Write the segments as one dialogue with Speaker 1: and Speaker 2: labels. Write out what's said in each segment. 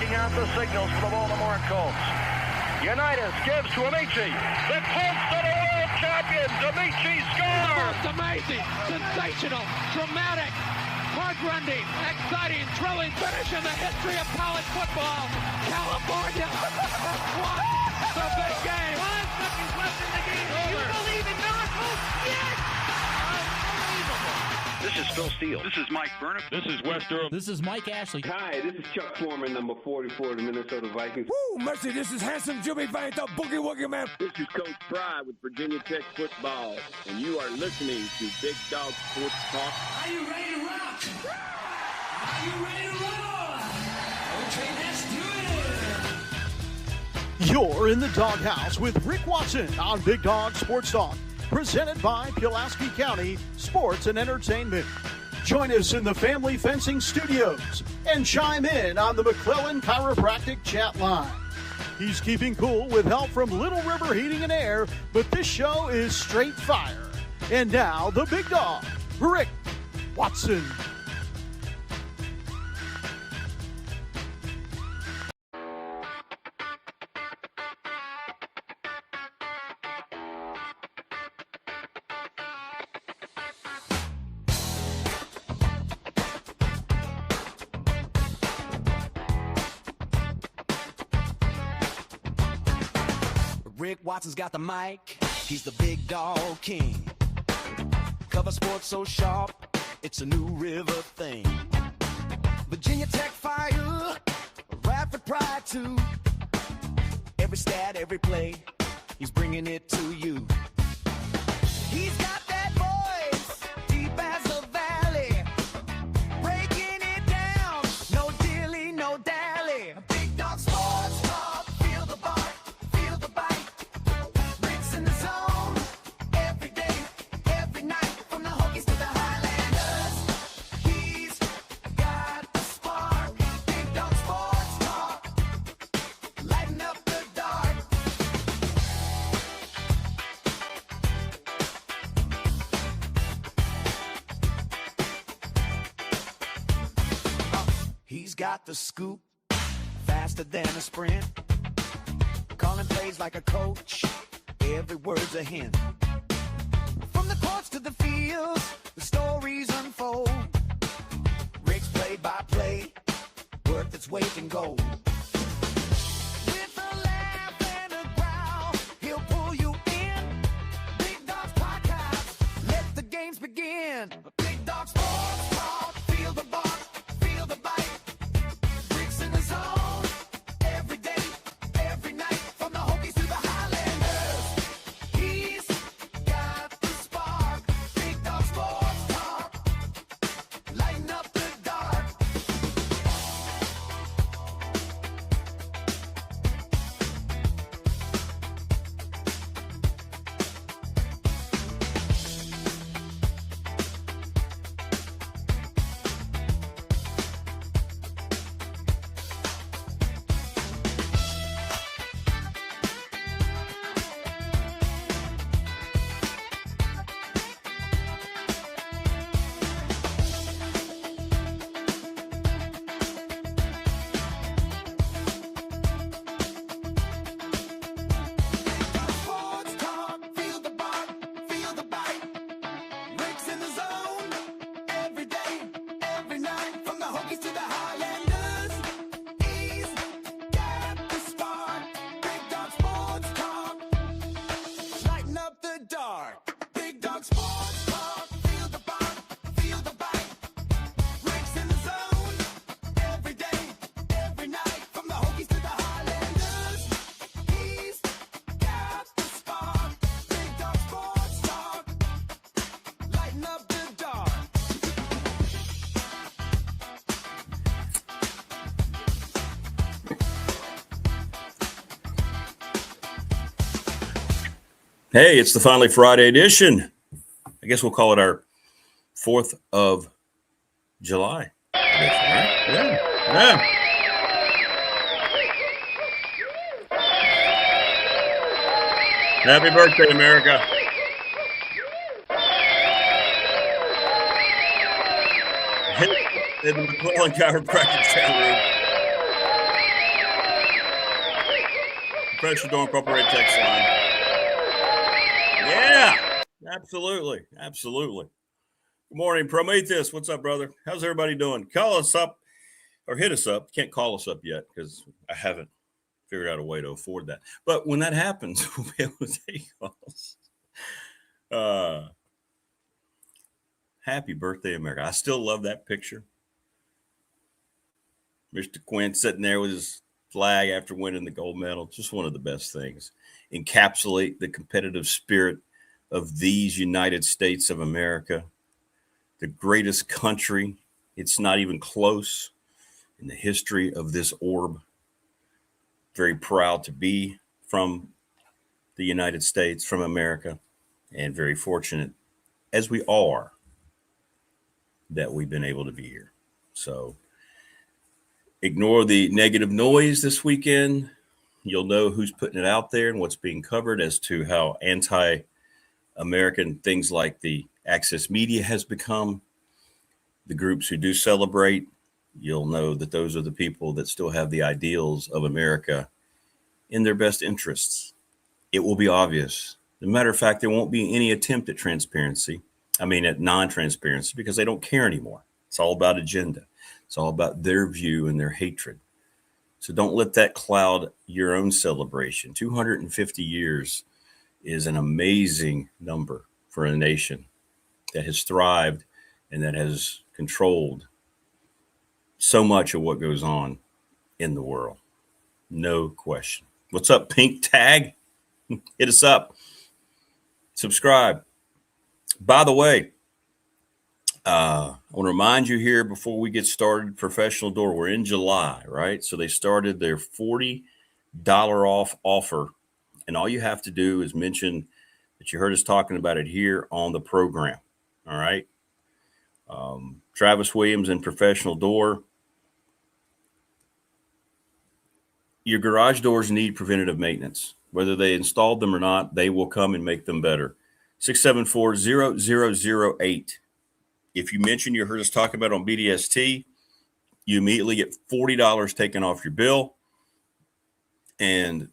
Speaker 1: reading out the signals for the Baltimore Colts. Unitas gives to Amici. The Colts are the world champions. Amici scores.
Speaker 2: It's amazing, sensational, dramatic, heart-rending, exciting, thrilling finish in the history of college football. California won the big game.
Speaker 3: 5 seconds left in the game. Do you believe in miracles? Yes! Unbelievable.
Speaker 1: This is Phil Steele.
Speaker 4: This is Mike Burnham.
Speaker 5: This is Wes Durham.
Speaker 6: This is Mike Ashley.
Speaker 7: Hi, this is Chuck Foreman, number 44 of the Minnesota Vikings.
Speaker 8: Woo, mercy, this is handsome Jimmy Vine, the Boogie Woogie Man.
Speaker 9: This is Coach Fry with Virginia Tech Football, and you are listening to Big Dog Sports Talk.
Speaker 10: Are you ready to rock? Are you ready to roll? Okay, let's do it.
Speaker 11: You're in the doghouse with Rick Watson on Big Dog Sports Talk, presented by Pulaski County Sports and Entertainment. Join us in the Family Fencing Studios and chime in on the McClellan Chiropractic chat line. He's keeping cool with help from Little River Heating and Air, but this show is straight fire. And now, the big dog, Rick Watson.
Speaker 12: Rick Watson's got the mic, he's the big dog king. Cover sports so sharp, it's a new river thing. Virginia Tech fire, rapid pride too. Every stat, every play, he's bringing it to you. He's got that voice, deep as a valley, breaking it down, no dilly, no dally. Big dog sports talk, feel the bark, feel the bite. Rick's in the zone, every day, every night, from the Hokies to the Highlanders. He's got the spark, Big dog sports talk, lighten up the dark. He's got the scoop, faster than a sprint. Calling plays like a coach, every word's a hint. From the courts to the fields, the stories unfold. Rick's play-by-play, worth its weight in gold. With a laugh and a growl, he'll pull you in. Big Dog's podcast, let the games begin. Big Dog Sports Talk, feel the bark, feel the bite. Rick's in the zone, every day, every night, from the Hokies to the Highlanders. He's got the spark, Big Dog Sports Talk, lighten up the dark. Sports talk, feel the bark, feel the bite. Rick's in the zone, every day, every night, from the Hokies to the Highlanders. He's got the spark, Big Dog Sports Talk, lighten up the dark. Big Dog Sports Talk, feel the bark, feel the bite. Rick's in the zone, every day, every night, from the Hokies to the Highlanders. He's got the spark, Big Dog Sports Talk, lighten up the dark.
Speaker 5: Hey, it's the Finally Friday edition. I guess we'll call it our 4th of July. edition, right? Yeah. Happy birthday, America. In the McClellan Chiropractic chat room. Professional Door Incorporated text line. Yeah, absolutely. Absolutely. Good morning, Prometheus. What's up, brother? How's everybody doing? Call us up or hit us up. Can't call us up yet because I haven't figured out a way to afford that. But when that happens, we'll be able to take calls. Happy birthday, America. I still love that picture. Mr. Quinn sitting there with his flag after winning the gold medal. Just one of the best things. Encapsulate the competitive spirit of these United States of America, the greatest country. It's not even close in the history of this orb. Very proud to be from the United States, from America, and very fortunate, as we are, that we've been able to be here. So ignore the negative noise this weekend. You'll know who's putting it out there and what's being covered as to how anti-American things like the Access Media has become. The groups who do celebrate, you'll know that those are the people that still have the ideals of America in their best interests. It will be obvious. As a matter of fact, there won't be any attempt at transparency. At non-transparency, because they don't care anymore. It's all about agenda. It's all about their view and their hatred. So don't let that cloud your own celebration. 250 years is an amazing number for a nation that has thrived and that has controlled so much of what goes on in the world. No question. What's up, Pink Tag? Hit us up. Subscribe. By the way, I want to remind you here before we get started, Professional Door, we're in July, right? So they started their $40 off offer. And all you have to do is mention that you heard us talking about it here on the program. All right. Travis Williams and Professional Door. Your garage doors need preventative maintenance. Whether they installed them or not, they will come and make them better. 674-0008. If you mention you heard us talk about on BDST, you immediately get $40 taken off your bill. And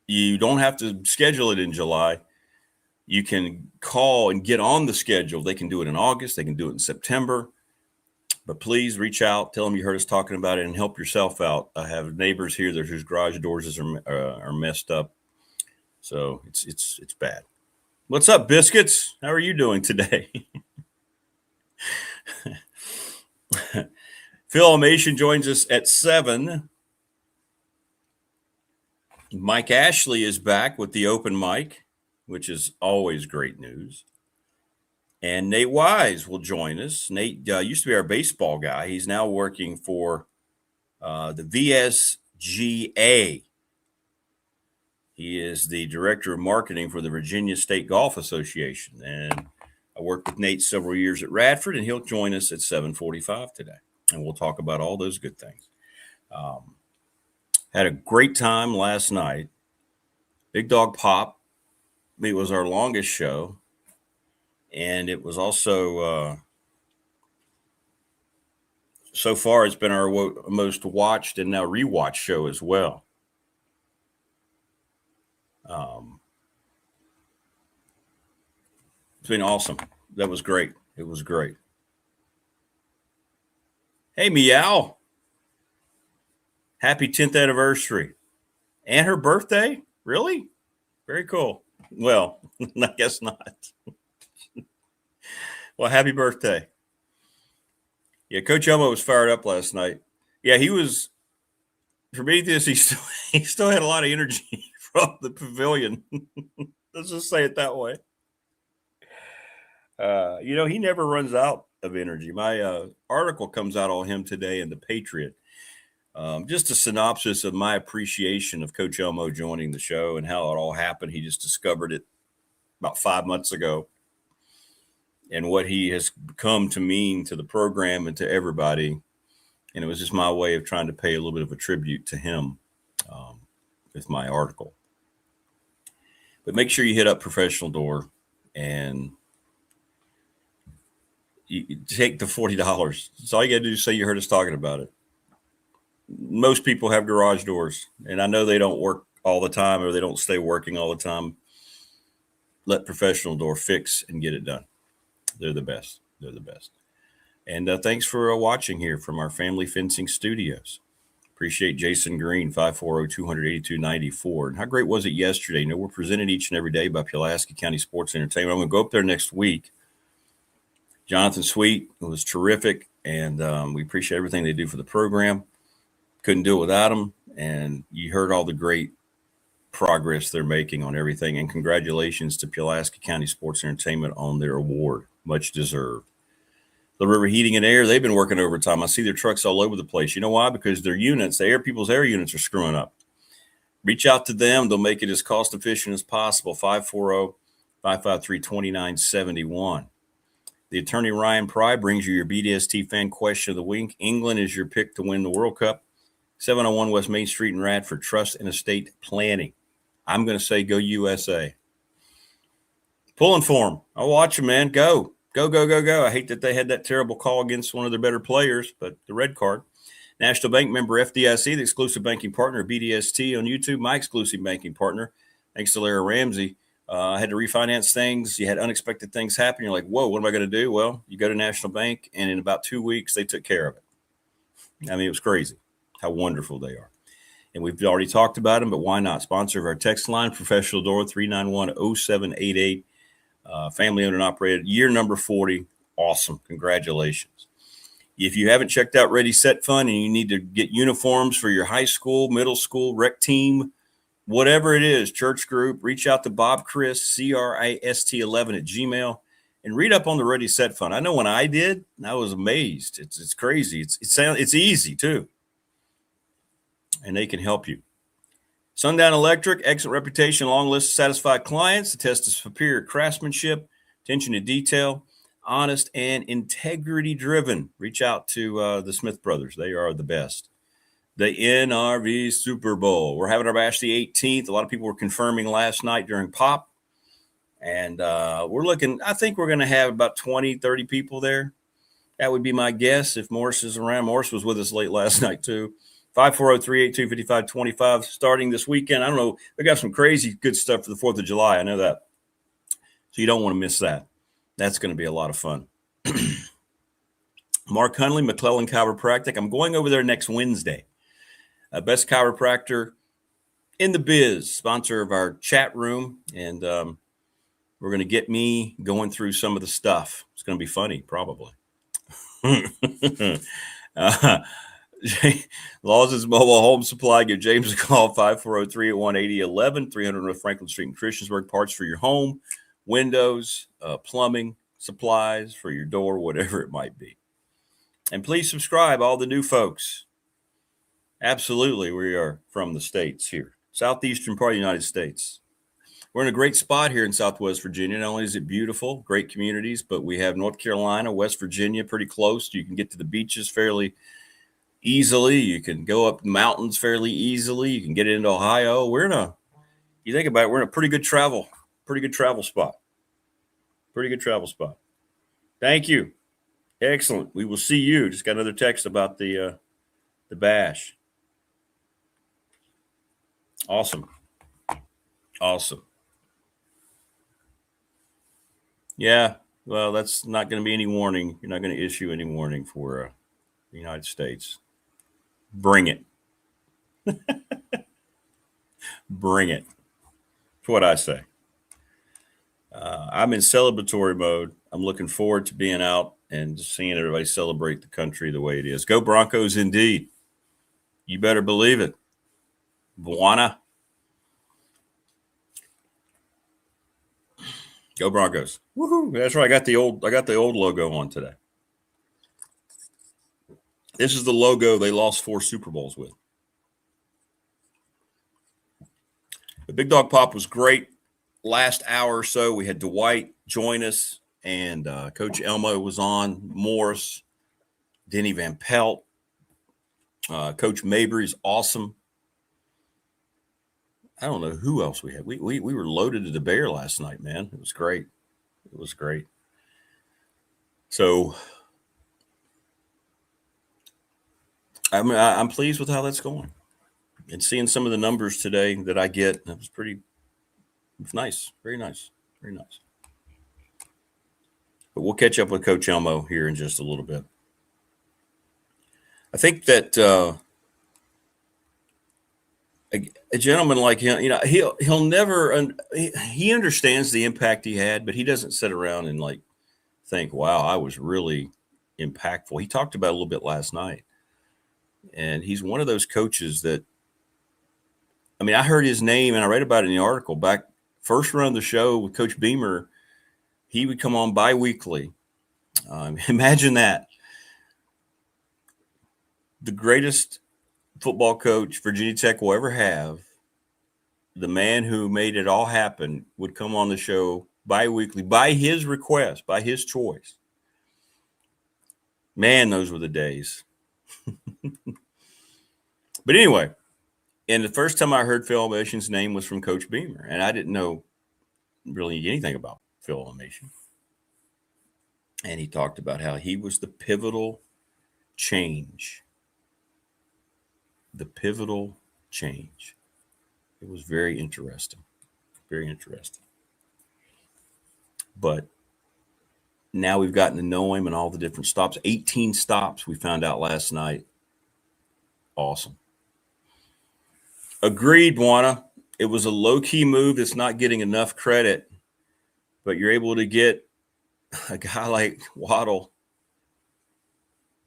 Speaker 5: you don't have to schedule it in July. You can call and get on the schedule. They can do it in August. They can do it in September. But please reach out. Tell them you heard us talking about it and help yourself out. I have neighbors here whose garage doors are messed up. So it's bad. What's up, Biscuits? How are you doing today? Phil Elmassian joins us at 7. Mike Ashley is back with the open mic, which is always great news. And Nate Wise will join us. Nate used to be our baseball guy. He's now working for the VSGA. He is the director of marketing for the Virginia State Golf Association. And I worked with Nate several years at Radford, and he'll join us at 7:45 today. And we'll talk about all those good things. Had a great time last night. Big Dog Pop. It was our longest show. And it was also, so far, it's been our most watched and now rewatched show as well. It's been awesome. That was great. It was great. Hey, Meow. Happy 10th anniversary. And her birthday? Really? Very cool. Well, I guess not. Well, happy birthday. Yeah, Coach Elmo was fired up last night. Yeah, he was, for me, he still had a lot of energy from the pavilion. Let's just say it that way. He never runs out of energy. My article comes out on him today in The Patriot. Just a synopsis of my appreciation of Coach Elmo joining the show and how it all happened. He just discovered it about 5 months ago. And what he has come to mean to the program and to everybody. And it was just my way of trying to pay a little bit of a tribute to him with my article. But make sure you hit up Professional Door and you take the $40. That's all you got to do is say you heard us talking about it. Most people have garage doors, and I know they don't work all the time or they don't stay working all the time, let Professional Door fix and get it done. They're the best. They're the best. And thanks for watching here from our Family Fencing Studios. Appreciate Jason Green, 540-282-94. And how great was it yesterday? You know, we're presented each and every day by Pulaski County Sports Entertainment. I'm going to go up there next week. Jonathan Sweet was terrific, and we appreciate everything they do for the program. Couldn't do it without them, and you heard all the great progress they're making on everything. And congratulations to Pulaski County Sports Entertainment on their award. Much deserved. The River Heating and Air, they've been working overtime. I see their trucks all over the place. You know why? Because their units, people's air units are screwing up. Reach out to them. They'll make it as cost efficient as possible. 540-553-2971. The attorney Ryan Pry brings you your BDST fan question of the week. England is your pick to win the World Cup. 701 West Main Street in Radford. Trust and estate planning. I'm going to say go USA. Pulling for them. I'll watch them, man. Go. Go, go, go, go. I hate that they had that terrible call against one of their better players, but the red card. National Bank member FDIC, the exclusive banking partner of BDST on YouTube, my exclusive banking partner. Thanks to Larry Ramsey. I had to refinance things. You had unexpected things happen. You're like, whoa, what am I going to do? Well, you go to National Bank, and in about 2 weeks, they took care of it. I mean, it was crazy how wonderful they are. And we've already talked about them, but why not? Sponsor of our text line, Professional Door, 391-0788. Family owned and operated, year number 40. Awesome. Congratulations. If you haven't checked out Ready Set Fund and you need to get uniforms for your high school, middle school, rec team, whatever it is, church group, reach out to Bob Chris, CRIST11@gmail, and read up on the Ready Set Fund. I know when I did, I was amazed. It's crazy. It's easy too. And they can help you. Sundown Electric, excellent reputation, long list of satisfied clients, the test of superior craftsmanship, attention to detail, honest and integrity driven. Reach out to the Smith brothers. They are the best. The NRV Super Bowl. We're having our bash the 18th. A lot of people were confirming last night during Pop. And we're looking, I think we're going to have about 20, 30 people there. That would be my guess if Morris is around. Morris was with us late last night too. 540-382-5525 starting this weekend. I don't know. They got some crazy good stuff for the 4th of July. I know that. So you don't want to miss that. That's going to be a lot of fun. Mark Hunley, McClellan Chiropractic. I'm going over there next Wednesday. Best chiropractor in the biz, sponsor of our chat room. And we're going to get me going through some of the stuff. It's going to be funny, probably. Lawson's Mobile Home Supply. Give James a call, 540-381-8011, 300 North Franklin Street in Christiansburg. Parts for your home, windows, plumbing, supplies for your door, whatever it might be. And please subscribe, all the new folks. Absolutely, we are from the States here. Southeastern part of the United States. We're in a great spot here in Southwest Virginia. Not only is it beautiful, great communities, but we have North Carolina, West Virginia pretty close. You can get to the beaches fairly easily. You can go up mountains fairly easily. You can get into Ohio. You think about it, we're in a pretty good travel spot. Pretty good travel spot. Thank you. Excellent. We will see you. Just got another text about the bash. Awesome. Yeah. Well, that's not going to be any warning. You're not going to issue any warning for the United States. Bring it. Bring it. That's what I say. I'm in celebratory mode. I'm looking forward to being out and just seeing everybody celebrate the country the way it is. Go Broncos, indeed. You better believe it. Buona. Go Broncos. Woohoo. That's right. I got the old logo on today. This is the logo they lost 4 Super Bowls with. The Big Dog Pop was great. Last hour or so, we had Dwight join us, and Coach Elmo was on, Morris, Denny Van Pelt. Coach Mabry's awesome. I don't know who else we had. We were loaded to the bear last night, man. It was great. So I'm pleased with how that's going. And seeing some of the numbers today that I get, it was nice. Very nice. Very nice. But we'll catch up with Coach Elmo here in just a little bit. I think that a gentleman like him, he'll never he understands the impact he had, but he doesn't sit around and like think, wow, I was really impactful. He talked about it a little bit last night. And he's one of those coaches that, I heard his name and I read about it in the article back first run of the show with Coach Beamer. He would come on bi-weekly. Imagine that. The greatest football coach Virginia Tech will ever have, the man who made it all happen, would come on the show bi-weekly by his request, by his choice. Man, those were the days. But anyway, and the first time I heard Phil Elmassian's name was from Coach Beamer, and I didn't know really anything about Phil Elmassian. And he talked about how he was the pivotal change. The pivotal change. It was very interesting. Very interesting. But now we've gotten to know him and all the different stops. 18 stops we found out last night. Awesome. Agreed, Juana. It was a low-key move that's not getting enough credit, but you're able to get a guy like Waddle,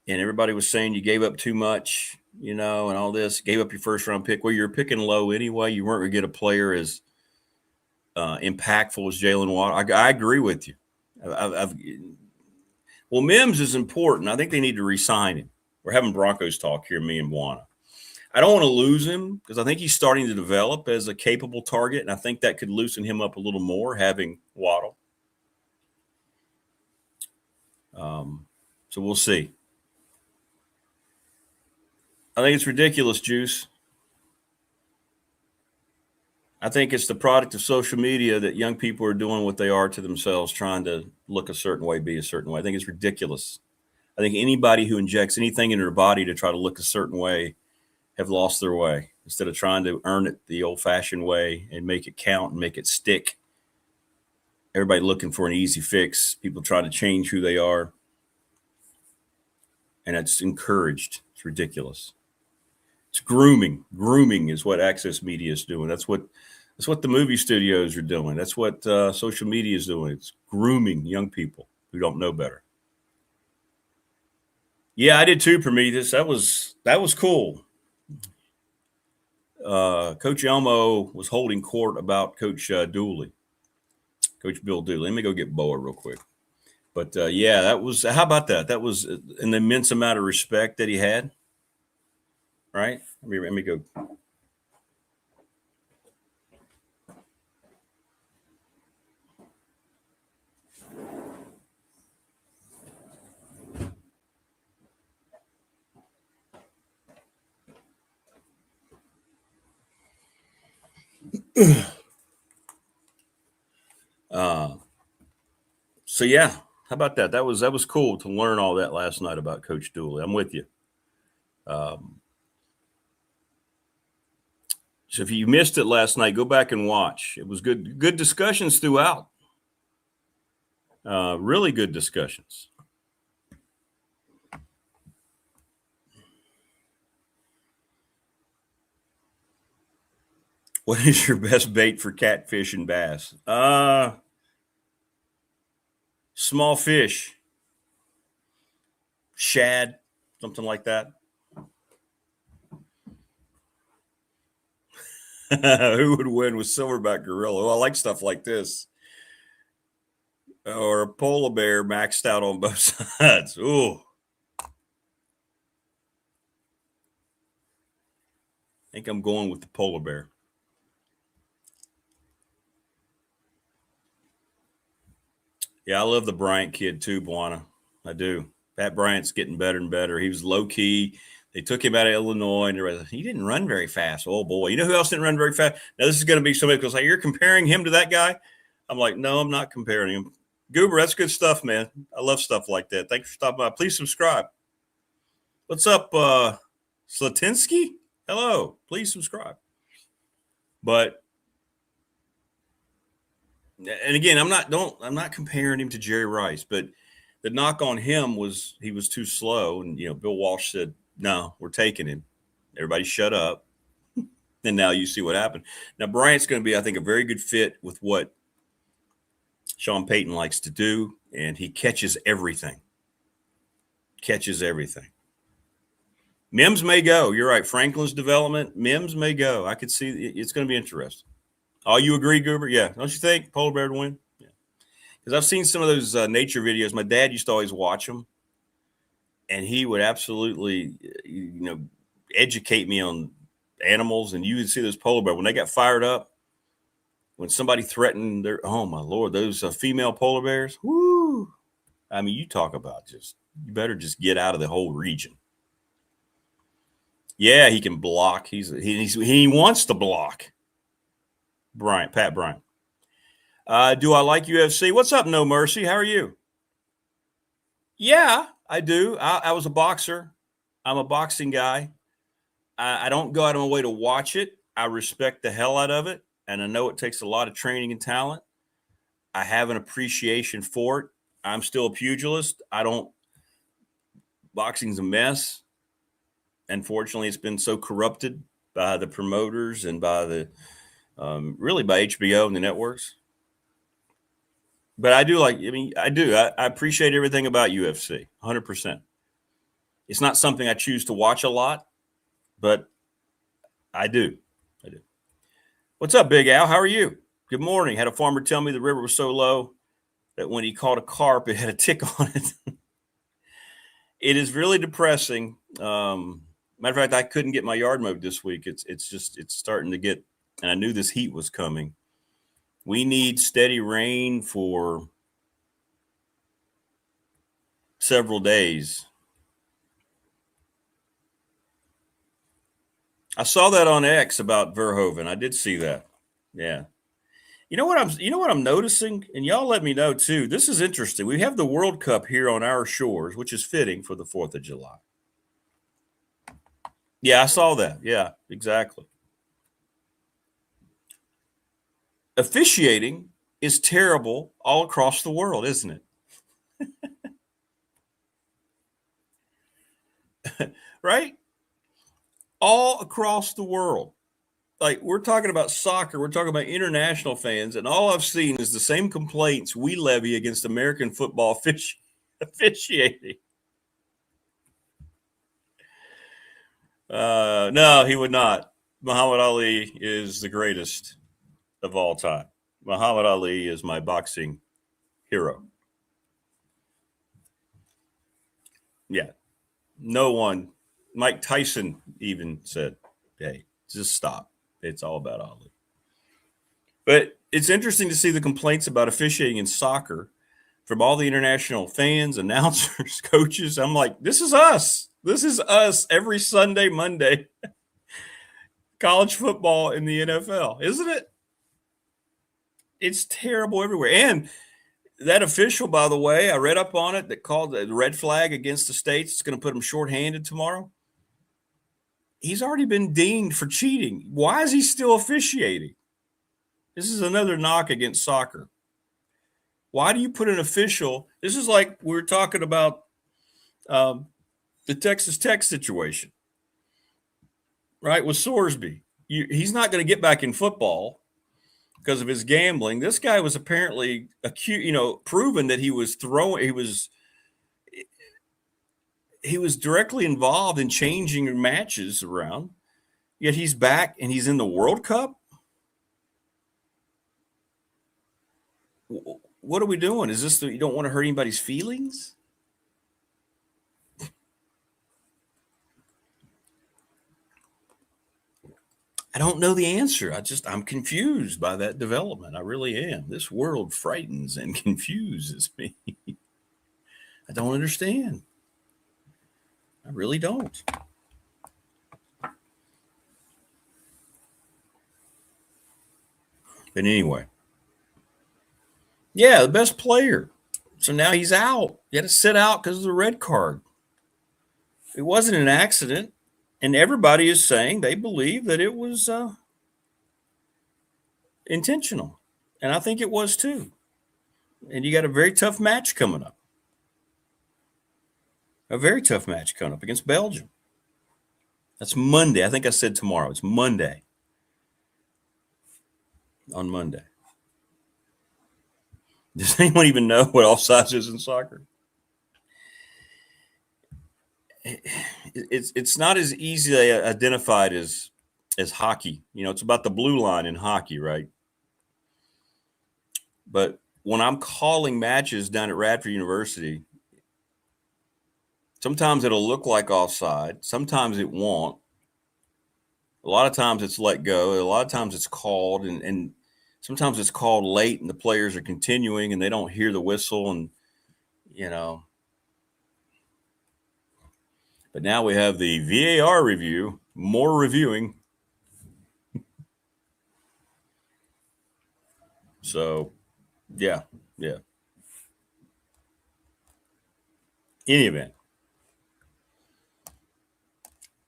Speaker 5: and everybody was saying you gave up too much, and all this, gave up your first-round pick. Well, you're picking low anyway. You weren't going to get a player as impactful as Jalen Waddle. I agree with you. Well, Mims is important. I think they need to re-sign him. We're having Broncos talk here, me and Juana. I don't want to lose him because I think he's starting to develop as a capable target, and I think that could loosen him up a little more, having Waddle. So we'll see. I think it's ridiculous, Juice. I think it's the product of social media that young people are doing what they are to themselves, trying to look a certain way, be a certain way. I think it's ridiculous. I think anybody who injects anything into their body to try to look a certain way have lost their way instead of trying to earn it the old-fashioned way and make it count and make it stick. Everybody looking for an easy fix. People trying to change who they are. And it's encouraged. It's ridiculous. It's grooming. Grooming is what access media is doing. That's what the movie studios are doing. That's what social media is doing. It's grooming young people who don't know better. Yeah, I did too, Prometheus. That was cool. Coach Elmo was holding court about Coach Dooley, Coach Bill Dooley. Let me go get Boa real quick. But, yeah, that was – how about that? That was an immense amount of respect that he had, right? Let me go. So, yeah, how about that? That was cool to learn all that last night about Coach Dooley. I'm with you. So if you missed it last night, go back and watch. It was good discussions throughout. Really good discussions. What is your best bait for catfish and bass? Small fish, shad, something like that. Who would win with silverback gorilla? Well, I like stuff like this. Or a polar bear maxed out on both sides. Ooh. I think I'm going with the polar bear. Yeah, I love the Bryant kid too, Buana. I do. Pat Bryant's getting better and better. He was low key. They took him out of Illinois, and he didn't run very fast. Oh boy, you know who else didn't run very fast? Now this is going to be somebody because like you're comparing him to that guy. I'm like, no, I'm not comparing him. Goober, that's good stuff, man. I love stuff like that. Thanks for stopping by. Please subscribe. What's up, Slatinsky? Hello, please subscribe. But, and again, I'm not comparing him to Jerry Rice, but the knock on him was he was too slow. And, Bill Walsh said, no, we're taking him. Everybody shut up. And now you see what happened. Now, Bryant's going to be, I think, a very good fit with what Sean Payton likes to do, and he catches everything. Mims may go. You're right. Franklin's development, Mims may go. I could see it's going to be interesting. Oh, you agree, Goober? Yeah. Don't you think polar bear to win? Yeah. Because I've seen some of those nature videos. My dad used to always watch them, and he would absolutely, educate me on animals. And you would see those polar bears when they got fired up. When somebody threatened oh my Lord, those female polar bears, whoo! I mean, you talk about you better just get out of the whole region. Yeah, he can block. He wants to block. Pat Bryant. Do I like UFC? What's up, No Mercy? How are you? Yeah, I do. I was a boxer. I'm a boxing guy. I don't go out of my way to watch it. I respect the hell out of it. And I know it takes a lot of training and talent. I have an appreciation for it. I'm still a pugilist. Boxing's a mess. Unfortunately, it's been so corrupted by the promoters and by really by HBO and the networks. But I do I appreciate everything about UFC, 100%. It's not something I choose to watch a lot, but I do. What's up, Big Al? How are you? Good morning. Had a farmer tell me the river was so low that when he caught a carp, it had a tick on it. It is really depressing. Matter of fact, I couldn't get my yard mowed this week. It's starting to get, and I knew this heat was coming. We need steady rain for several days. I saw that on X about Verhoeven. I did see that. Yeah. You know what I'm noticing? And y'all let me know too. This is interesting. We have the World Cup here on our shores, which is fitting for the 4th of July. Yeah, I saw that. Yeah, exactly. Officiating is terrible all across the world, isn't it? Right? All across the world. Like, we're talking about soccer, we're talking about international fans, and all I've seen is the same complaints we levy against American football officiating. No, he would not. Muhammad Ali is the greatest of all time. Muhammad Ali is my boxing hero. Yeah. No one. Mike Tyson even said, hey, just stop. It's all about Ali. But it's interesting to see the complaints about officiating in soccer from all the international fans, announcers, coaches. I'm like, this is us. This is us every Sunday, Monday. College football in the NFL, isn't it? It's terrible everywhere. And that official, by the way, I read up on it, that called the red flag against the states. It's going to put him shorthanded tomorrow. He's already been dinged for cheating. Why is he still officiating? This is another knock against soccer. Why do you put an official? This is like we were talking about the Texas Tech situation, right, with Sorsby. He's not going to get back in football because of his gambling. This guy was apparently proven that he was directly involved in changing matches around, yet he's back and he's in the World Cup. What are we doing? Is this you don't want to hurt anybody's feelings? I don't know the answer. I'm confused by that development. I really am. This world frightens and confuses me. I don't understand. I really don't. But anyway. Yeah, the best player. So now he's out. He had to sit out because of the red card. It wasn't an accident. And everybody is saying they believe that it was intentional. And I think it was too. And you got a very tough match coming up. A very tough match coming up against Belgium. That's Monday. I think I said tomorrow. It's Monday. On Monday. Does anyone even know what offsides is in soccer? It's not as easily identified as hockey. You know, it's about the blue line in hockey, right? But when I'm calling matches down at Radford University, sometimes it'll look like offside. Sometimes it won't. A lot of times it's let go. A lot of times it's called, and sometimes it's called late and the players are continuing and they don't hear the whistle, and, you know. But now we have the VAR review, more reviewing. So, yeah. In any event,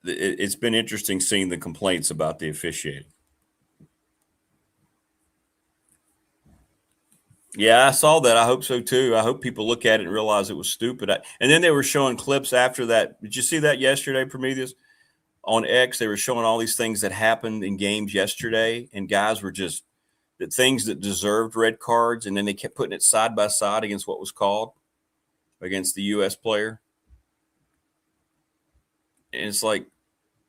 Speaker 5: it's been interesting seeing the complaints about the officiating. Yeah, I saw that. I hope so too. I hope people look at it and realize it was stupid. And then they were showing clips after that. Did you see that yesterday, Prometheus? On X, they were showing all these things that happened in games yesterday, and guys were just the things that deserved red cards, and then they kept putting it side by side against what was called against the U.S. player. And it's like,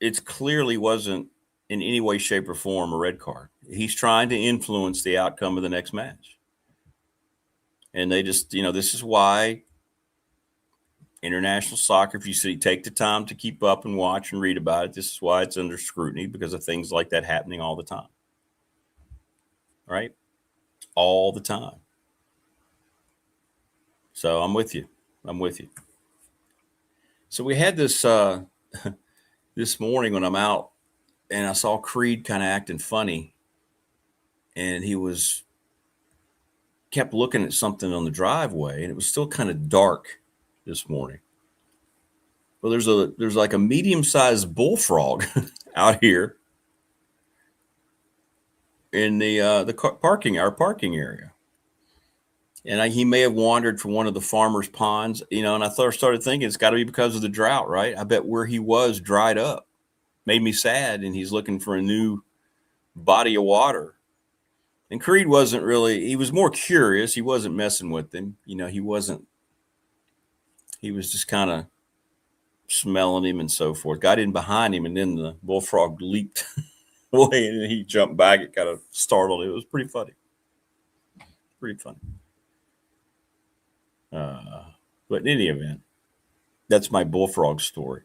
Speaker 5: it clearly wasn't in any way, shape, or form a red card. He's trying to influence the outcome of the next match. And they just, you know, this is why international soccer, if you take the time to keep up and watch and read about it, this is why it's under scrutiny, because of things like that happening all the time. Right? All the time. So I'm with you. So we had this this morning when I'm out, and I saw Creed kind of acting funny, and he kept looking at something on the driveway, and it was still kind of dark this morning. Well, there's like a medium-sized bullfrog out here in our parking area. And he may have wandered from one of the farmers' ponds, you know, and I started thinking it's got to be because of the drought, right? I bet where he was dried up. Made me sad, and he's looking for a new body of water. And Creed wasn't really, he was more curious. He wasn't messing with him. You know, he was just kind of smelling him and so forth. Got in behind him, and then the bullfrog leaped away, and he jumped back. It kind of startled him. It was pretty funny. But in any event, that's my bullfrog story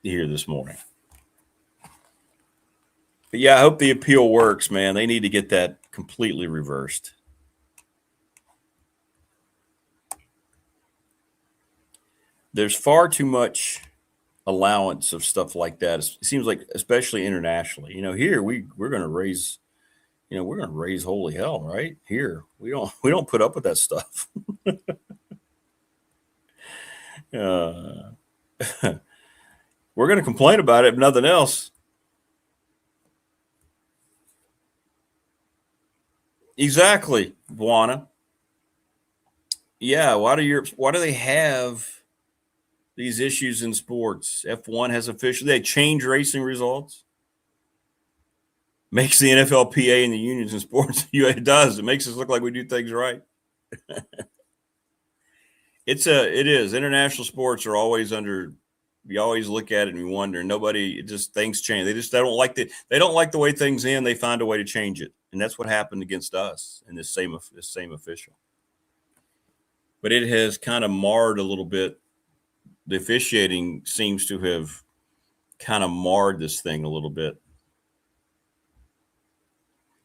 Speaker 5: here this morning. But yeah, I hope the appeal works, man. They need to get that completely reversed. There's far too much allowance of stuff like that. It seems like, especially internationally. You know, here we're going to raise, holy hell, right? Here we don't put up with that stuff. We're going to complain about it, if nothing else. Exactly, Buana. Yeah, why do they have these issues in sports? F1 has they change racing results. Makes the NFLPA and the unions in sports. It does. It makes us look like we do things right. It is. International sports are always under. We always look at it and we wonder. Things change. They don't like the way things end. They find a way to change it, and that's what happened against us and this same official. But it has kind of marred a little bit. The officiating seems to have kind of marred this thing a little bit,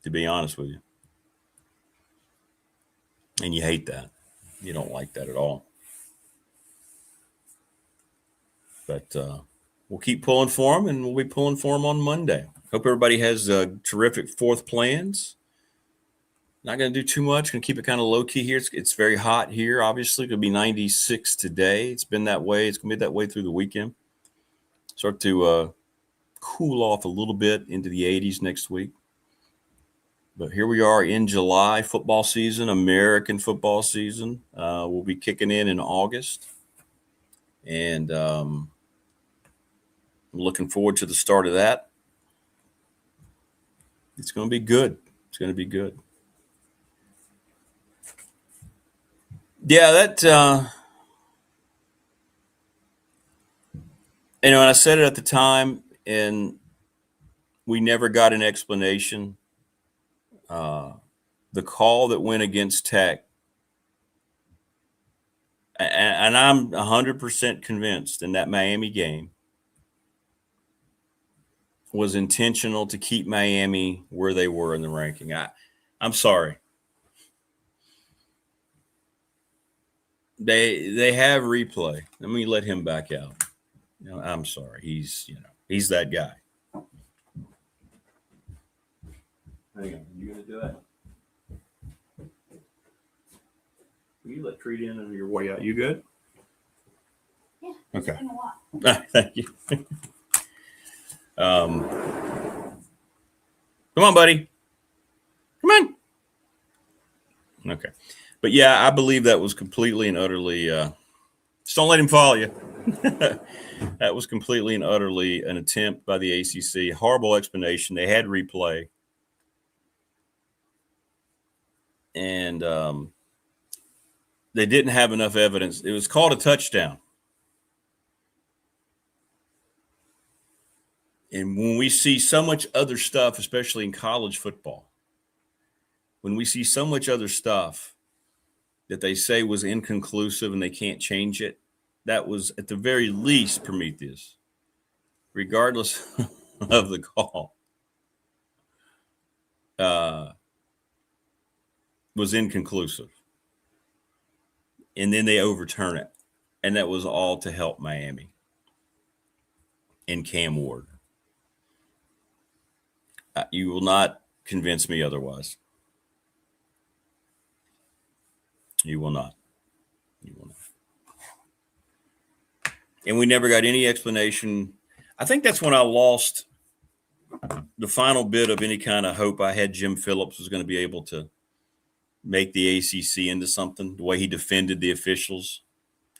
Speaker 5: to be honest with you. And you hate that. You don't like that at all. But we'll keep pulling for them, and we'll be pulling for them on Monday. Hope everybody has terrific 4th plans. Not going to do too much. Going to keep it kind of low-key here. It's very hot here, obviously. It's going to be 96 today. It's been that way. It's going to be that way through the weekend. start to cool off a little bit into the 80s next week. But here we are in July, football season, American football season. Will be kicking in August. And I'm looking forward to the start of that. It's going to be good. It's going to be good. Yeah, that and I said it at the time, and we never got an explanation. The call that went against Tech, and I'm 100% convinced in that Miami game, was intentional to keep Miami where they were in the ranking. I'm sorry. They have replay. Let me let him back out. I'm sorry. He's that guy. Hang on. You gonna do that? Will you let Treat in on your way out? You good?
Speaker 4: Yeah.
Speaker 5: Okay. Thank you. Come on, buddy. Come on. Okay. But yeah, I believe that was completely and utterly just don't let him follow you. That was completely and utterly an attempt by the ACC. Horrible explanation. They had replay. And they didn't have enough evidence. It was called a touchdown. And when we see so much other stuff, especially in college football, when we see so much other stuff that they say was inconclusive and they can't change it, that was at the very least Prometheus, regardless of the call, was inconclusive. And then they overturn it. And that was all to help Miami and Cam Ward. You will not convince me otherwise. You will not. You will not. And we never got any explanation. I think that's when I lost the final bit of any kind of hope I had Jim Phillips was going to be able to make the ACC into something, the way he defended the officials.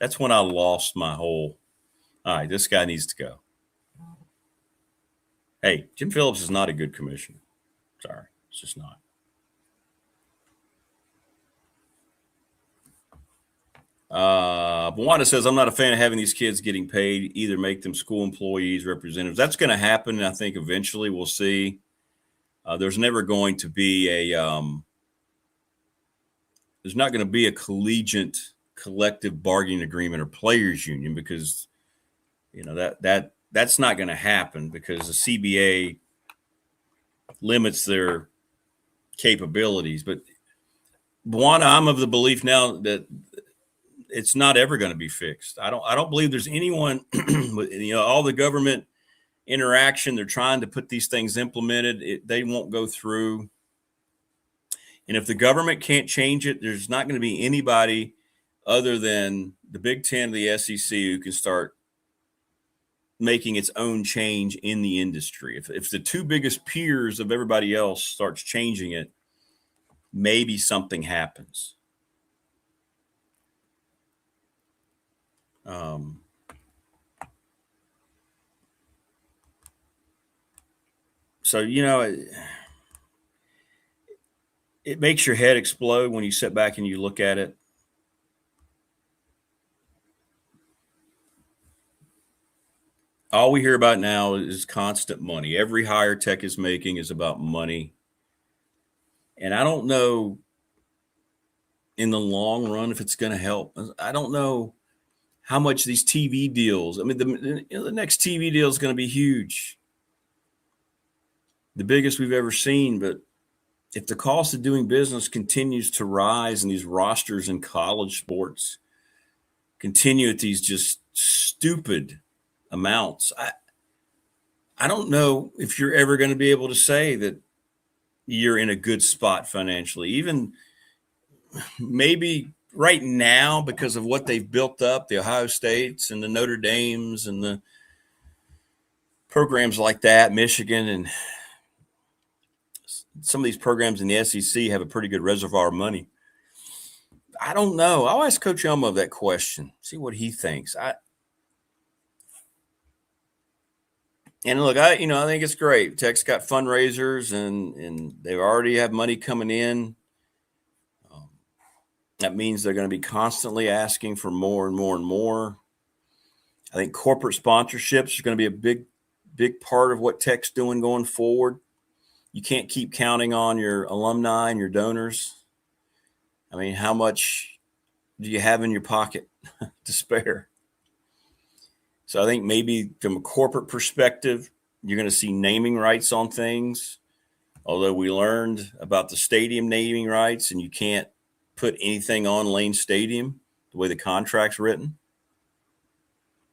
Speaker 5: That's when I lost my whole, all right, this guy needs to go. Hey, Jim Phillips is not a good commissioner. Sorry, it's just not. Wanda says, I'm not a fan of having these kids getting paid. Either make them school employees, representatives. That's going to happen, and I think eventually we'll see. There's never going to be there's not going to be a collegiate collective bargaining agreement or players union because, that's not going to happen because the CBA limits their capabilities. But Buana, I'm of the belief now that it's not ever going to be fixed. I don't believe there's anyone with, all the government interaction. They're trying to put these things implemented. They won't go through. And if the government can't change it, there's not going to be anybody other than the Big Ten or the SEC who can start making its own change in the industry. If the two biggest peers of everybody else starts changing it, maybe something happens. So, it makes your head explode when you sit back and you look at it. All we hear about now is constant money. Every hire Tech is making is about money. And I don't know in the long run if it's going to help. I don't know how much these TV deals. I mean, the next TV deal is going to be huge. The biggest we've ever seen. But if the cost of doing business continues to rise and these rosters in college sports continue at these just stupid amounts, I don't know if you're ever going to be able to say that you're in a good spot financially. Even maybe right now, because of what they've built up, the Ohio States and the Notre Dames and the programs like that, Michigan and some of these programs in the SEC have a pretty good reservoir of money. I don't know. I'll ask Coach Elmo that question, see what he thinks. And look, I think it's great. Tech's got fundraisers and they already have money coming in. That means they're going to be constantly asking for more and more and more. I think corporate sponsorships are going to be a big part of what Tech's doing going forward. You can't keep counting on your alumni and your donors. I mean, how much do you have in your pocket to spare? So I think maybe from a corporate perspective, you're going to see naming rights on things. Although we learned about the stadium naming rights, and you can't put anything on Lane Stadium the way the contract's written.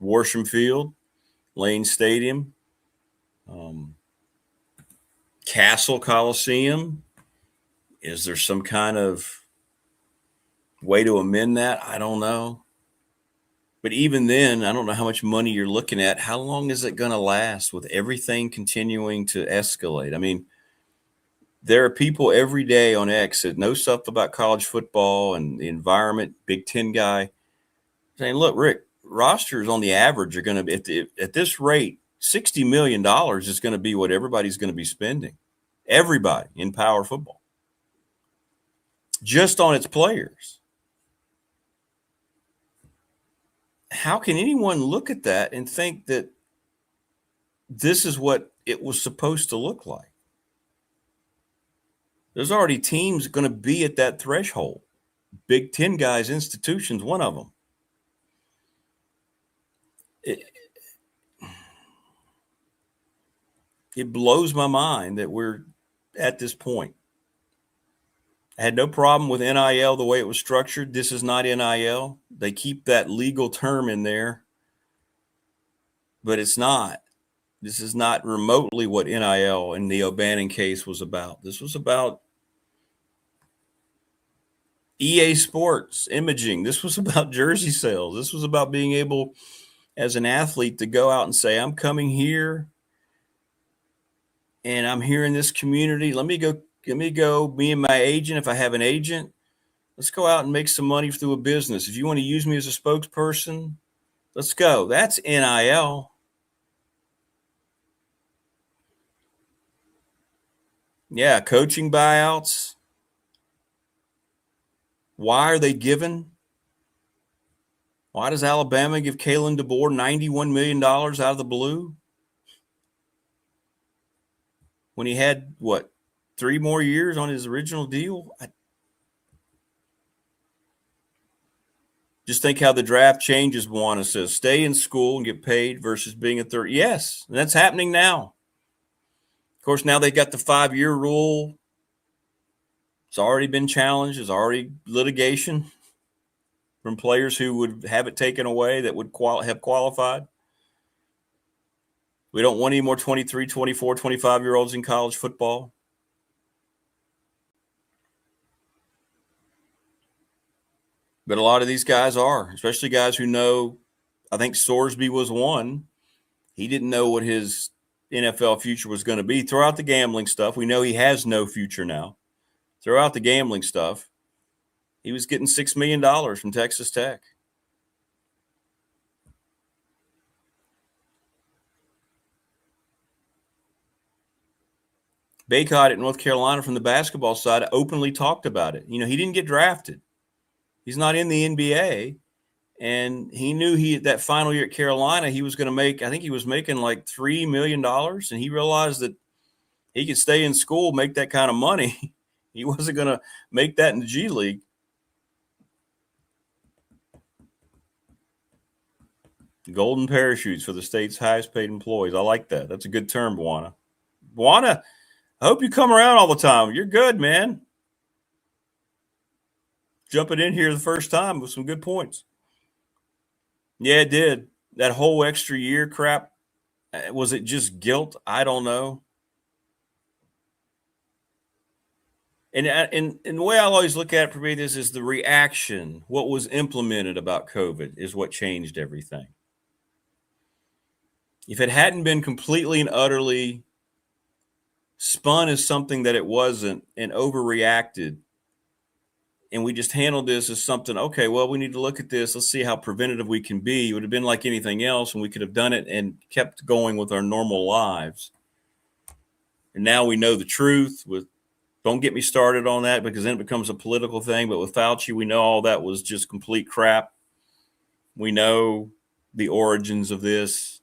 Speaker 5: Worsham Field, Lane Stadium, Castle Coliseum. Is there some kind of way to amend that? I don't know. But even then, I don't know how much money you're looking at. How long is it going to last with everything continuing to escalate? I mean, there are people every day on X that know stuff about college football and the environment, Big Ten guy, saying, look, Rick, rosters on the average are going to be, at this rate, $60 million is going to be what everybody's going to be spending. Everybody in power football. Just on its players. How can anyone look at that and think that this is what it was supposed to look like? There's already teams going to be at that threshold. Big Ten guys, institutions, one of them. It blows my mind that we're at this point. I had no problem with NIL the way it was structured. This is not NIL. They keep that legal term in there, but it's not. This is not remotely what NIL and the O'Bannon case was about. This was about EA Sports, imaging. This was about jersey sales. This was about being able, as an athlete, to go out and say, I'm coming here and I'm here in this community. Let me go, me and my agent, if I have an agent, let's go out and make some money through a business. If you want to use me as a spokesperson, let's go. That's NIL. Yeah, coaching buyouts. Why are they given? Why does Alabama give Kalen DeBoer $91 million out of the blue? When he had, 3 more years on his original deal? Just think how the draft changes. Moana says, stay in school and get paid versus being a third. Yes, that's happening now. Of course, now they got the 5-year rule. It's already been challenged. There's already litigation from players who would have it taken away that would have qualified. We don't want any more 23, 24, 25-year-olds in college football. But a lot of these guys are, especially guys who know. I think Sorsby was one. He didn't know what his NFL future was going to be. Throw out the gambling stuff. We know he has no future now. Throw out the gambling stuff. He was getting $6 million from Texas Tech. Baycott at North Carolina from the basketball side openly talked about it. He didn't get drafted. He's not in the NBA. And he knew that final year at Carolina, he was going to make, I think he was making like $3 million. And he realized that he could stay in school, make that kind of money. He wasn't going to make that in the G League. Golden parachutes for the state's highest paid employees. I like that. That's a good term, Buana. Buana, I hope you come around all the time. You're good, man. Jumping in here the first time with some good points. Yeah, it did. That whole extra year crap, was it just guilt? I don't know. And the way I always look at it for me, this is the reaction. What was implemented about COVID is what changed everything. if it hadn't been completely and utterly spun as something that it wasn't and overreacted, and we just handled this as something, okay, well, we need to look at this. Let's see how preventative we can be. It would have been like anything else, and we could have done it and kept going with our normal lives. And now we know the truth. Don't get me started on that, because then it becomes a political thing. But with Fauci, we know all that was just complete crap. We know the origins of this.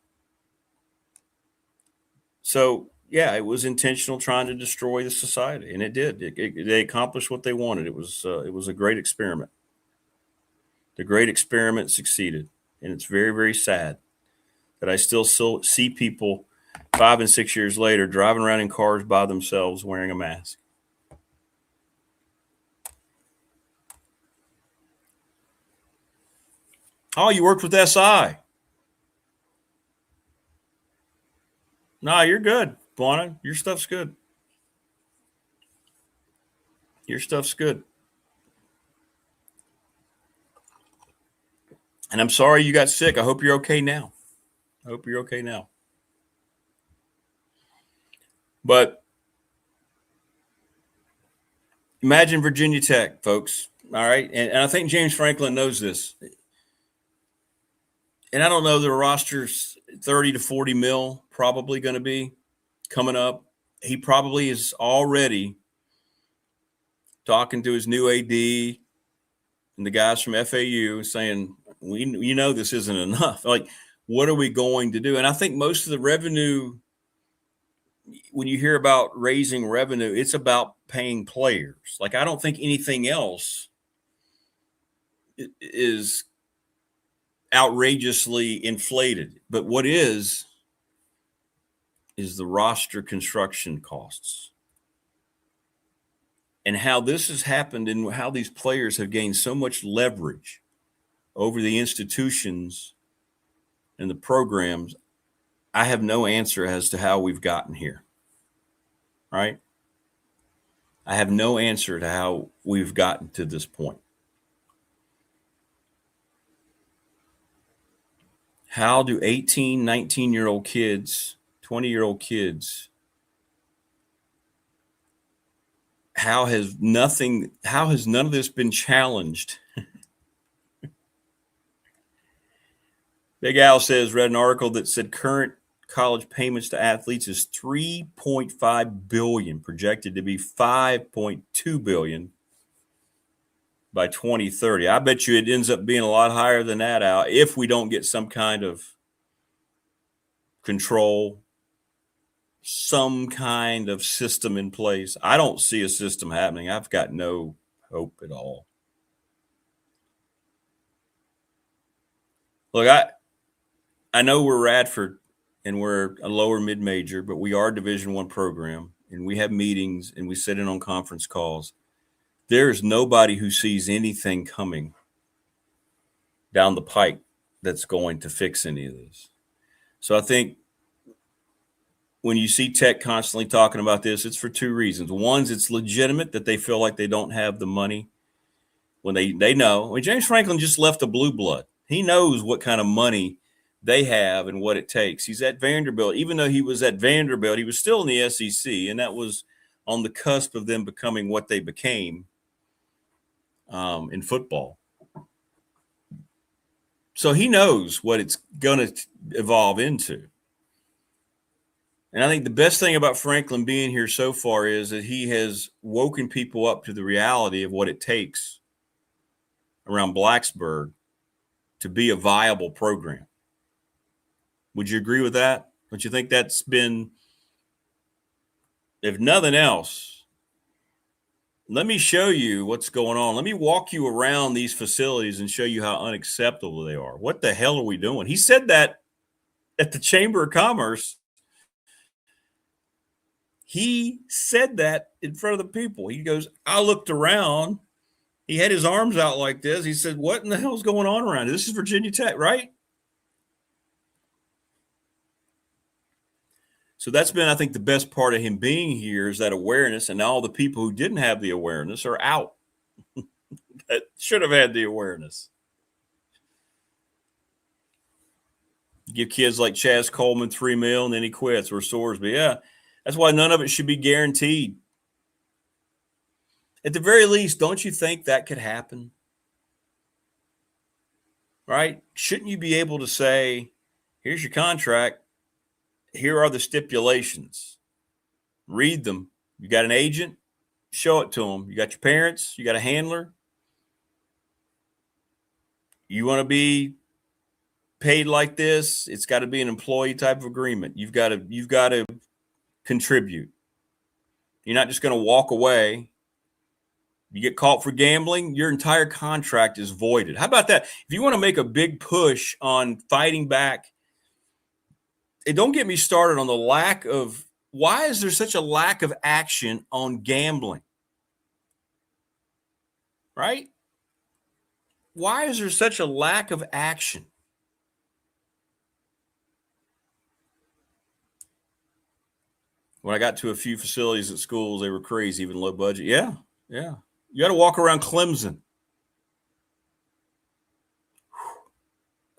Speaker 5: So, yeah, it was intentional, trying to destroy the society, and it did. They accomplished what they wanted. It was a great experiment. The great experiment succeeded, and it's very, very sad that I still see people 5 and 6 years later driving around in cars by themselves wearing a mask. Oh, you worked with SI. No, you're good, Buana. Your stuff's good. Your stuff's good. And I'm sorry you got sick. I hope you're okay now. But imagine Virginia Tech, folks. All right. And I think James Franklin knows this. And I don't know, the roster's 30 to 40 mil probably going to be coming up. He probably is already talking to his new AD and the guys from FAU saying, this isn't enough. Like, what are we going to do? And I think most of the revenue, when you hear about raising revenue, it's about paying players. Like, I don't think anything else is outrageously inflated. But what is the roster construction costs. And how this has happened and how these players have gained so much leverage over the institutions and the programs. I have no answer as to how we've gotten here. Right? I have no answer to how we've gotten to this point. How do 18, 19-year-old kids, 20-year-old kids, how has none of this been challenged? Big Al says, read an article that said current college payments to athletes is $3.5 billion, projected to be $5.2 billion by 2030. I bet you it ends up being a lot higher than that, Al, if we don't get some kind of control, some kind of system in place. I don't see a system happening. I've got no hope at all. Look, I know we're Radford and we're a lower mid-major, but we are a Division I program, and we have meetings and we sit in on conference calls. There's nobody who sees anything coming down the pike that's going to fix any of this. So I think when you see Tech constantly talking about this, it's for two reasons. One, it's legitimate that they feel like they don't have the money when they know. I mean, James Franklin just left a blue blood. He knows what kind of money they have and what it takes. He's at Vanderbilt. Even though he was at Vanderbilt, he was still in the SEC, and that was on the cusp of them becoming what they became in football. So he knows what it's going to evolve into. And I think the best thing about Franklin being here so far is that he has woken people up to the reality of what it takes around Blacksburg to be a viable program. Would you agree with that? Don't you think that's been, if nothing else, let me show you what's going on. Let me walk you around these facilities and show you how unacceptable they are. What the hell are we doing? He said that at the Chamber of Commerce. He said that in front of the people. He goes, I looked around. He had his arms out like this. He said, what in the hell is going on around here? This is Virginia Tech, right? So that's been, I think, the best part of him being here is that awareness. And now all the people who didn't have the awareness are out that should have had the awareness. You give kids like Chaz Coleman $3 million, and then he quits, or Sorsby. Yeah, that's why none of it should be guaranteed. At the very least, don't you think that could happen? Right? Shouldn't you be able to say, here's your contract. Here are the stipulations. Read them. You got an agent? Show it to them. You got your parents? You got a handler? You want to be paid like this? It's got to be an employee type of agreement. You've got to contribute. You're not just going to walk away. You get caught for gambling, your entire contract is voided. How about that? If you want to make a big push on fighting back, and don't get me started on the lack of, why is there such a lack of action on gambling? Right? Why is there such a lack of action? When I got to a few facilities at schools, they were crazy, even low budget. Yeah. You got to walk around Clemson.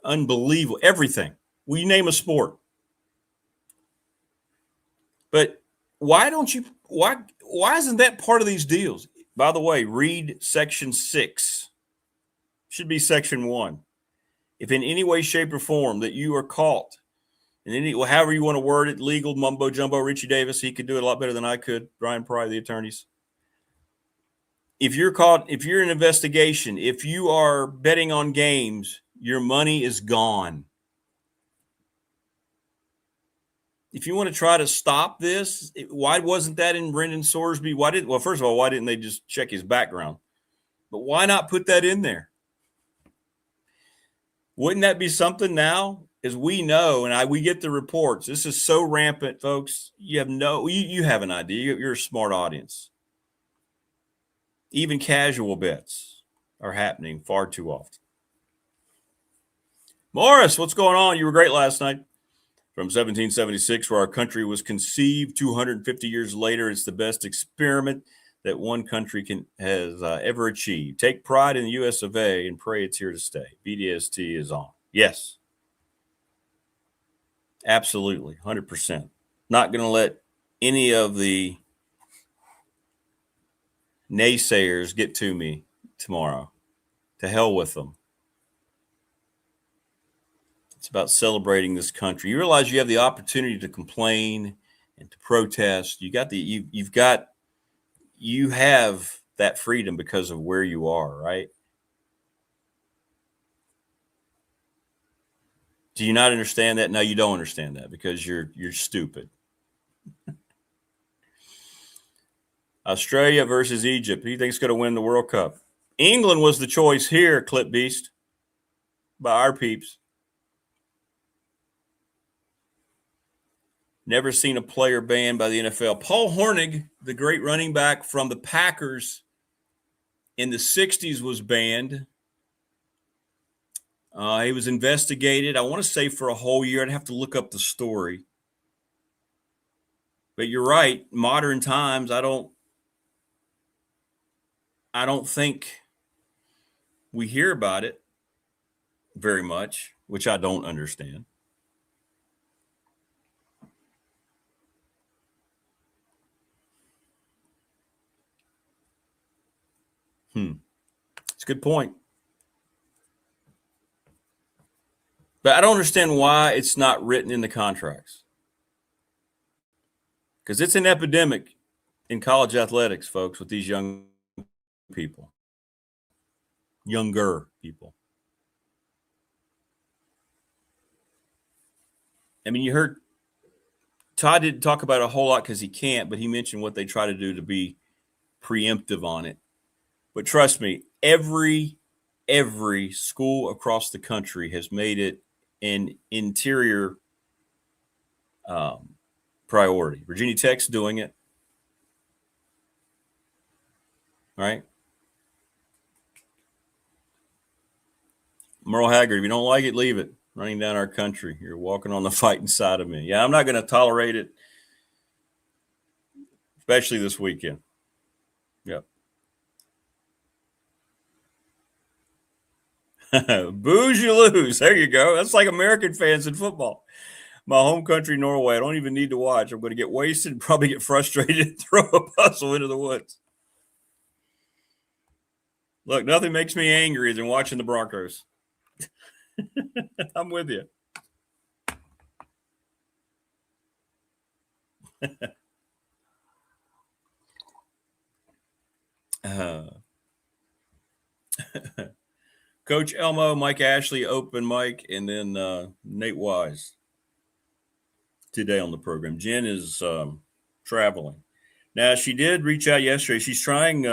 Speaker 5: Unbelievable. Everything. Well, you name a sport. But why isn't that part of these deals? By the way, read section 6. Should be section 1. If in any way, shape, or form that you are caught, however you want to word it, legal, mumbo jumbo, Richie Davis, he could do it a lot better than I could. Brian Pry, the attorneys. If you're caught, if you're in an investigation, if you are betting on games, your money is gone. If you want to try to stop this, why wasn't that in Brendan Sorsby? Well, first of all, why didn't they just check his background? But why not put that in there? Wouldn't that be something now? As we know, and we get the reports, this is so rampant, folks. You have an idea. You're a smart audience. Even casual bets are happening far too often. Morris, what's going on? You were great last night. From 1776, where our country was conceived, 250 years later, it's the best experiment that one country has ever achieved. Take pride in the U.S. of A. and pray it's here to stay. BDST is on. Yes. Absolutely. 100%. Not going to let any of the naysayers get to me tomorrow. To hell with them. It's about celebrating this country. You realize you have the opportunity to complain and to protest. You have that freedom because of where you are, right? Do you not understand that? No, you don't understand that because you're stupid. Australia versus Egypt. Who do you think is going to win the World Cup? England was the choice here, Clip Beast, by our peeps. Never seen a player banned by the NFL. Paul Hornig, the great running back from the Packers in the 60s, was banned. He was investigated, I want to say, for a whole year. I'd have to look up the story. But you're right. Modern times, I don't think we hear about it very much, which I don't understand. It's a good point. But I don't understand why it's not written in the contracts. Because it's an epidemic in college athletics, folks, with these young people. Younger people. I mean, you heard Todd didn't talk about it a whole lot because he can't, but he mentioned what they try to do to be preemptive on it. But trust me, every school across the country has made it an interior priority. Virginia Tech's doing it. Right? Merle Haggard, if you don't like it, leave it. Running down our country. You're walking on the fighting side of me. Yeah, I'm not going to tolerate it, especially this weekend. Yep. Booze, you lose. There you go. That's like American fans in football. My home country, Norway. I don't even need to watch. I'm going to get wasted and probably get frustrated and throw a puzzle into the woods. Look, nothing makes me angrier than watching the Broncos. I'm with you. Coach Elmo, Mike Ashley, open mic, and then Nate Wise today on the program. Jen is traveling. Now, she did reach out yesterday. She's trying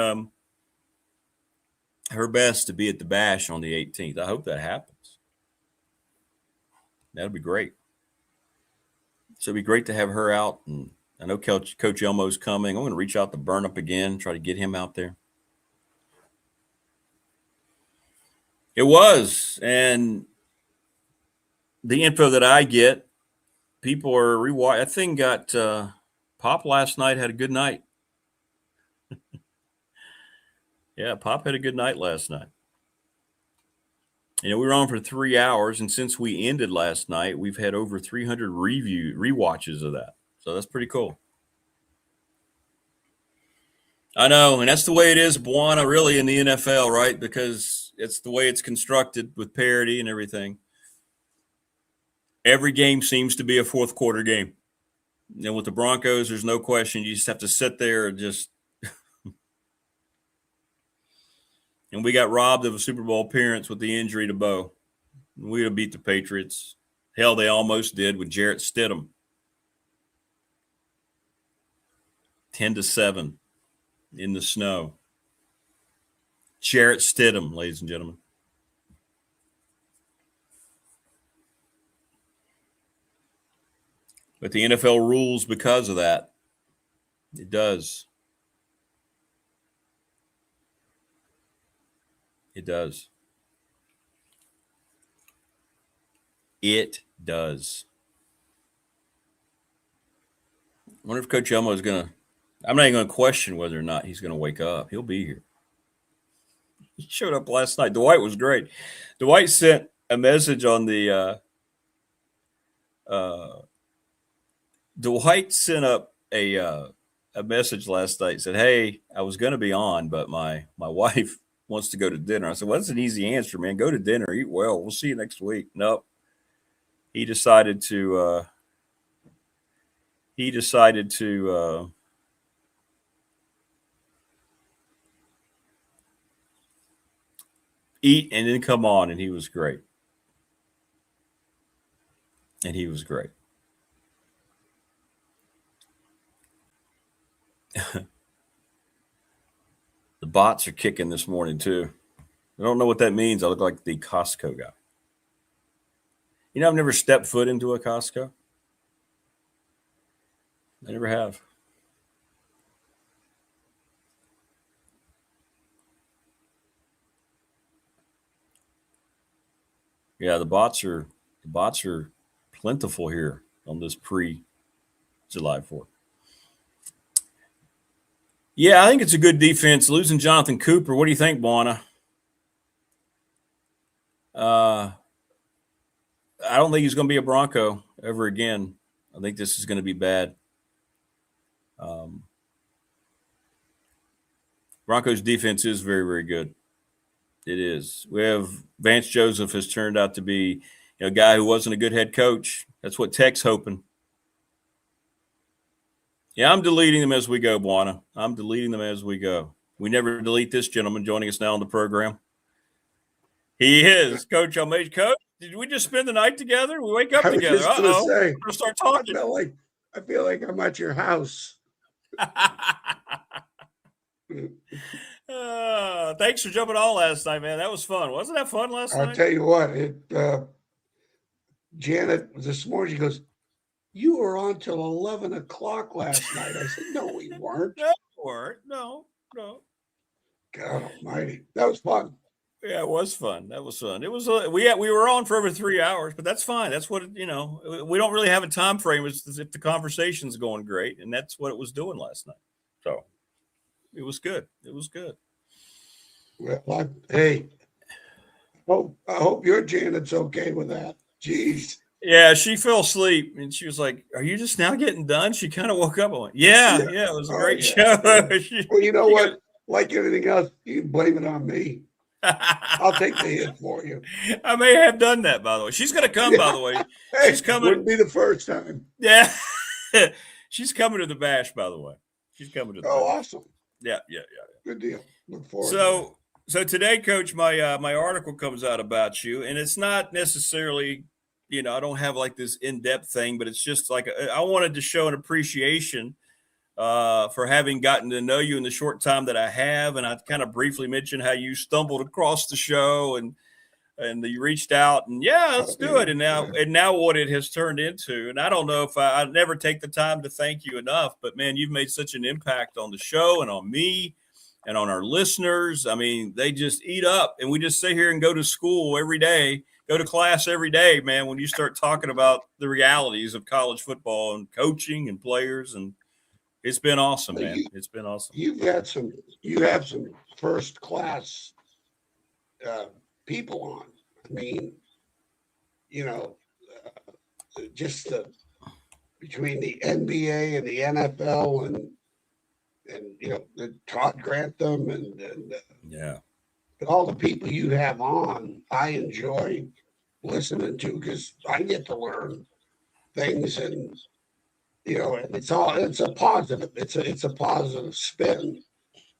Speaker 5: her best to be at the Bash on the 18th. I hope that happens. That'd be great. So it'd be great to have her out. And I know Coach Elmo's coming. I'm going to reach out to Burn Up again, try to get him out there. It was. And the info that I get, people are rewatching. That thing got Pop last night, had a good night. Yeah, Pop had a good night last night. You know, we were on for 3 hours, and since we ended last night, we've had over 300 rewatches of that. So that's pretty cool. I know, and that's the way it is, Buana, really, in the NFL, right? Because it's the way it's constructed with parity and everything. Every game seems to be a fourth quarter game. And with the Broncos, there's no question. You just have to sit there and just – and we got robbed of a Super Bowl appearance with the injury to Bo. We would have beat the Patriots. Hell, they almost did with Jarrett Stidham. 10-7 in the snow. Jarrett Stidham, ladies and gentlemen. But the NFL rules because of that. It does. It does. It does. I wonder if Coach Elmo is going to – I'm not even going to question whether or not he's going to wake up. He'll be here. He showed up last night. Dwight was great. Dwight sent a message on the Dwight sent up a message last night. Said, "Hey, I was going to be on, but my wife wants to go to dinner." I said, "Well, that's an easy answer, man. Go to dinner, eat well. We'll see you next week." Nope. He decided to eat and then come on, and he was great. The bots are kicking this morning, too. I don't know what that means. I look like the Costco guy. You know, I've never stepped foot into a Costco. I never have. Yeah, the bots are plentiful here on this pre-July 4th. Yeah, I think it's a good defense. Losing Jonathan Cooper. What do you think, Buana? I don't think he's going to be a Bronco ever again. I think this is going to be bad. Broncos defense is very, very good. It is. We have Vance Joseph has turned out to be a guy who wasn't a good head coach. That's what Tech's hoping. Yeah, I'm deleting them as we go, Buana. I'm deleting them as we go. We never delete this gentleman joining us now on the program. He is Coach Elmassian. Coach, did we just spend the night together? We wake up together.
Speaker 6: We're going
Speaker 5: to start talking.
Speaker 6: I feel like I'm at your house.
Speaker 5: Thanks for jumping on last night, man. That was fun. Wasn't that fun last night?
Speaker 6: I'll tell you what. Janet, this morning, she goes, "You were on till 11 o'clock last night." I said, "No, we weren't."
Speaker 5: No, we weren't. No.
Speaker 6: God almighty. That was fun.
Speaker 5: Yeah, it was fun. That was fun. It was we were on for over 3 hours, but that's fine. That's what we don't really have a time frame as if the conversation's going great, and that's what it was doing last night. So it was good. It was good.
Speaker 6: Well, hey, I hope your Janet's okay with that. Jeez.
Speaker 5: Yeah, she fell asleep and she was like, "Are you just now getting done?" She kind of woke up. I went, "Yeah, it was a great show."
Speaker 6: Well, you know what? Like anything else, you can blame it on me. I'll take the hit for you.
Speaker 5: I may have done that, by the way. She's going to come, by the way.
Speaker 6: Hey,
Speaker 5: She's coming.
Speaker 6: Wouldn't be the first time.
Speaker 5: Yeah. She's coming to the bash, by the way. She's coming to the bash.
Speaker 6: Awesome.
Speaker 5: Yeah.
Speaker 6: Good deal. Look forward to it.
Speaker 5: So today, Coach, my article comes out about you, and it's not necessarily, I don't have like this in-depth thing, but it's just like I wanted to show an appreciation for having gotten to know you in the short time that I have. And I kind of briefly mentioned how you stumbled across the show and you reached out and let's do it. And now what it has turned into. And I don't know if I never take the time to thank you enough, but man, you've made such an impact on the show and on me and on our listeners. I mean, they just eat up, and we just sit here and go to school every day, go to class every day, man, when you start talking about the realities of college football and coaching and players. And it's been awesome, man. It's been awesome.
Speaker 6: You have some first class people on. I mean, just between the NBA and the NFL and the Todd Grantham and all the people you have on, I enjoy listening to because I get to learn things and it's a positive. It's a positive spin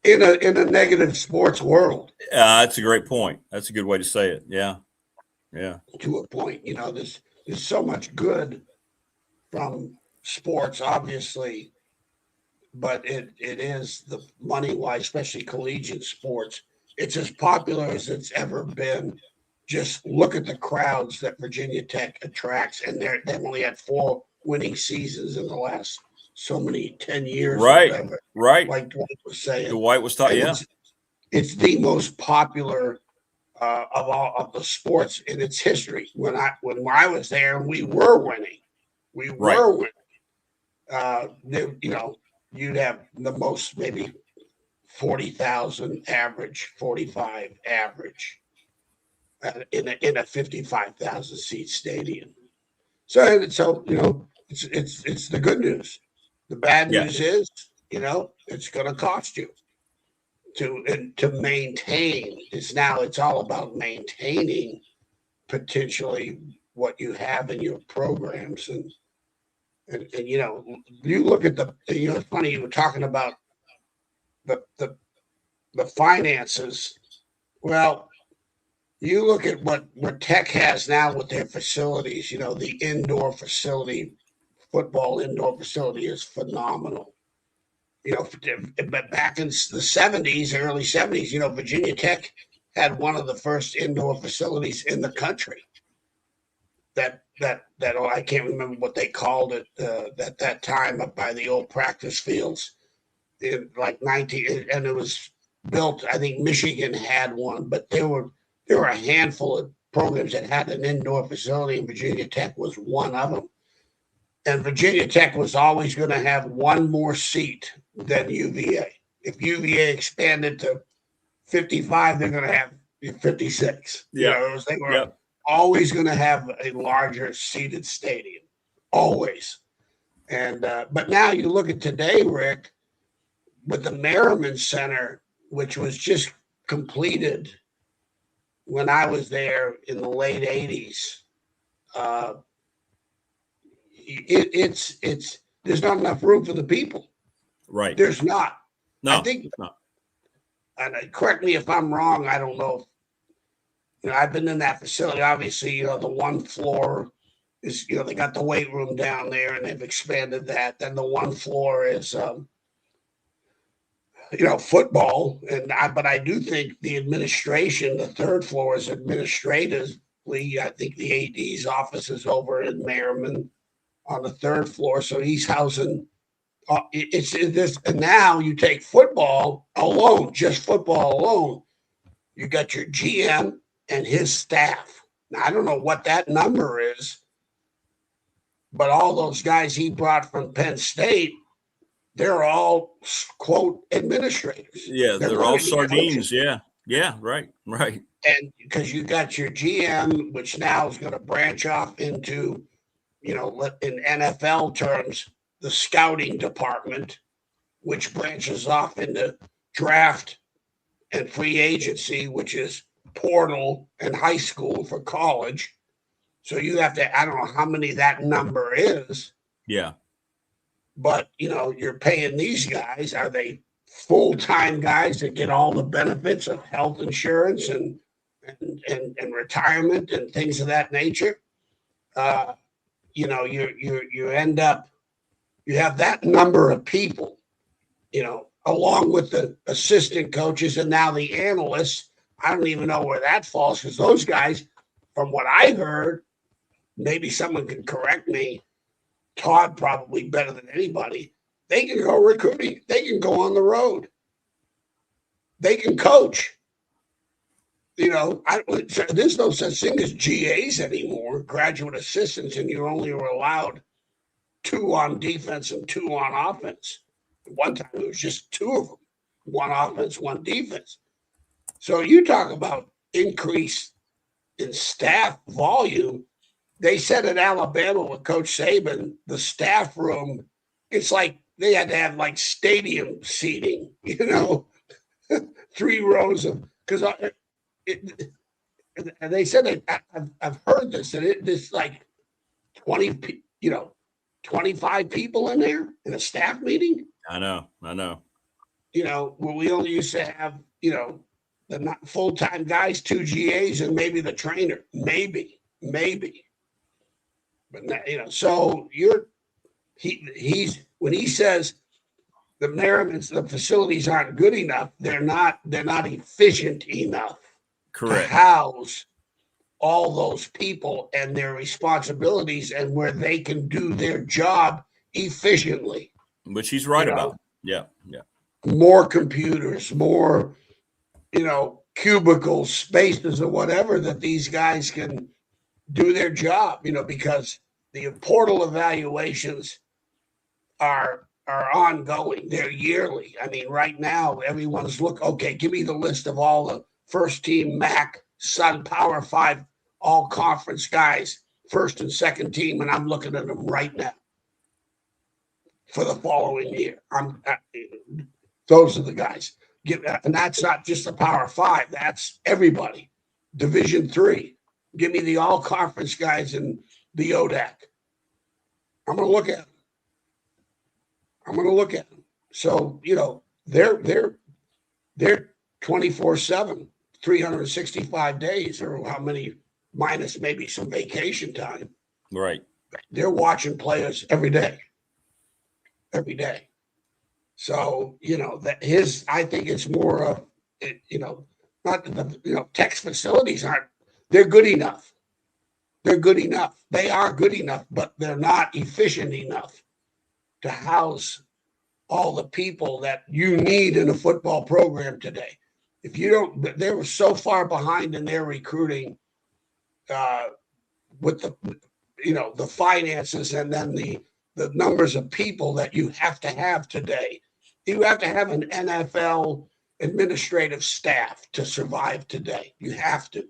Speaker 6: in a negative sports world.
Speaker 5: That's a great point. That's a good way to say it. Yeah.
Speaker 6: To a point, there's so much good from sports, obviously, but it is the money-wise, especially collegiate sports. It's as popular as it's ever been. Just look at the crowds that Virginia Tech attracts, and they've only had 4 winning seasons in the last so many 10 years.
Speaker 5: Right.
Speaker 6: Like Dwight was saying.
Speaker 5: Dwight was talking. Yeah.
Speaker 6: It's the most popular of all of the sports in its history. When I was there, we were winning. We were winning. You'd have the most, maybe 40,000 average, 45 average in a 55,000 seat stadium. So it's the good news. The bad news is, it's going to cost you to maintain. It's all about maintaining potentially what you have in your programs. And you look at it's funny, you were talking about the finances. Well, you look at what Tech has now with their facilities, the indoor facility, football indoor facility is phenomenal. But back in the 70s, early 70s, Virginia Tech had one of the first indoor facilities in the country. That I can't remember what they called it at that time up by the old practice fields. And it was built. I think Michigan had one, but there were a handful of programs that had an indoor facility, and Virginia Tech was one of them. And Virginia Tech was always going to have one more seat than UVA. If UVA expanded to 55, they're going to have 56.
Speaker 5: Yeah.
Speaker 6: They were always going to have a larger seated stadium, always. And but now you look at today, Rick, with the Merriman Center, which was just completed when I was there in the late 80s. It's there's not enough room for the people.
Speaker 5: Right.
Speaker 6: There's not.
Speaker 5: No.
Speaker 6: I think. No. And correct me if I'm wrong. I don't know. I've been in that facility. Obviously, the one floor is, they got the weight room down there, and they've expanded that. Then the one floor is, football. But I do think the administration, the third floor is administratively. I think the AD's office is over in Merriman on the third floor, so he's housing. It's this, and now you take football alone, just football alone. You got your GM and his staff. Now, I don't know what that number is, but all those guys he brought from Penn State, they're all, quote, administrators.
Speaker 5: Yeah, they're all sardines. Yeah, right.
Speaker 6: And because you got your GM, which now is going to branch off into, in NFL terms, the scouting department, which branches off into draft and free agency, which is portal and high school for college. So you have to, I don't know how many that number is.
Speaker 5: Yeah.
Speaker 6: But, you're paying these guys. Are they full-time guys that get all the benefits of health insurance and retirement and things of that nature? You end up, you have that number of people, along with the assistant coaches and now the analysts. I don't even know where that falls because those guys, from what I heard, maybe someone can correct me, Todd probably better than anybody, they can go recruiting. They can go on the road. They can coach. There's no such thing as GAs anymore, graduate assistants, and you only were allowed 2 on defense and 2 on offense. One time it was just 2 of them, 1 offense, 1 defense. So you talk about increase in staff volume. They said at Alabama with Coach Saban, the staff room, it's like they had to have like stadium seating, 3 rows of, because and they said, I've heard this, and this like 25 people in there in a staff meeting.
Speaker 5: I know.
Speaker 6: Where we only used to have, the not full-time guys, 2 GAs, and maybe the trainer, maybe. But so he's when he says the Merriman's, the facilities aren't good enough, they're not efficient enough.
Speaker 5: Correct.
Speaker 6: To house all those people and their responsibilities and where they can do their job efficiently.
Speaker 5: Which he's right about. Yeah.
Speaker 6: More computers, more, cubicles, spaces, or whatever that these guys can do their job, because the portal evaluations are ongoing. They're yearly. I mean, right now, everyone's give me the list of all the first team MAC, Sun, Power 5, all conference guys, first and second team, and I'm looking at them right now for the following year. Those are the guys. And that's not just the Power 5. That's everybody. Division 3. Give me the all conference guys in the ODAC. I'm going to look at them. So, they're 24/7, 365 days, or how many minus maybe some vacation time.
Speaker 5: Right.
Speaker 6: They're watching players every day. So, I think it's more of, not that the Tech's facilities they're good enough. They are good enough, but they're not efficient enough to house all the people that you need in a football program today. If you don't, they were so far behind in their recruiting with the finances and then the numbers of people that you have to have today. You have to have an NFL administrative staff to survive today. You have to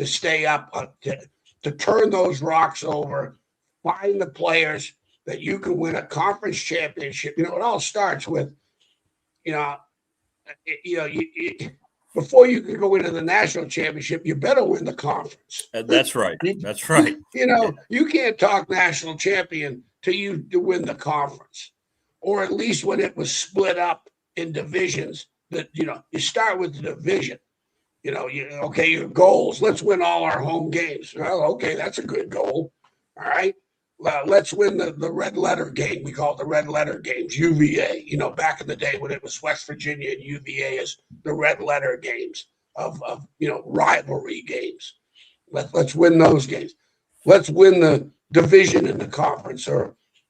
Speaker 6: stay up, to turn those rocks over, find the players that you can win a conference championship. It all starts with, before you can go into the national championship, you better win the conference.
Speaker 5: That's right. That's right.
Speaker 6: You can't talk national champion till you win the conference, or at least when it was split up in divisions. That you start with the division. Your goals. Let's win all our home games. Well, okay, that's a good goal. All right. Let's win the red letter game. We call it the red letter games, UVA. Back in the day when it was West Virginia and UVA is the red letter games of rivalry games. Let's win those games. Let's win the division in the conference,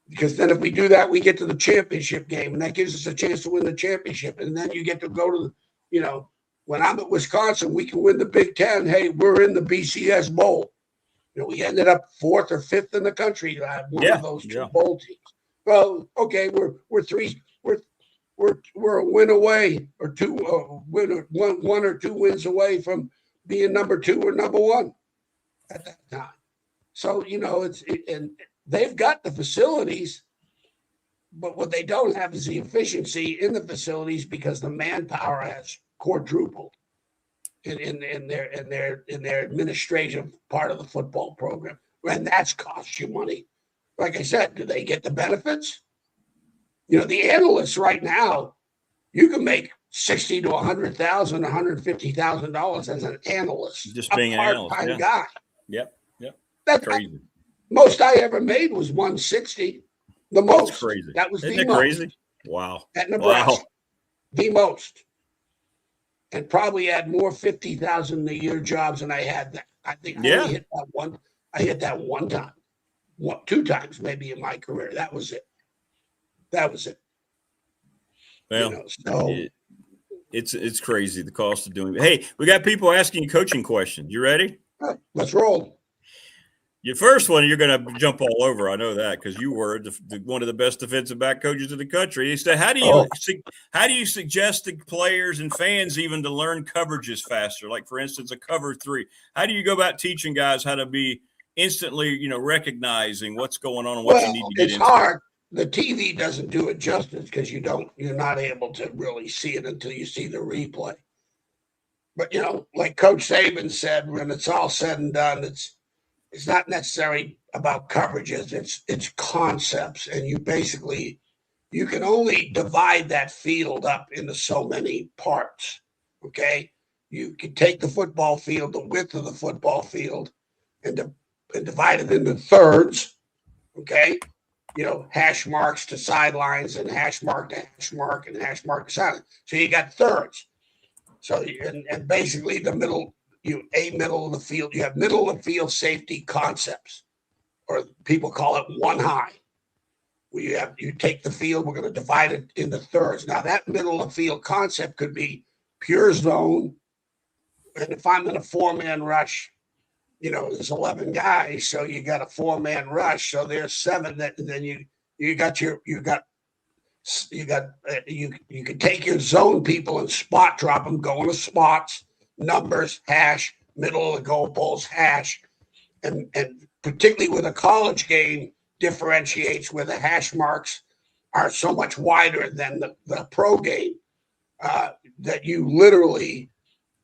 Speaker 6: because then if we do that, we get to the championship game, and that gives us a chance to win the championship. And then you get to go to when I'm at Wisconsin, we can win the Big Ten. Hey, we're in the BCS Bowl. We ended up 4th or 5th in the country to have one of those 2 bowl teams. Well, okay, we're a win away, or 2 1 or 2 wins away from being number 2 or number 1 at that time. So, and they've got the facilities, but what they don't have is the efficiency in the facilities because the manpower has quadrupled in their administrative part of the football program. And that's cost you money. Like I said, do they get the benefits? The analysts right now, you can make $60,000 to $100,000, $150,000 as an analyst,
Speaker 5: just being an analyst,
Speaker 6: part-time guy.
Speaker 5: Yep.
Speaker 6: That's
Speaker 5: crazy.
Speaker 6: Most I ever made was $160. The most.
Speaker 5: That's crazy.
Speaker 6: That was
Speaker 5: Isn't
Speaker 6: the
Speaker 5: that
Speaker 6: most.
Speaker 5: Crazy? Wow.
Speaker 6: At Nebraska.
Speaker 5: Wow.
Speaker 6: The most. And probably had more 50,000 a year jobs than I had. I think I only hit that one. I hit that one time. 2 times maybe in my career. That was it.
Speaker 5: Well, it's crazy, the cost of doing it. Hey, we got people asking you coaching questions. You ready?
Speaker 6: Let's roll.
Speaker 5: Your first one, you're going to jump all over. I know that because you were one of the best defensive back coaches in the country. He said, how do you suggest to players and fans even to learn coverages faster? Like, for instance, a cover 3. How do you go about teaching guys how to be instantly, recognizing what's going on and what you need to get into?
Speaker 6: It's hard. The TV doesn't do it justice because you're not able to really see it until you see the replay. But, like Coach Saban said, when it's all said and done, it's not necessarily about coverages. It's concepts. And you can only divide that field up into so many parts. Okay. You can take the football field, the width of the football field, and divide it into thirds. Okay. Hash marks to sidelines and hash mark to hash mark and hash mark to sideline. So you got thirds. So, and basically the middle of the field, you have middle of the field safety concepts, or people call it 1 high. Where you take the field, we're going to divide it into thirds. Now that middle of the field concept could be pure zone. And if I'm in a 4-man rush, there's 11 guys, so you got a 4-man rush. So there's 7 that, and then you can take your zone people and spot drop them, go into spots, numbers, hash, middle of the goalpost, hash, and particularly with a college game differentiates where the hash marks are so much wider than the pro game that you literally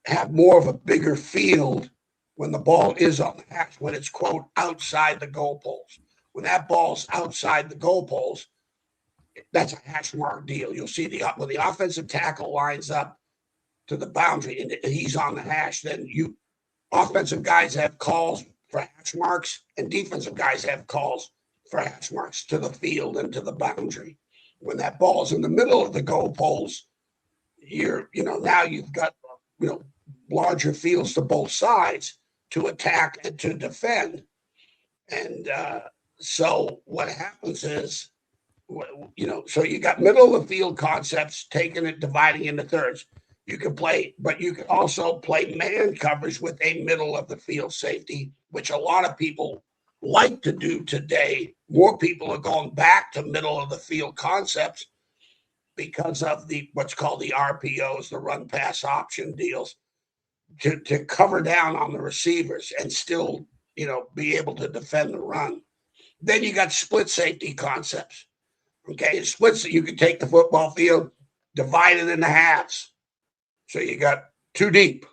Speaker 6: have more of a bigger field when the ball is on the hash, when it's, quote, outside the goalpost. When that ball's outside the goalpost, that's a hash mark deal. You'll see when the offensive tackle lines up to the boundary and he's on the hash, then offensive guys have calls for hash marks and defensive guys have calls for hash marks to the field and to the boundary. When that ball's in the middle of the goalpost, now you've got, larger fields to both sides to attack and to defend. And so what happens is, so you got middle of the field concepts, taking it, dividing into thirds. You can play, but you can also play man coverage with a middle of the field safety, which a lot of people like to do today. More people are going back to middle of the field concepts because of what's called the RPOs, the run pass option deals, to cover down on the receivers and still, be able to defend the run. Then you got split safety concepts. Okay, splits, you can take the football field, divide it into halves. So you got 2 deep,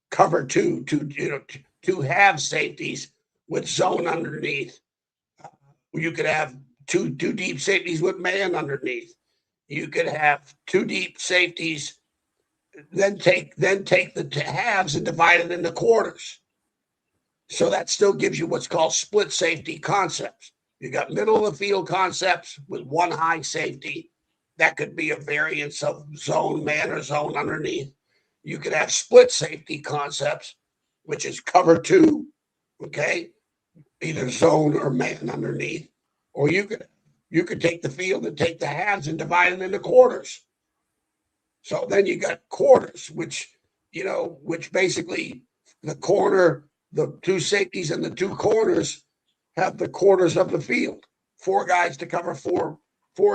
Speaker 6: cover two half safeties with zone underneath. You could have two deep safeties with man underneath. You could have 2 deep safeties, then take the halves and divide it into quarters. So that still gives you what's called split safety concepts. You got middle of the field concepts with 1 high safety. That could be a variance of zone man or zone underneath. You could have split safety concepts, which is cover 2, okay, either zone or man underneath. Or you could take the field and take the halves and divide it into quarters. So then you got quarters, which basically the corner, the 2 safeties and the 2 corners have the quarters of the field. 4 guys to cover four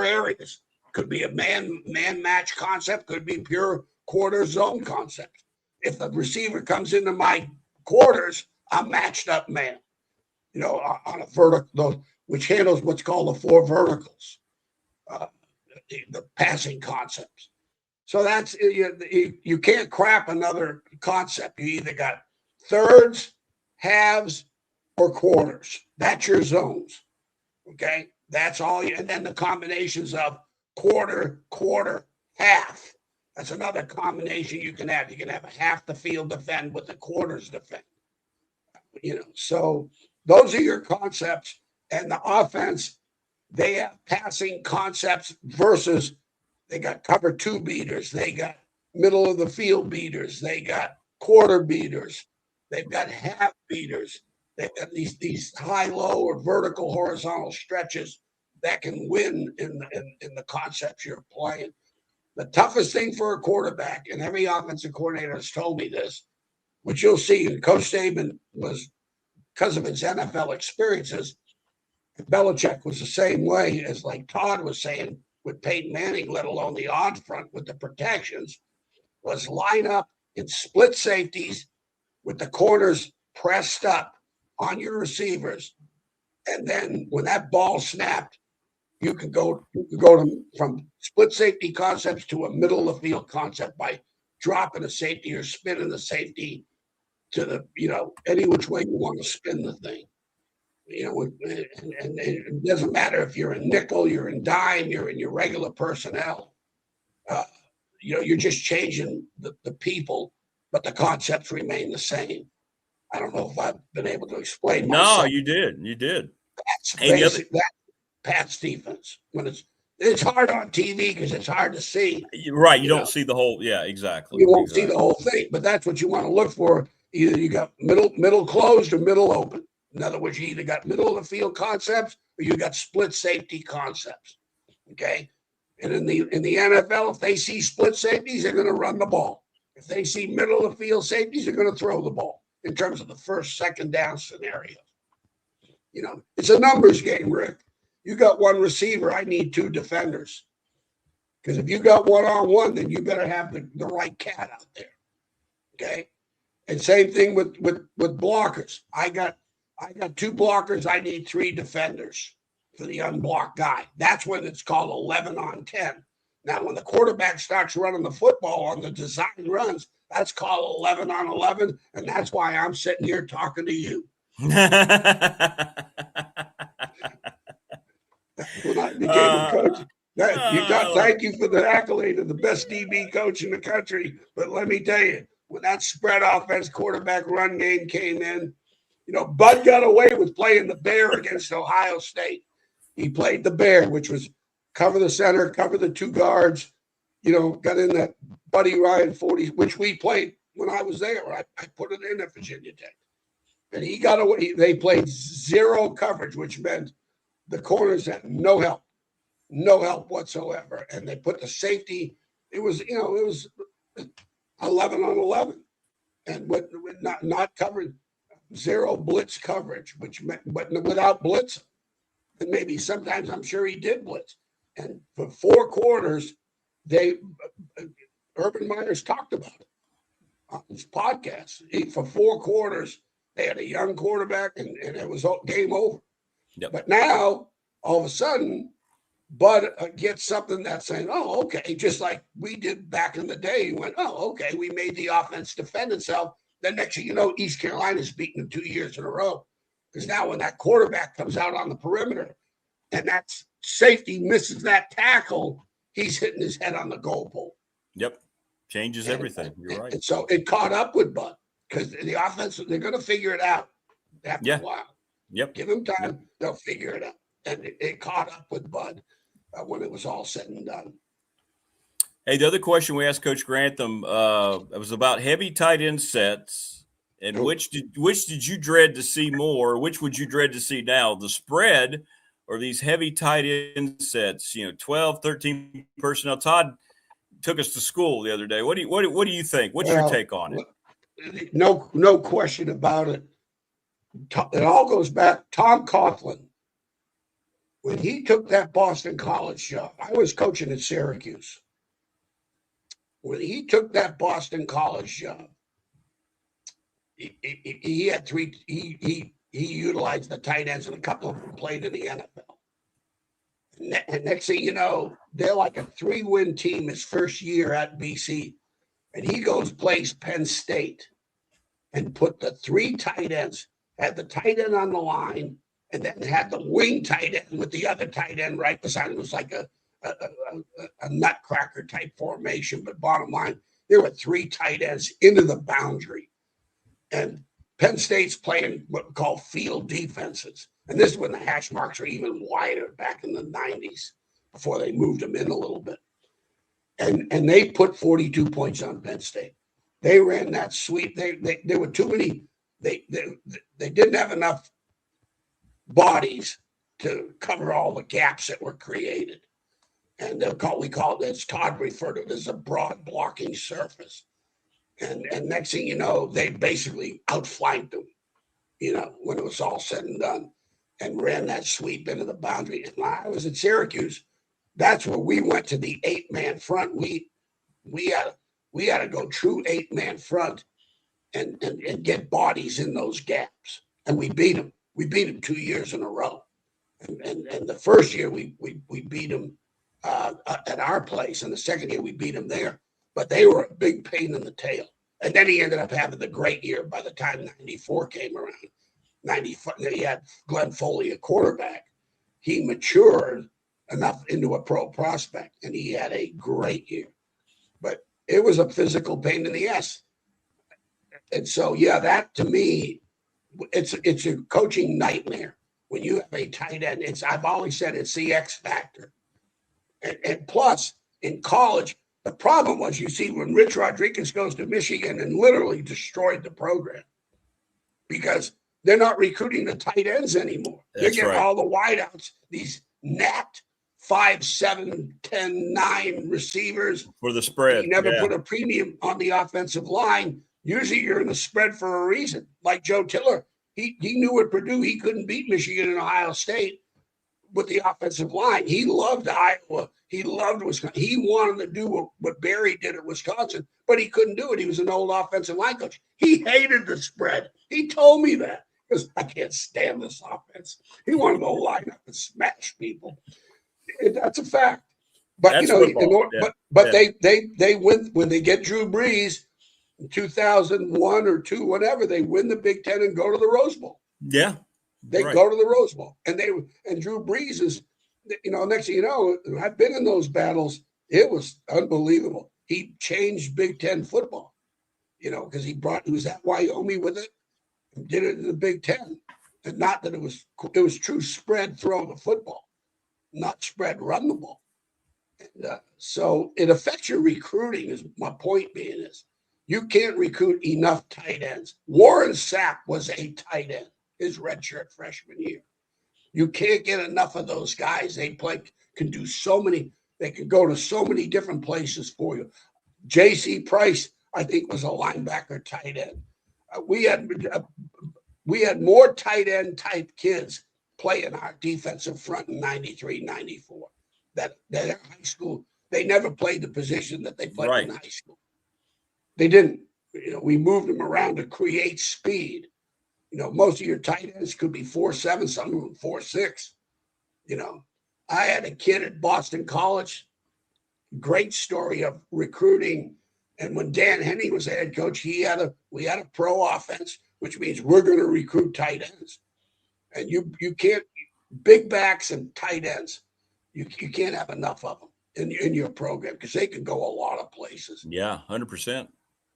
Speaker 6: areas. Could be a man match concept, could be pure quarter zone concept. if the receiver comes into my quarters, I'm matched up man, on a vertical, which handles what's called the 4 verticals, the passing concepts. So that's you can't crap another concept. You either got thirds, halves, or quarters. That's your zones. Okay, that's all. And then the combinations of quarter, half. That's another combination you can have. You can have a half the field defend with the quarters defend. So those are your concepts. And the offense, they have passing concepts versus they got cover 2 beaters. They got middle of the field beaters. They got quarter beaters. They've got half beaters. They've got these high, low, or vertical, horizontal stretches that can win in the concepts you're playing. The toughest thing for a quarterback, and every offensive coordinator has told me this, which you'll see, and Coach Saban was, because of his NFL experiences, Belichick was the same way as like Todd was saying with Peyton Manning, let alone the odd front with the protections, was line up in split safeties with the corners pressed up on your receivers. And then when that ball snapped, you could go from split safety concepts to a middle of the field concept by dropping a safety or spinning the safety to the, any which way you want to spin the thing. And it doesn't matter if you're in nickel, you're in dime, you're in your regular personnel. You're just changing the people, but the concepts remain the same. I don't know if I've been able to explain myself.
Speaker 5: No, you did.
Speaker 6: That's basic. That Pat's defense. When it's hard on TV because it's hard to see.
Speaker 5: Right, you don't see the whole. Yeah, exactly.
Speaker 6: You won't see the whole thing, but that's what you want to look for. Either you got middle closed or middle open. In other words, you either got middle of the field concepts or you got split safety concepts. Okay, and in the NFL, if they see split safeties, they're going to run the ball. If they see middle of the field safeties, they're going to throw the ball. In terms of the first, second down scenario, it's a numbers game, Rick. You got one receiver, I need 2 defenders. Because if you got 1-on-1, then you better have the right cat out there. Okay. And same thing with blockers. I got 2 blockers, I need 3 defenders for the unblocked guy. That's when it's called 11-on-10. Now, when the quarterback starts running the football on the design runs, that's called 11-on-11, and that's why I'm sitting here talking to you. When I became a coach, thank you for the accolade of the best DB coach in the country. But let me tell you, when that spread offense quarterback run game came in, Bud got away with playing the bear against Ohio State. He played the bear, which was cover the center, cover the 2 guards, got in that Buddy Ryan 40, which we played when I was there. I put it in at Virginia Tech. And he got away. They played 0 coverage, which meant the corners had no help whatsoever. And they put the safety. It was 11-on-11, and with not covered, 0 blitz coverage, which meant, but without blitz. And maybe sometimes I'm sure he did blitz. And for 4 quarters, Urban Meyer's talked about it on his podcast. For 4 quarters, they had a young quarterback, and it was game over.
Speaker 5: Yep.
Speaker 6: But now, all of a sudden, Bud gets something that's saying, oh, okay, just like we did back in the day. He went, oh, okay, we made the offense defend itself. Then next thing you know, East Carolina's beaten them 2 years in a row. Because now when that quarterback comes out on the perimeter and that safety misses that tackle, he's hitting his head on the goal pole.
Speaker 5: Yep. Changes everything. You're right.
Speaker 6: And so it caught up with Bud because the offense, they're going to figure it out after a while.
Speaker 5: Yep.
Speaker 6: Give them time. They'll figure it out. And it caught up with Bud when it was all said and done.
Speaker 5: Hey, the other question we asked Coach Grantham it was about heavy tight end sets, and which did you dread to see more? Which would you dread to see now, the spread or these heavy tight end sets? 12, 13 personnel. Todd took us to school the other day. What do you think? What's your take on it?
Speaker 6: No question about it. It all goes back. Tom Coughlin, when he took that Boston College job, I was coaching at Syracuse. When he took that Boston College job, he had three. He utilized the tight ends, and a couple of them played in the NFL. And next thing you know, they're like a 3-win team his first year at BC. And he goes, plays Penn State, and put the 3 tight ends, had the tight end on the line, and then had the wing tight end with the other tight end right beside him. It was like a nutcracker type formation. But bottom line, there were 3 tight ends into the boundary. And Penn State's playing what we call field defenses. And this is when the hash marks were even wider back in the 90s before they moved them in a little bit. And they put 42 points on Penn State. They ran that sweep. There were too many. They didn't have enough bodies to cover all the gaps that were created. And we call it, as Todd referred to it, as a broad blocking surface. And next thing you know, they basically outflanked them, when it was all said and done, and ran that sweep into the boundary. And when I was at Syracuse, that's where we went to the 8-man front. We had to go true 8-man front and get bodies in those gaps. And we beat them. We beat them 2 years in a row. And the first year we beat them at our place, and the second year we beat them there. But they were a big pain in the tail. And then he ended up having the great year by the time 94 came around. 94, he had Glenn Foley, a quarterback. He matured enough into a pro prospect, and he had a great year. But it was a physical pain in the ass. And so, yeah, that to me, it's a coaching nightmare when you have a tight end. I've always said it's the X factor. And plus, in college, the problem was, you see, when Rich Rodriguez goes to Michigan and literally destroyed the program because they're not recruiting the tight ends anymore. They're getting all the wideouts, these Nat 5, 7, 10, 9 receivers.
Speaker 5: For the spread.
Speaker 6: You never put a premium on the offensive line. Usually you're in the spread for a reason. Like Joe Tiller, he knew at Purdue he couldn't beat Michigan and Ohio State with the offensive line. He loved Iowa. He loved Wisconsin. He wanted to do what Barry did at Wisconsin, but he couldn't do it. He was an old offensive line coach. He hated the spread. He told me that because I can't stand this offense. He wanted to line up and smash people. That's a fact. But
Speaker 5: that's
Speaker 6: they win when they get Drew Brees in 2001 or 2, whatever. They win the Big Ten and go to the Rose Bowl.
Speaker 5: Yeah.
Speaker 6: They go to the Rose Bowl, and Drew Brees is, next thing you know, I've been in those battles. It was unbelievable. He changed Big Ten football, because he was at Wyoming with it and did it in the Big Ten. And not that it was true spread throw the football, not spread run the ball. And so it affects your recruiting, is my point being is you can't recruit enough tight ends. Warren Sapp was a tight end his redshirt freshman year. You can't get enough of those guys. They can do so many. They can go to so many different places for you. J.C. Price, I think, was a linebacker tight end. We had more tight end type kids play in our defensive front in 93, 94. That in high school, they never played the position that they played in high school. They didn't. We moved them around to create speed. Most of your tight ends could be 4'7", some of them 4'6". I had a kid at Boston College, great story of recruiting. And when Dan Henney was the head coach, we had a pro offense, which means we're going to recruit tight ends. And you can't, big backs and tight ends, you can't have enough of them in your program because they can go a lot of places.
Speaker 5: Yeah, 100%.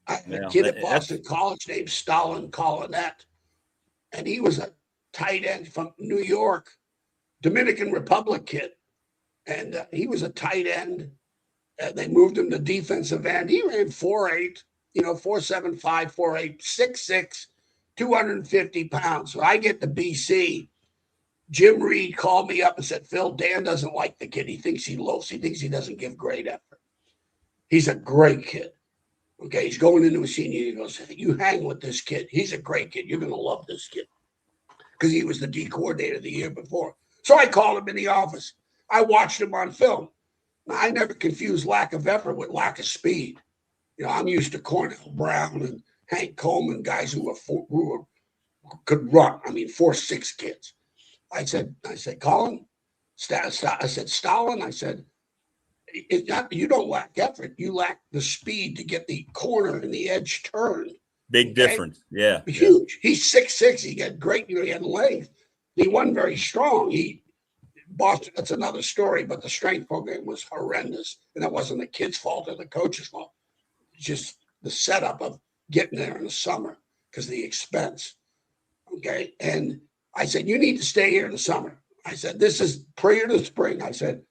Speaker 6: I had a kid at Boston College named Stalin Collinet. And he was a tight end from New York, Dominican Republic kid. And he was a tight end. They moved him to defensive end. He ran 4'8", 4'7", 5'4", 6'6", 250 pounds. So I get to BC. Jim Reed called me up and said, Phil, Dan doesn't like the kid. He thinks he loafs. He thinks he doesn't give great effort. He's a great kid. Okay, he's going into a senior year. He goes, you hang with this kid. He's a great kid. You're going to love this kid. Because he was the D coordinator the year before. So I called him in the office. I watched him on film. Now, I never confused lack of effort with lack of speed. I'm used to Cornell Brown and Hank Coleman, guys who could run. I mean, 4'6" kids. I said, Colin, I said, Stalin, I said, you don't lack effort. You lack the speed to get the corner and the edge turned.
Speaker 5: Big difference. Yeah.
Speaker 6: Huge. Yeah. He's 6'6". He got great, he had length. He wasn't very strong. Boston, that's another story, but the strength program was horrendous. And that wasn't the kid's fault or the coach's fault. It's just the setup of getting there in the summer because of the expense. Okay. And I said, you need to stay here in the summer. I said, this is prior to spring. I said,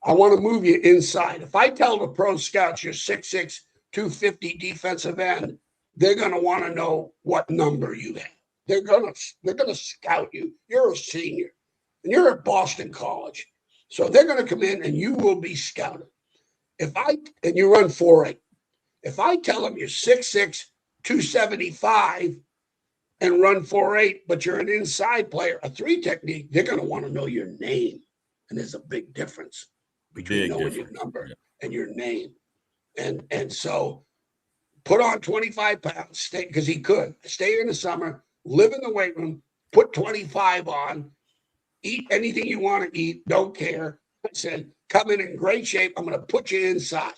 Speaker 6: I want to move you inside. If I tell the pro scouts you're 6'6", 250 defensive end, they're going to want to know what number you have. They're going to scout you. You're a senior, and you're at Boston College. So they're going to come in, and you will be scouted. And you run 4.8. If I tell them you're 6'6", 275, and run 4.8, but you're an inside player, a 3 technique, they're going to want to know your name. And there's a big difference between knowing your number and your name. And so put on 25 pounds, stay, because he could. Stay here in the summer, live in the weight room, put 25 on, eat anything you want to eat, don't care. I said, come in great shape. I'm going to put you inside.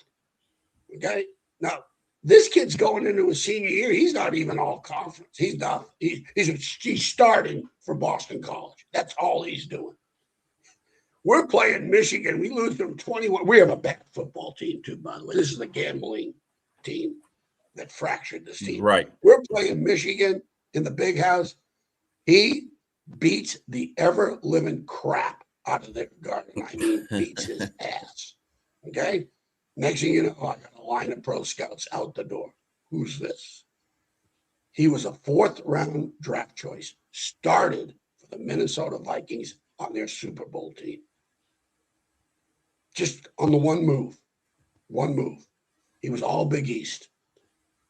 Speaker 6: Okay? Now, this kid's going into his senior year. He's not even all conference. He's not. He's starting for Boston College. That's all he's doing. We're playing Michigan. We lose them 21. We have a bad football team, too, by the way. This is the gambling team that fractured this team.
Speaker 5: Right.
Speaker 6: We're playing Michigan in the big house. He beats the ever-living crap out of their garden. I mean, beats his ass. Okay? Next thing you know, I got a line of pro scouts out the door. Who's this? He was a 4th-round draft choice, started for the Minnesota Vikings on their Super Bowl team. Just on the one move. He was all Big East.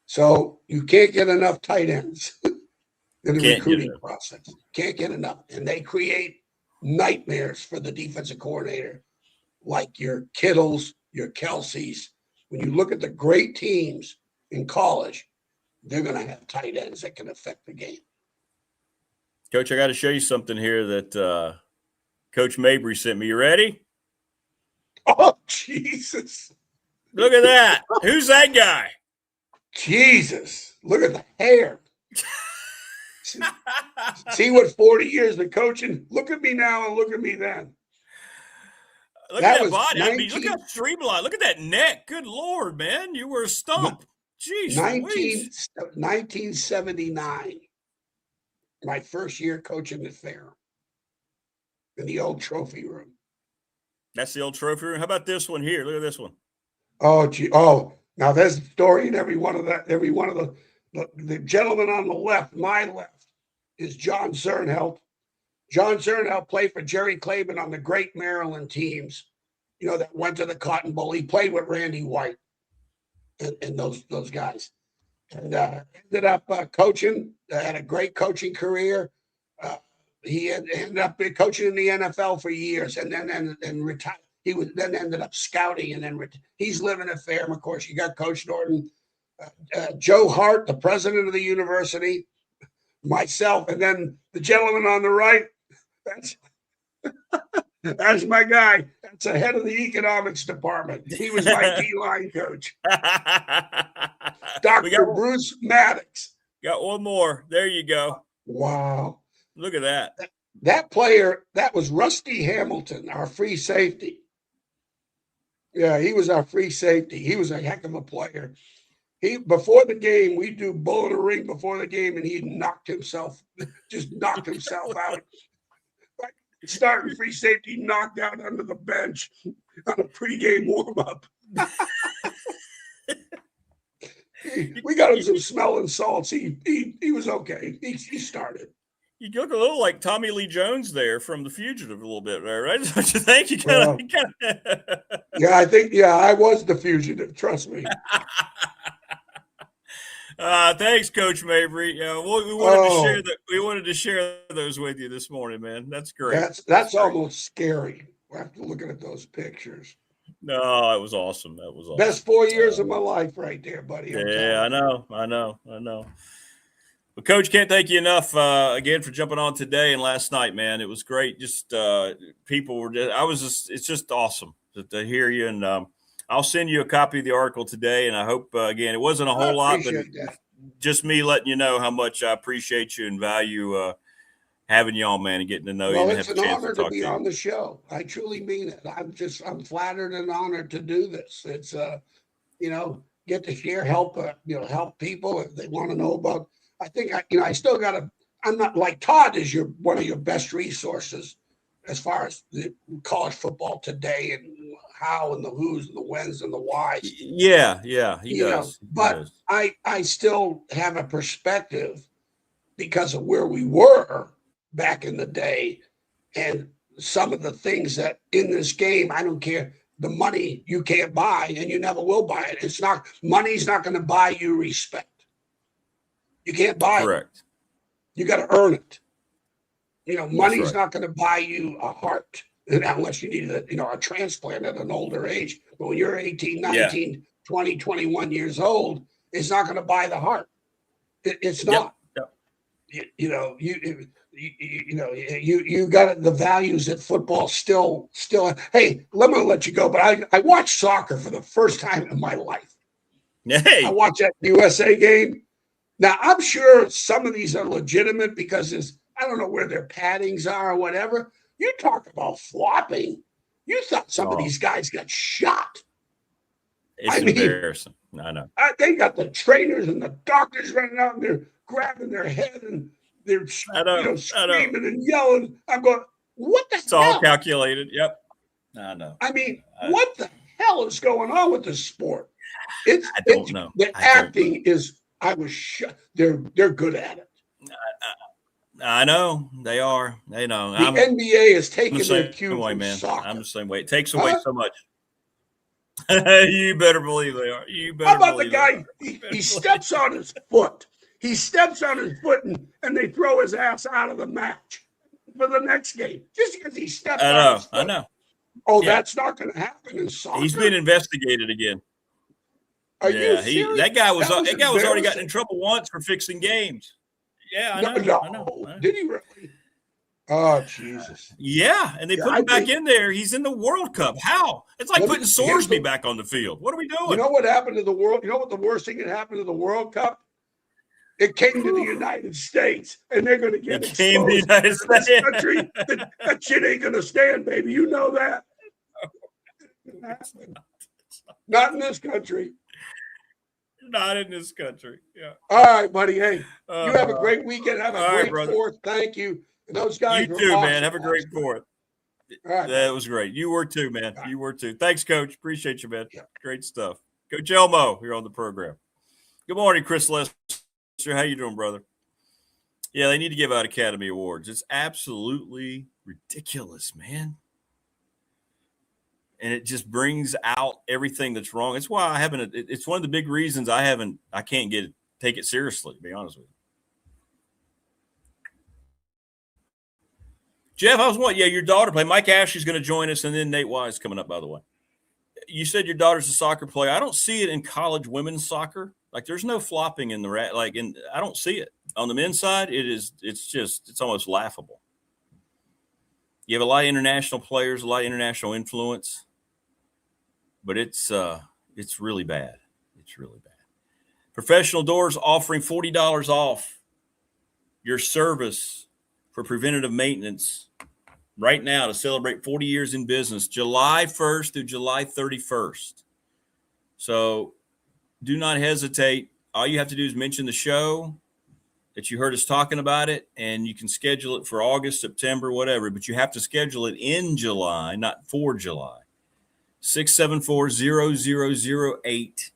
Speaker 6: So you can't get enough tight ends in the recruiting process. Can't get enough. And they create nightmares for the defensive coordinator, like your Kittles, your Kelseys. When you look at the great teams in college, they're going to have tight ends that can affect the game.
Speaker 5: Coach, I got to show you something here that Coach Mabry sent me. You ready?
Speaker 6: Oh, Jesus.
Speaker 5: Look at that. Who's that guy?
Speaker 6: Jesus. Look at the hair. See what 40 years of coaching? Look at me now and look at me then.
Speaker 5: Look at that body. Look at that streamline. Look at that neck. Good Lord, man. You were a stump. Jeez.
Speaker 6: 1979. My first year coaching the fair in the old trophy room.
Speaker 5: That's the old trophy room. How about this one here? Look at this one.
Speaker 6: Oh, gee. Oh, now there's a story in every one of the gentleman on the left, my left, is John Zernhelt. John Zernhelt played for Jerry Claiborne on the great Maryland teams, that went to the Cotton Bowl. He played with Randy White and those guys. And ended up coaching, had a great coaching career. He ended up coaching in the NFL for years and then retired. He then ended up scouting and then he's living at Fairham. Of course, you got Coach Norton, Joe Hart, the president of the university, myself, and then the gentleman on the right. That's my guy. That's the head of the economics department. He was my D-line coach. Dr. Bruce Maddox.
Speaker 5: Got one more. There you go.
Speaker 6: Wow.
Speaker 5: Look at that.
Speaker 6: That player, that was Rusty Hamilton, our free safety. Yeah, he was our free safety. He was a heck of a player. Before the game, we do bull in the ring before the game, and he knocked himself out. Starting free safety, knocked out under the bench on a pregame warm-up. We got him some smelling salts. He was okay. He started.
Speaker 5: You look a little like Tommy Lee Jones there from The Fugitive a little bit there, right? Don't you think?
Speaker 6: Yeah, I think, I was the fugitive. Trust me.
Speaker 5: Thanks, Coach Mabry. We wanted to share those with you this morning, man. That's great.
Speaker 6: That's almost scary after looking at those pictures.
Speaker 5: No, it was awesome. That was awesome.
Speaker 6: Best 4 years of my life right there, buddy.
Speaker 5: Yeah, I know. But Coach, can't thank you enough again for jumping on today and last night, man. It was great. Just people were it's just awesome to hear you. And I'll send you a copy of the article today. And I hope, again, it wasn't a whole lot, but just me letting you know how much I appreciate you and value having you on, man, and getting to know you.
Speaker 6: Well,
Speaker 5: and
Speaker 6: it's
Speaker 5: have
Speaker 6: an
Speaker 5: a chance
Speaker 6: honor
Speaker 5: to
Speaker 6: to be
Speaker 5: you.
Speaker 6: on the show. I truly mean it. I'm flattered and honored to do this. It's get to share, help people if they want to know about. I think I still got to. I'm not like Todd is one of your best resources as far as the college football today and how and the who's and the whens and the whys.
Speaker 5: Yeah, he does.
Speaker 6: But I still have a perspective because of where we were back in the day and some of the things that in this game, I don't care. The money you can't buy and you never will buy it. Money's not going to buy you respect. You can't buy
Speaker 5: Correct.
Speaker 6: it. You got to earn it. Money's not going to buy you a heart unless you need a transplant at an older age. But when you're 18, 19, 20, 21 years old, it's not going to buy the heart. It's not. Yep. You got the values that football still. Hey, let me let you go. But I watched soccer for the first time in my life.
Speaker 5: Hey.
Speaker 6: I watched that USA game. Now, I'm sure some of these are legitimate because I don't know where their paddings are or whatever. You talk about flopping. You thought some of these guys got shot.
Speaker 5: It's embarrassing. I know.
Speaker 6: They got the trainers and the doctors running out and they're grabbing their head and they're screaming and yelling. I'm going, what the hell?
Speaker 5: It's all calculated. Yep. I know.
Speaker 6: I mean, what the hell is going on with this sport?
Speaker 5: I don't know.
Speaker 6: The acting is. I was shocked. They're good at it.
Speaker 5: I know they are. They know.
Speaker 6: The NBA is taking their cue from
Speaker 5: man.
Speaker 6: soccer.
Speaker 5: I'm the same way. It takes away so much. You better believe they are.
Speaker 6: How about the guy? He steps on his foot. He steps on his foot and they throw his ass out of the match for the next game just because he stepped on his foot.
Speaker 5: I know.
Speaker 6: Oh, that's not going to happen in soccer.
Speaker 5: He's been investigated again.
Speaker 6: Are you serious?
Speaker 5: That guy was already gotten in trouble once for fixing games. Yeah, I know.
Speaker 6: Did he really? Oh, Jesus.
Speaker 5: Yeah, and they put him back in there. He's in the World Cup. How? It's like putting Sorsby back on the field. What are we doing?
Speaker 6: You know what happened to the world? You know what the worst thing that happened to the World Cup? It came to the United States, and they're going to get exposed.
Speaker 5: Came to the United States.
Speaker 6: This country, that shit ain't going to stand, baby. You know that. Not in this country.
Speaker 5: Not in this country. Yeah.
Speaker 6: All right, buddy. Hey, you have a great weekend. Have a great Fourth. Thank you. And those guys.
Speaker 5: You too,
Speaker 6: awesome.
Speaker 5: man. Have a great Fourth.
Speaker 6: All right.
Speaker 5: That was great. You were too, man. You were too. Thanks, Coach. Appreciate you, man. Yeah. Great stuff. Coach Elmo here on the program. Good morning, Chris Lester. How you doing, brother? Yeah, they need to give out Academy Awards. It's absolutely ridiculous, man. And it just brings out everything that's wrong. It's why it's one of the big reasons I can't take it seriously, to be honest with you. Jeff, your daughter play. Mike Ashley's going to join us, and then Nate Wise coming up, by the way. You said your daughter's a soccer player. I don't see it in college women's soccer. Like, there's no flopping in I don't see it. On the men's side, it's almost laughable. You have a lot of international players, a lot of international influence. But it's really bad. It's really bad. Professional Doors offering $40 off your service for preventative maintenance right now to celebrate 40 years in business, July 1st through July 31st. So do not hesitate. All you have to do is mention the show that you heard us talking about it, and you can schedule it for August, September, whatever. But you have to schedule it in July, not for July. 674-0008.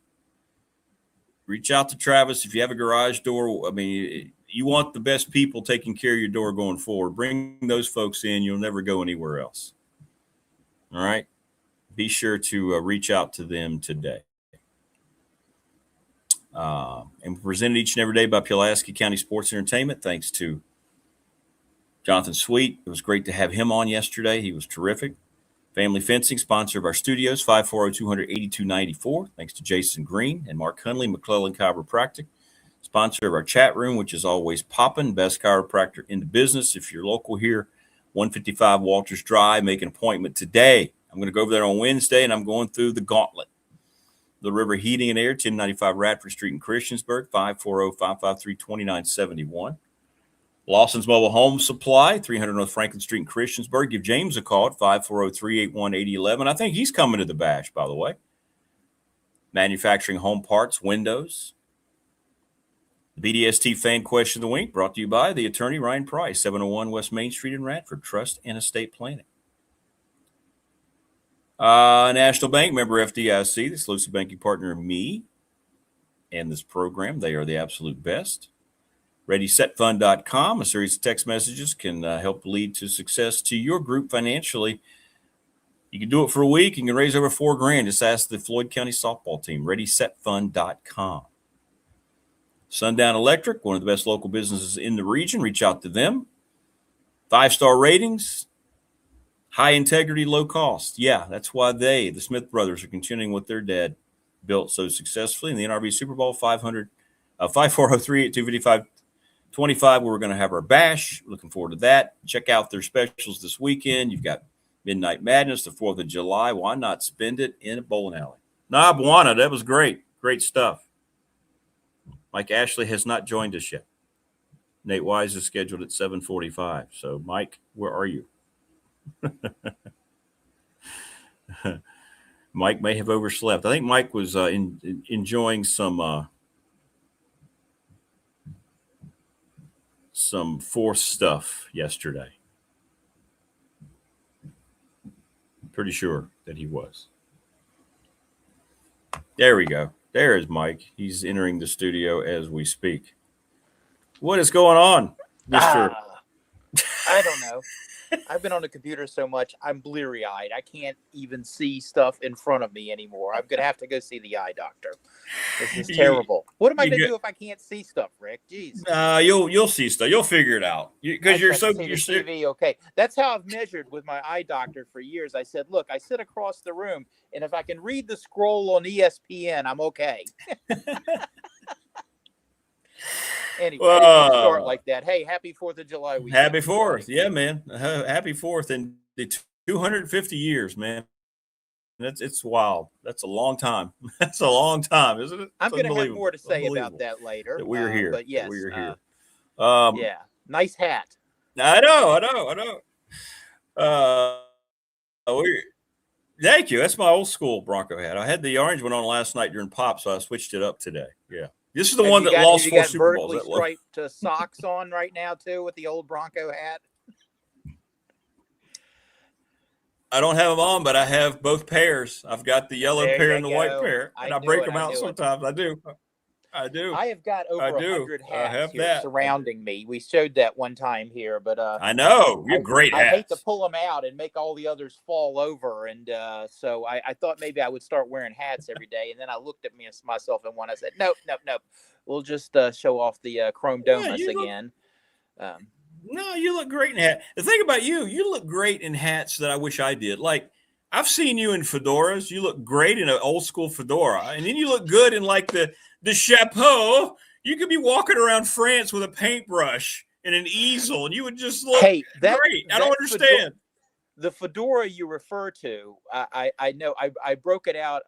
Speaker 5: Reach out to Travis if you have a garage door. I mean, you want the best people taking care of your door going forward. Bring those folks in. You'll never go anywhere else. All right? Be sure to reach out to them today. And presented each and every day by Pulaski County Sports Entertainment. Thanks to Jonathan Sweet. It was great to have him on yesterday. He was terrific. Family Fencing, sponsor of our studios, 540-200-8294. Thanks to Jason Green and Mark Hunley, McClellan Chiropractic. Sponsor of our chat room, which is always popping. Best chiropractor in the business. If you're local here, 155 Walters Drive, make an appointment today. I'm going to go over there on Wednesday, and I'm going through the gauntlet. The River Heating and Air, 1095 Radford Street in Christiansburg, 540-553-2971. Lawson's Mobile Home Supply, 300 North Franklin Street in Christiansburg. Give James a call at 540-381-8011. I think he's coming to the bash, by the way. Manufacturing home parts, windows. The BDST Fan Question of the Week brought to you by the attorney Ryan Price, 701 West Main Street in Radford, Trust and Estate Planning. National Bank, member FDIC, the exclusive banking partner of me and this program. They are the absolute best. ReadySetFund.com, a series of text messages can help lead to success to your group financially. You can do it for a week. You can raise over $4,000. Just ask the Floyd County softball team, ReadySetFund.com. Sundown Electric, one of the best local businesses in the region. Reach out to them. 5-star ratings. High integrity, low cost. Yeah, that's why the Smith brothers, are continuing what their dad built so successfully in the NRB Super Bowl. 540-382-5525, where we're going to have our bash. Looking forward to that. Check out their specials this weekend. You've got Midnight Madness, the 4th of July. Why not spend it in a bowling alley? Nah, Buana, that was great. Great stuff. Mike Ashley has not joined us yet. Nate Wise is scheduled at 7:45. So, Mike, where are you? Mike may have overslept. I think Mike was enjoying some fourth stuff yesterday. Pretty sure that he was. There we go. There is Mike. He's entering the studio as we speak. What is going on, Mr.
Speaker 13: I don't know. I've been on the computer so much, I'm bleary-eyed. I can't even see stuff in front of me anymore. I'm going to have to go see the eye doctor. This is terrible. What am I going to do if I can't see stuff, Rick? Jeez.
Speaker 5: You'll see stuff. You'll figure it out. Because you're
Speaker 13: TV, okay. That's how I've measured with my eye doctor for years. I said, look, I sit across the room, and if I can read the scroll on ESPN, I'm okay. Anyway, I didn't start like that. Hey, happy 4th of July weekend.
Speaker 5: Happy 4th. Yeah, man. Happy 4th. And the 250 years, man. It's wild. That's a long time. That's a long time, isn't it?
Speaker 13: I'm going to have more to say about that later.
Speaker 5: That we're here.
Speaker 13: But yes.
Speaker 5: We're here.
Speaker 13: Yeah. Nice hat.
Speaker 5: I know. Thank you. That's my old school Bronco hat. I had the orange one on last night during Pop, so I switched it up today. Yeah. This is the one that lost 4 Super Bowls.
Speaker 13: You got vertically striped socks on right now, too, with the old Bronco hat?
Speaker 5: I don't have them on, but I have both pairs. I've got the yellow pair and the white pair, and I break them out sometimes. I do. I
Speaker 13: have got over 100 hats here surrounding me. We showed that one time here, but
Speaker 5: I know. You're great hats.
Speaker 13: I hate to pull them out and make all the others fall over, and so I thought maybe I would start wearing hats every day, and then I looked at myself and I said, nope. We'll just show off the chrome domus again.
Speaker 5: No, you look great in hats. The thing about you look great in hats that I wish I did. Like, I've seen you in fedoras. You look great in an old school fedora, and then you look good in like the chapeau. You could be walking around France with a paintbrush and an easel, and you would just look great. I don't understand.
Speaker 13: The fedora you refer to, I know. I broke it out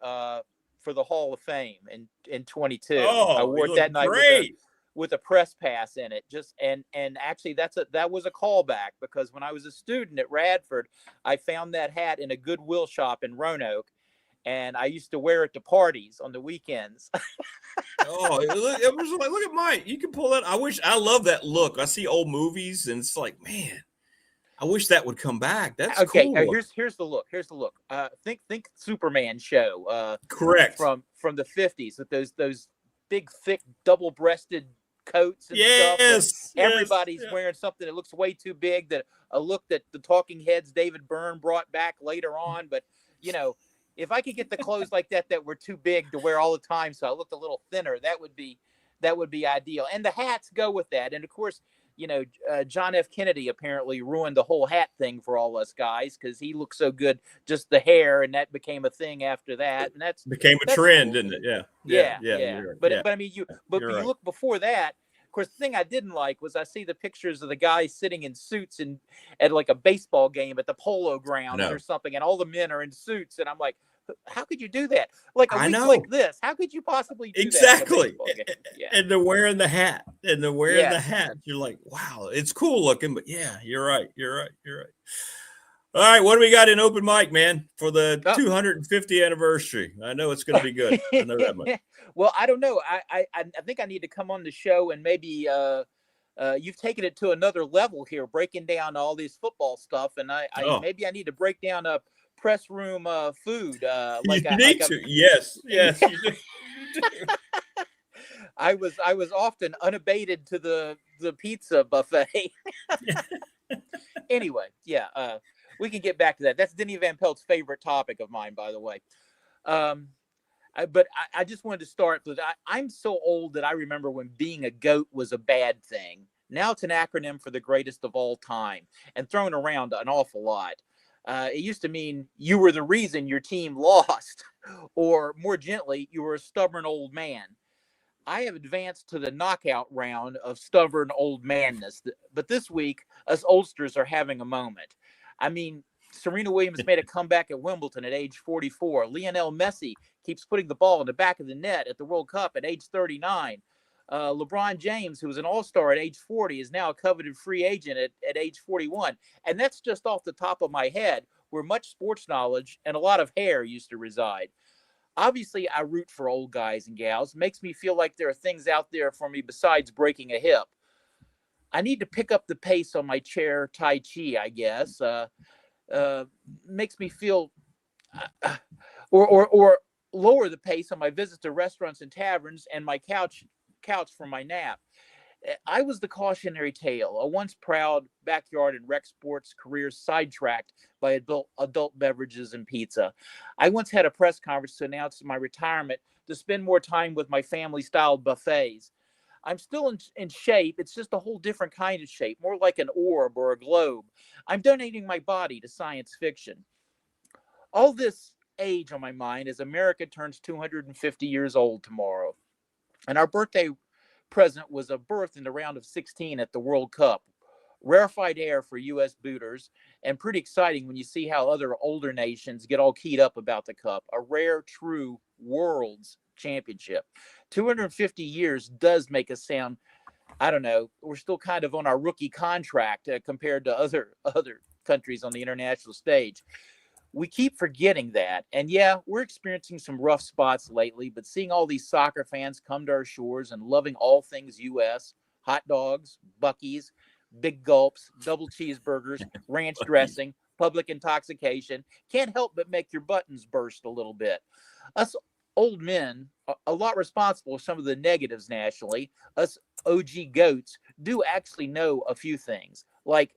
Speaker 13: for the Hall of Fame in 22. I wore it that night with a press pass in it. And actually that was a callback, because when I was a student at Radford, I found that hat in a Goodwill shop in Roanoke. And I used to wear it to parties on the weekends.
Speaker 5: Look at Mike. You can pull that. I love that look. I see old movies, and it's like, man, I wish that would come back. That's
Speaker 13: okay.
Speaker 5: Cool.
Speaker 13: Here's the look. Think Superman show.
Speaker 5: Correct.
Speaker 13: From the 50s with those big, thick, double-breasted coats and stuff. Everybody's wearing something that looks way too big. A look that the Talking Heads David Byrne brought back later on, but if I could get the clothes like that were too big to wear all the time, so I looked a little thinner, that would be ideal. And the hats go with that. And of course, John F. Kennedy apparently ruined the whole hat thing for all us guys because he looked so good, just the hair, and that became a thing after that, and that's
Speaker 5: trend,
Speaker 13: cool.
Speaker 5: didn't it?
Speaker 13: Yeah.
Speaker 5: Right.
Speaker 13: But I mean, you
Speaker 5: right.
Speaker 13: look before that. Of course, the thing I didn't like was I see the pictures of the guys sitting in suits at like a baseball game at the Polo Grounds or something, and all the men are in suits, and I'm like, how could you do that? Like a week like this, how could you possibly do
Speaker 5: exactly?
Speaker 13: That yeah.
Speaker 5: And they're wearing the hat, the hat. You're like, wow, it's cool looking, but yeah, you're right. All right, what do we got in open mic, man, for the 250th anniversary? I know it's going to be good. I know that much.
Speaker 13: Well, I don't know. I think I need to come on the show and maybe you've taken it to another level here, breaking down all these football stuff, and maybe I need to break down a press room food.
Speaker 5: Yes, you do.
Speaker 13: I was often unabated to the pizza buffet. Anyway, we can get back to that. That's Denny Van Pelt's favorite topic of mine, by the way. But I just wanted to start with I'm so old that I remember when being a GOAT was a bad thing. Now it's an acronym for the greatest of all time and thrown around an awful lot. It used to mean you were the reason your team lost, or more gently, you were a stubborn old man. I have advanced to the knockout round of stubborn old manness, but this week, us oldsters are having a moment. I mean, Serena Williams made a comeback at Wimbledon at age 44. Lionel Messi keeps putting the ball in the back of the net at the World Cup at age 39. LeBron James, who was an all-star at age 40, is now a coveted free agent at age 41. And that's just off the top of my head, where much sports knowledge and a lot of hair used to reside. Obviously, I root for old guys and gals. Makes me feel like there are things out there for me besides breaking a hip. I need to pick up the pace on my chair Tai Chi, I guess. Makes me feel or lower the pace on my visits to restaurants and taverns and my couch for my nap. I was the cautionary tale, a once proud backyard and rec sports career sidetracked by adult beverages and pizza. I once had a press conference to announce my retirement to spend more time with my family-style buffets. I'm still in shape. It's just a whole different kind of shape, more like an orb or a globe. I'm donating my body to science fiction. All this age on my mind as America turns 250 years old tomorrow. And our birthday present was a berth in the round of 16 at the World Cup. Rarefied air for U.S. booters, and pretty exciting when you see how other older nations get all keyed up about the cup. A rare, true World's Championship. 250 years does make us sound, I don't know, we're still kind of on our rookie contract compared to other countries on the international stage. We keep forgetting that. And yeah, we're experiencing some rough spots lately, but seeing all these soccer fans come to our shores and loving all things U.S., hot dogs, Buc-ee's, big gulps, double cheeseburgers, ranch dressing, public intoxication, can't help but make your buttons burst a little bit. Us old men, a lot responsible for some of the negatives nationally, us OG goats do actually know a few things, like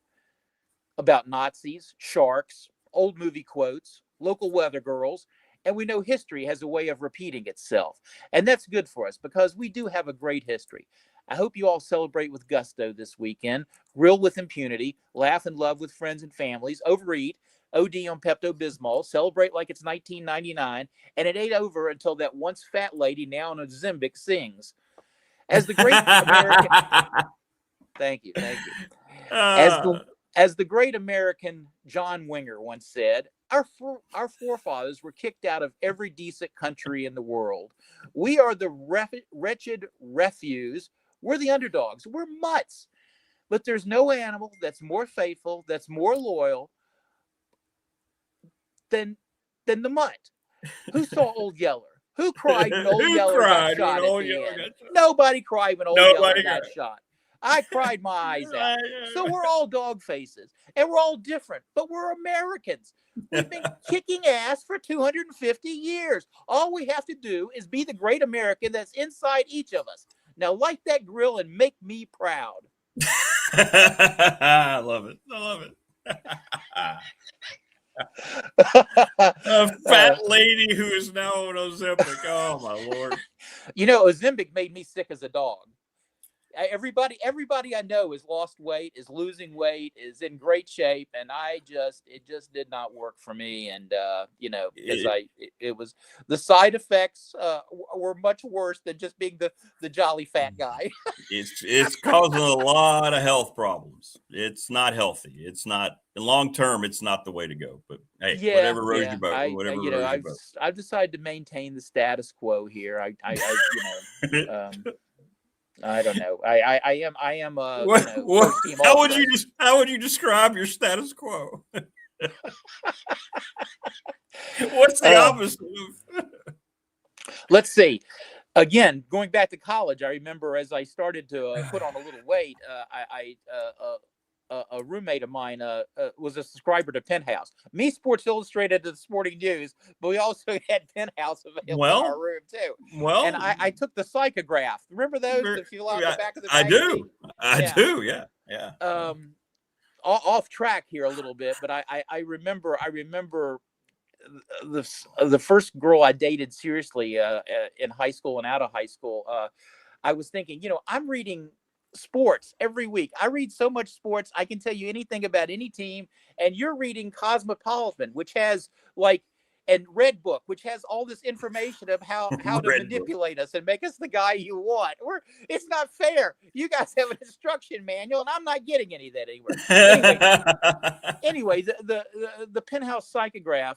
Speaker 13: about Nazis, sharks, old movie quotes, local weather girls, and we know history has a way of repeating itself. And that's good for us because we do have a great history. I hope you all celebrate with gusto this weekend, grill with impunity, laugh and love with friends and families, overeat, OD on Pepto-Bismol, celebrate like it's 1999, and it ain't over until that once fat lady now on Ozempic sings. As the great American... Thank you. As the great American John Winger once said, our forefathers were kicked out of every decent country in the world. We are the wretched refuse. We're the underdogs. We're mutts. But there's no animal that's more faithful, that's more loyal than the mutt. Who saw Old Yeller? Who cried when Old Yeller got shot at the end? Nobody cried when Old Yeller got shot. I cried my eyes out. So we're all dog faces, and we're all different, but we're Americans. We've been kicking ass for 250 years. All we have to do is be the great American that's inside each of us. Now light that grill and make me proud.
Speaker 5: I love it. A fat lady who is now on Ozempic. Oh, my Lord.
Speaker 13: You know, Ozempic made me sick as a dog. everybody I know has lost weight, is losing weight, is in great shape, and it just did not work for me. And because it was, the side effects were much worse than just being the jolly fat guy.
Speaker 5: It's causing a lot of health problems. It's not healthy. It's not, in long term, it's not the way to go. But hey, whatever rows your boat.
Speaker 13: I've decided to maintain the status quo here. I don't know. I am first team
Speaker 5: how would you describe your status quo? What's the opposite of?
Speaker 13: Let's see. Again, going back to college, I remember as I started to put on a little weight, a roommate of mine was a subscriber to Penthouse. Me, Sports Illustrated, to the Sporting News, but we also had Penthouse available in our room too.
Speaker 5: Well,
Speaker 13: and I took the psychograph. Remember those that feel out the back of the
Speaker 5: magazine? I do. Yeah.
Speaker 13: Off track here a little bit, but I remember the first girl I dated seriously in high school and out of high school. I was thinking, I'm reading sports every week. I read so much sports. I can tell you anything about any team. And you're reading Cosmopolitan, which has and Red Book, which has all this information of how to manipulate us and make us the guy you want. It's not fair. You guys have an instruction manual, and I'm not getting any of that anywhere. Anyway, the Penthouse psychograph,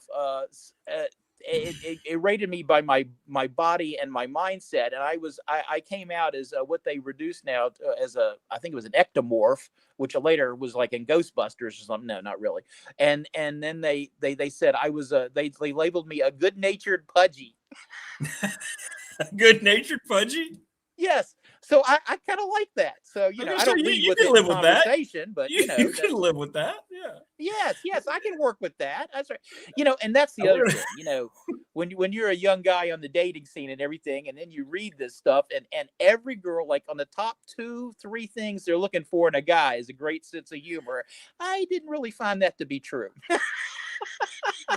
Speaker 13: it rated me by my body and my mindset, and I came out as what they reduced now as I think it was an ectomorph, which later was like in Ghostbusters or something. No, not really. And then they said I was they labeled me a good-natured pudgy.
Speaker 5: Good-natured pudgy?
Speaker 13: Yes. So I kind of like that. So I don't lead with
Speaker 5: it in
Speaker 13: conversation, but
Speaker 5: you can live with that. Yeah.
Speaker 13: Yes, I can work with that. That's right. And that's the other thing. When you're a young guy on the dating scene and everything, and then you read this stuff, and every girl, like on the top 2-3 things they're looking for in a guy is a great sense of humor. I didn't really find that to be true.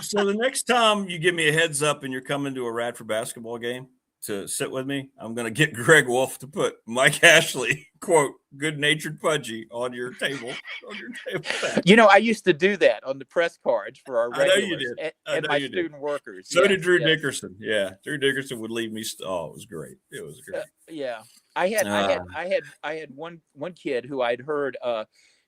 Speaker 5: So the next time you give me a heads up and you're coming to a Radford basketball game to sit with me, I'm going to get Greg Wolf to put Mike Ashley, quote, good-natured pudgy on your table.
Speaker 13: I used to do that on the press cards for our regulars and my student workers.
Speaker 5: So did Drew Dickerson. Yeah, Drew Dickerson would leave me. It was great. It was great.
Speaker 13: Yeah, I had one kid who I'd heard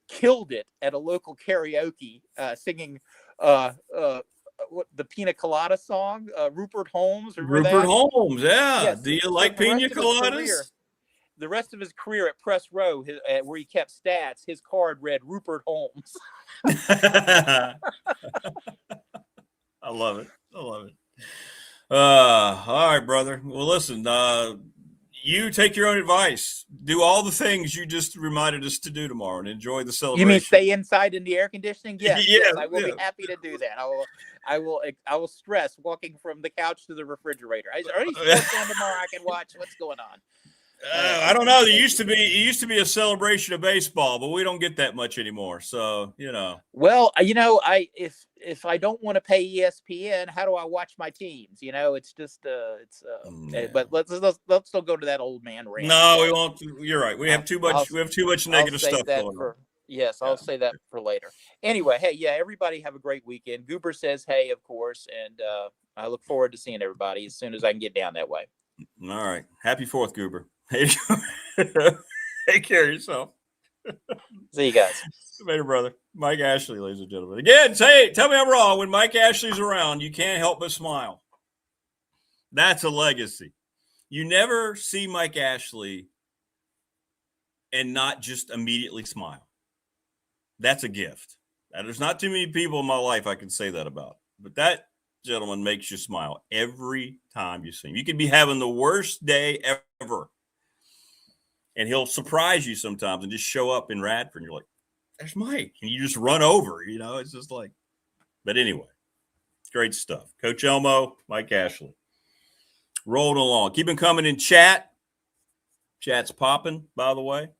Speaker 13: killed it at a local karaoke singing the Pina Colada song, Rupert Holmes.
Speaker 5: Rupert Holmes, yeah.
Speaker 13: Yes.
Speaker 5: Do you like Pina Coladas?
Speaker 13: The rest of his career at Press Row, where he kept stats, his card read Rupert Holmes.
Speaker 5: I love it. All right, brother. Well, listen, you take your own advice. Do all the things you just reminded us to do tomorrow and enjoy the celebration.
Speaker 13: You mean stay inside in the air conditioning? Yes, I will be happy to do that. I will stress walking from the couch to the refrigerator. Is there any sports on tomorrow I can watch? What's going on?
Speaker 5: I don't know. It used to be a celebration of baseball, but we don't get that much anymore. So,
Speaker 13: Well, if I don't want to pay ESPN, how do I watch my teams? It's just but let's still go to that old man rant.
Speaker 5: No, we won't. You're right. We have too much negative stuff going on.
Speaker 13: Yes, I'll say that for later. Anyway, hey, everybody have a great weekend. Goober says hey, of course, and I look forward to seeing everybody as soon as I can get down that way.
Speaker 5: All right. Happy 4th, Goober. Take care of yourself.
Speaker 13: See you guys.
Speaker 5: Later, brother. Mike Ashley, ladies and gentlemen. Again, tell me I'm wrong. When Mike Ashley's around, you can't help but smile. That's a legacy. You never see Mike Ashley and not just immediately smile. That's a gift. Now, there's not too many people in my life I can say that about. But that gentleman makes you smile every time you see him. You could be having the worst day ever, and he'll surprise you sometimes and just show up in Radford, and you're like, there's Mike. And you just run over, it's just like, but anyway, great stuff. Coach Elmo, Mike Ashley. Rolling along. Keep them coming in chat. Chat's popping, by the way.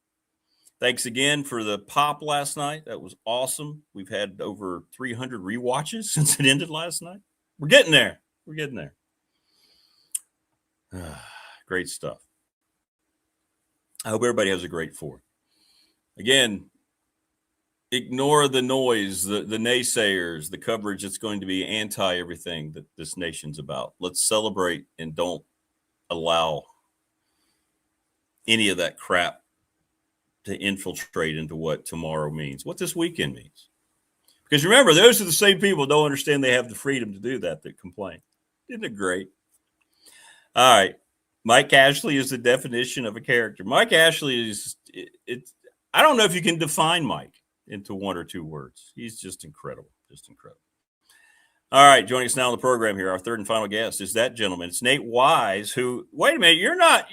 Speaker 5: Thanks again for the pop last night. That was awesome. We've had over 300 rewatches since it ended last night. We're getting there. Great stuff. I hope everybody has a great 4th. Again, ignore the noise, the naysayers, the coverage that's going to be anti everything that this nation's about. Let's celebrate and don't allow any of that crap to infiltrate into what tomorrow means, what this weekend means. Because remember, those are the same people who don't understand they have the freedom to do that complain. Isn't it great? All right. Mike Ashley is the definition of a character. Mike Ashley is it's. I don't know if you can define Mike into 1 or 2 words. He's just incredible. Just incredible. All right, joining us now on the program here, our 3rd and final guest is that gentleman. It's Nate Wise, who, wait a minute, you're not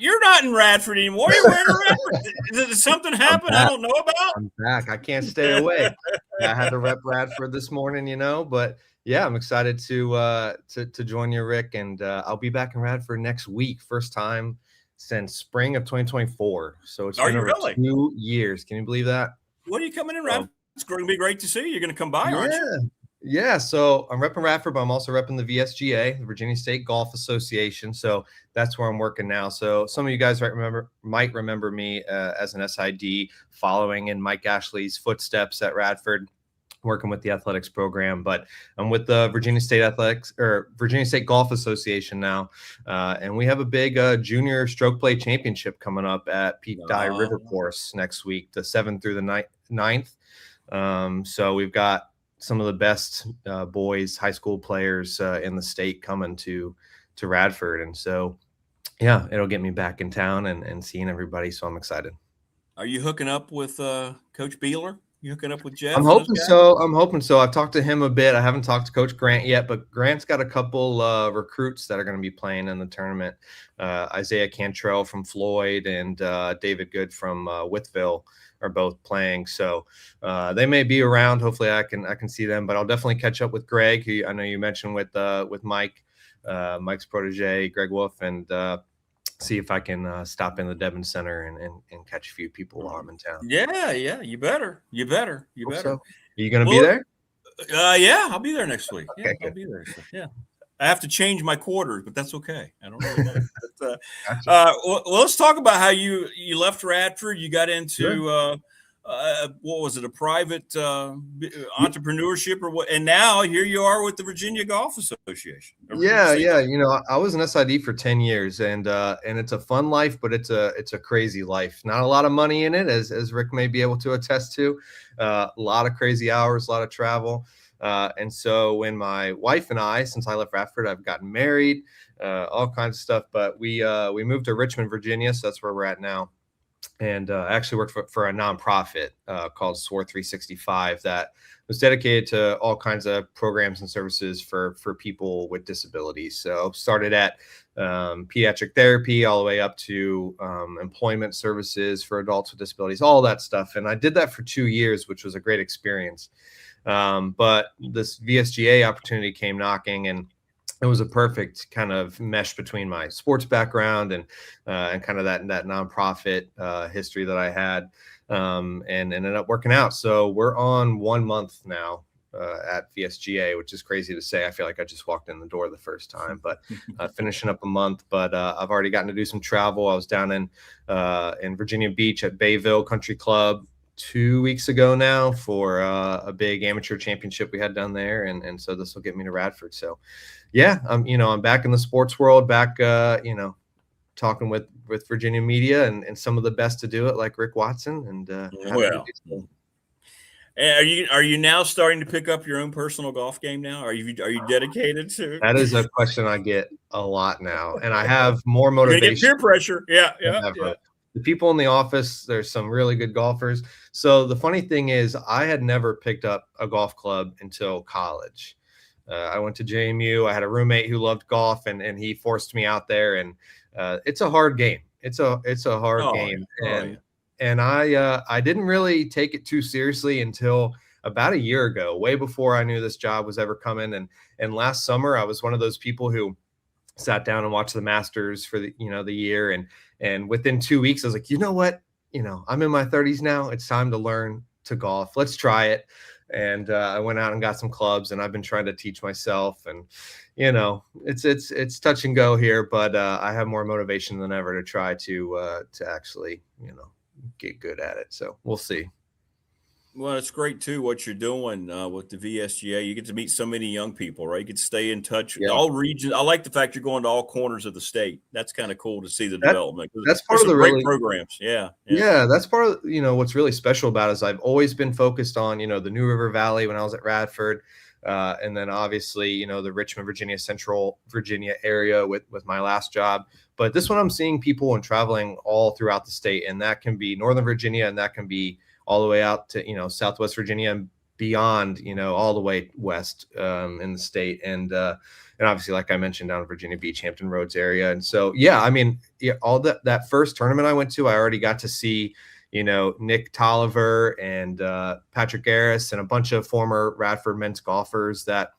Speaker 5: in Radford anymore. You're in Radford. Did something happen I don't know about?
Speaker 14: I'm back. I can't stay away. I had to rep Radford this morning, but yeah, I'm excited to join you, Rick, and I'll be back in Radford next week. First time since spring of 2024. So it's been over 2 years. Can you believe that?
Speaker 5: What are you coming in, Radford? It's going to be great to see you. You're going to come by, aren't you?
Speaker 14: Yeah, so I'm repping Radford, but I'm also repping the VSGA, the Virginia State Golf Association. So that's where I'm working now. So some of you guys might remember me as an SID, following in Mike Ashley's footsteps at Radford, working with the athletics program. But I'm with the Virginia State Golf Association now, and we have a big junior stroke play championship coming up at Pete Dye River Course next week, the 7th through the 9th. So we've got some of the best boys, high school players in the state coming to Radford. And so, yeah, it'll get me back in town and seeing everybody. So I'm excited.
Speaker 5: Are you hooking up with Coach Beeler? You hooking up with Jeff?
Speaker 14: I'm hoping so. I've talked to him a bit. I haven't talked to Coach Grant yet, but Grant's got a couple recruits that are going to be playing in the tournament. Isaiah Cantrell from Floyd and David Good from Withville are both playing. So they may be around. Hopefully I can see them, but I'll definitely catch up with Greg, who I know you mentioned with Mike, Mike's protege, Greg Wolf, and see if I can stop in the Devon Center and catch a few people while I'm in town.
Speaker 5: Yeah. You better.
Speaker 14: So. Are you going to be there?
Speaker 5: Yeah, I'll be there next week.
Speaker 14: Okay,
Speaker 5: I'll be there. Yeah. I have to change my quarters, but that's okay. I don't really know. But,
Speaker 14: Gotcha.
Speaker 5: well, let's talk about how you left Radford. You got into what was it, a private entrepreneurship or what? And now here you are with the Virginia Golf Association.
Speaker 14: Yeah. I was an SID for 10 years, and it's a fun life, but it's a crazy life. Not a lot of money in it, as Rick may be able to attest to. A lot of crazy hours, a lot of travel. And so when my wife and I, since I left Radford, I've gotten married, all kinds of stuff, but we moved to Richmond, Virginia. So that's where we're at now. And I actually worked for a nonprofit called SOAR 365 that was dedicated to all kinds of programs and services for people with disabilities. So started at pediatric therapy all the way up to employment services for adults with disabilities, all that stuff. And I did that for 2 years, which was a great experience. But this VSGA opportunity came knocking, and it was a perfect kind of mesh between my sports background and kind of that nonprofit history that I had, and ended up working out. So we're on 1 month now at VSGA, which is crazy to say. I feel like I just walked in the door the first time, but finishing up a month. But I've already gotten to do some travel. I was down in Virginia Beach at Bayville Country Club 2 weeks ago now for a big amateur championship we had down there, and so this will get me to Radford. So yeah, I'm back in the sports world, back talking with Virginia media and some of the best to do it, like Rick Watson. And
Speaker 5: are you now starting to pick up your own personal golf game now? Are you dedicated to?
Speaker 14: That is a question I get a lot now, and I have more motivation.
Speaker 5: You're gonna get peer pressure. Yeah.
Speaker 14: The people in the office, there's some really good golfers. So the funny thing is, I had never picked up a golf club until college. I went to JMU. I had a roommate who loved golf, and he forced me out there. And it's a hard game. It's a hard game. And I didn't really take it too seriously until about a year ago, way before I knew this job was ever coming. And last summer, I was one of those people who sat down and watched the Masters for the year. And within 2 weeks, I was like, you know what? I'm in my 30s now. It's time to learn to golf. Let's try it. And I went out and got some clubs, and I've been trying to teach myself. And it's touch and go here, but I have more motivation than ever to try to actually get good at it. So we'll see.
Speaker 5: Well, it's great too what you're doing with the VSGA. You get to meet so many young people, right? You get to stay in touch with all regions. I like the fact you're going to all corners of the state. That's kind of cool to see the development.
Speaker 14: That's part of the
Speaker 5: great programs. Yeah,
Speaker 14: that's part of what's really special about it is I've always been focused on the New River Valley when I was at Radford, and then obviously the Richmond, Virginia, Central Virginia area with my last job. But this one I'm seeing people and traveling all throughout the state, and that can be Northern Virginia, and that can be all the way out to Southwest Virginia and beyond, all the way west in the state, and obviously, like I mentioned, down in Virginia Beach, Hampton Roads area. And so all that first tournament I went to, I already got to see Nick Tolliver and Patrick Harris and a bunch of former Radford men's golfers that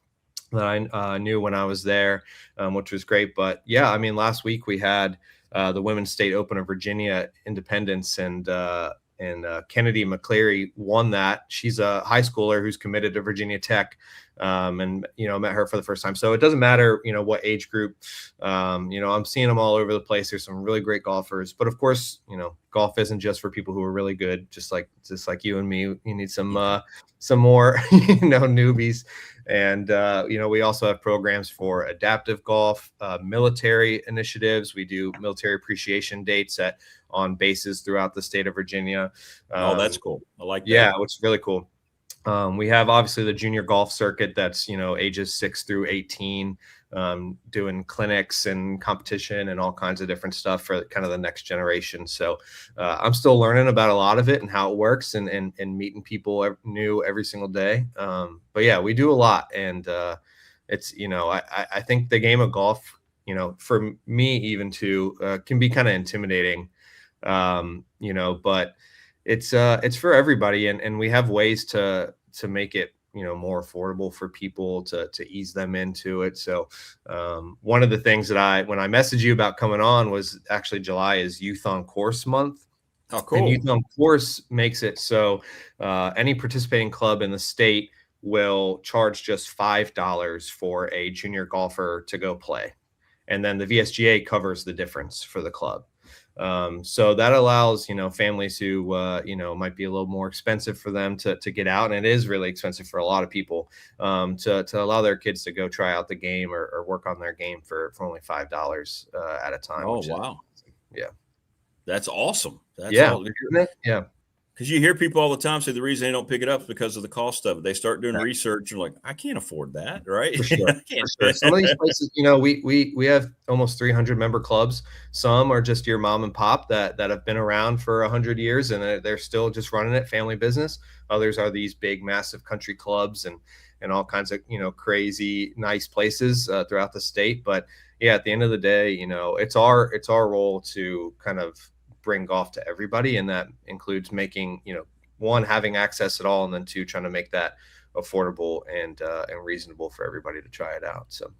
Speaker 14: I knew when I was there, which was great. But last week we had the Women's State Open of Virginia Independence, and Kennedy McCleary won that. She's a high schooler who's committed to Virginia Tech, and met her for the first time. So it doesn't matter what age group. I'm seeing them all over the place. There's some really great golfers, but of course golf isn't just for people who are really good, just like you and me. You need some more newbies. And we also have programs for adaptive golf, military initiatives. We do military appreciation dates on bases throughout the state of Virginia.
Speaker 5: That's cool. I like that.
Speaker 14: Yeah, which is really cool. We have obviously the junior golf circuit that's ages 6 through 18, doing clinics and competition and all kinds of different stuff for kind of the next generation. So I'm still learning about a lot of it and how it works, and meeting people new every single day. But yeah, we do a lot, and it's I think the game of golf, for me even too, can be kind of intimidating, but it's for everybody, and we have ways to make it more affordable for people to ease them into it. So one of the things that when I messaged you about coming on was actually July is Youth on Course month.
Speaker 5: Oh, cool.
Speaker 14: And Youth on Course makes it so any participating club in the state will charge just $5 for a junior golfer to go play, and then the VSGA covers the difference for the club. So that allows, families who, might be a little more expensive for them to get out. And it is really expensive for a lot of people, to allow their kids to go try out the game or work on their game for only $5 at a time.
Speaker 5: Oh, wow.
Speaker 14: Yeah.
Speaker 5: That's awesome. That's
Speaker 14: Yeah.
Speaker 5: Because you hear people all the time say the reason they don't pick it up is because of the cost of it. They start doing research and like, I can't afford that, right?
Speaker 14: For sure. Some of these places, we have almost 300 member clubs. Some are just your mom and pop that have been around for 100 years and they're still just running it, family business. Others are these big, massive country clubs and all kinds of crazy, nice places throughout the state. But yeah, at the end of the day, it's our role to kind of bring golf to everybody, and that includes making one, having access at all, and then two, trying to make that affordable and reasonable for everybody to try it out. So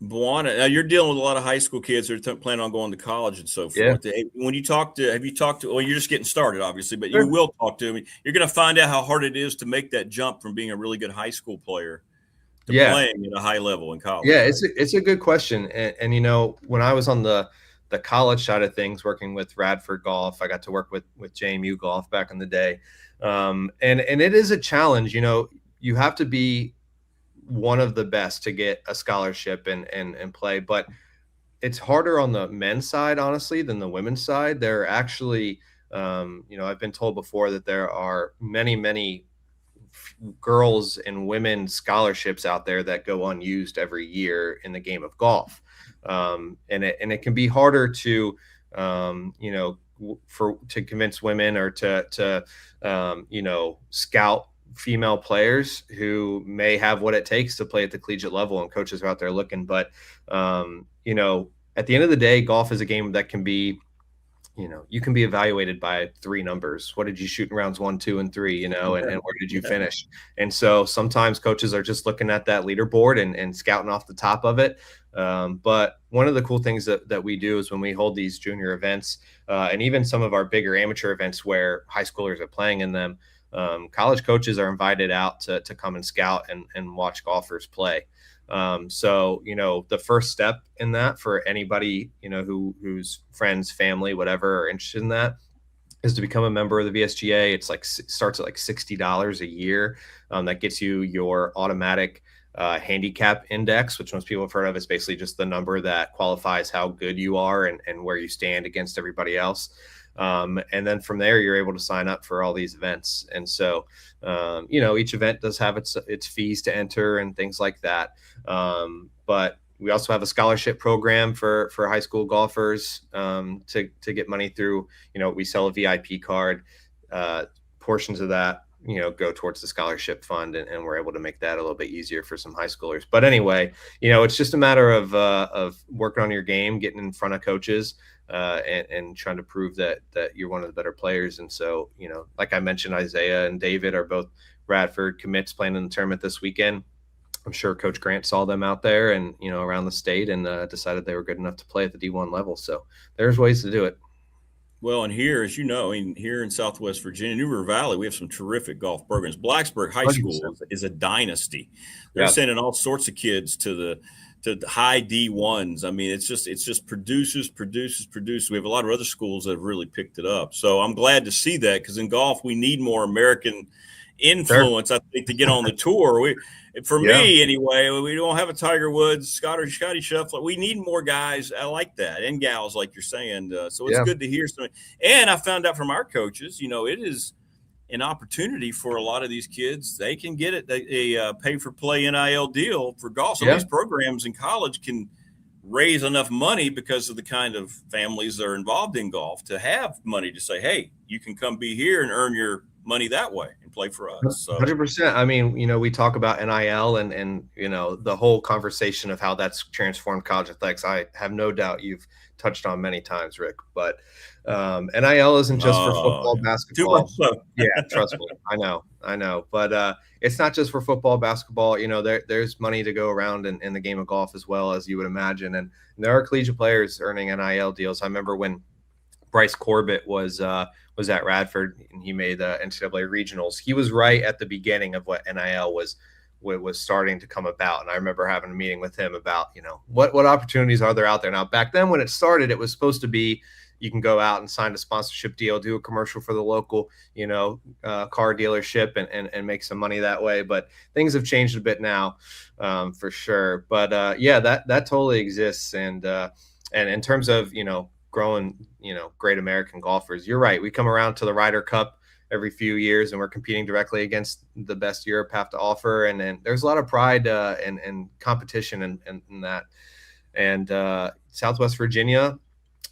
Speaker 5: Buana, now you're dealing with a lot of high school kids that are planning on going to college and so forth.
Speaker 14: Yeah.
Speaker 5: When you have you talked to, well, you're just getting started obviously, but you will talk to them. You're going to find out how hard it is to make that jump from being a really good high school player to playing at a high level in college.
Speaker 14: Yeah, it's a good question. And when I was on the college side of things, working with Radford Golf, I got to work with JMU Golf back in the day. And it is a challenge. You have to be one of the best to get a scholarship and play, but it's harder on the men's side, honestly, than the women's side. There are actually, I've been told before that there are many girls and women scholarships out there that go unused every year in the game of golf. And it can be harder to convince women or to scout female players who may have what it takes to play at the collegiate level, and coaches are out there looking. But at the end of the day, golf is a game that can be, you can be evaluated by 3 numbers. What did you shoot in rounds 1, 2, and 3, and where did you finish? And so sometimes coaches are just looking at that leaderboard and scouting off the top of it. But one of the cool things that we do is when we hold these junior events, and even some of our bigger amateur events where high schoolers are playing in them, college coaches are invited out to come and scout and watch golfers play. So, the first step in that for anybody, whose friends, family, whatever are interested in that is to become a member of the VSGA. It's starts at like $60 a year. That gets you your automatic handicap index, which most people have heard of. It's basically just the number that qualifies how good you are and where you stand against everybody else. And then from there, you're able to sign up for all these events. And so, each event does have its fees to enter and things like that. But we also have a scholarship program for high school golfers to get money through. We sell a VIP card. Portions of that, go towards the scholarship fund, and we're able to make that a little bit easier for some high schoolers. But anyway, it's just a matter of working on your game, getting in front of coaches, and trying to prove that you're one of the better players. And so, like I mentioned, Isaiah and David are both Radford commits playing in the tournament this weekend. I'm sure Coach Grant saw them out there and, around the state and decided they were good enough to play at the D1 level. So there's ways to do it.
Speaker 5: Well, and here, as you know, here in Southwest Virginia, New River Valley, we have some terrific golf programs. Blacksburg High School is a dynasty. They're sending all sorts of kids to the high D1s. I mean, it's just produces. We have a lot of other schools that have really picked it up. So I'm glad to see that, because in golf, we need more American influence, I think, to get on the tour. For me, anyway, we don't have a Tiger Woods, Scotty Scheffler. We need more guys like that, and gals, like you're saying. So it's good to hear something. And I found out from our coaches, it is an opportunity for a lot of these kids. They can get it a pay-for-play NIL deal for golf. Some of these programs in college can raise enough money because of the kind of families that are involved in golf to have money to say, hey, you can come be here and earn your money that way and play for us. So
Speaker 14: 100%. I mean, we talk about NIL and the whole conversation of how that's transformed college athletics. I have no doubt you've touched on many times, Rick, but NIL isn't just for football, basketball.
Speaker 5: Too much so.
Speaker 14: Yeah, trust me. I know. But it's not just for football, basketball. There's money to go around in the game of golf as well, as you would imagine. And there are collegiate players earning NIL deals. I remember when Bryce Corbett was at Radford and he made the NCAA regionals. He was right at the beginning of what NIL was starting to come about. And I remember having a meeting with him about, what opportunities are there out there now. Back then when it started, it was supposed to be, you can go out and sign a sponsorship deal, do a commercial for the local, car dealership and make some money that way. But things have changed a bit now, for sure. But that totally exists. And in terms of, growing, great American golfers, you're right. We come around to the Ryder Cup every few years and we're competing directly against the best Europe have to offer. And there's a lot of pride and competition in that. And Southwest Virginia,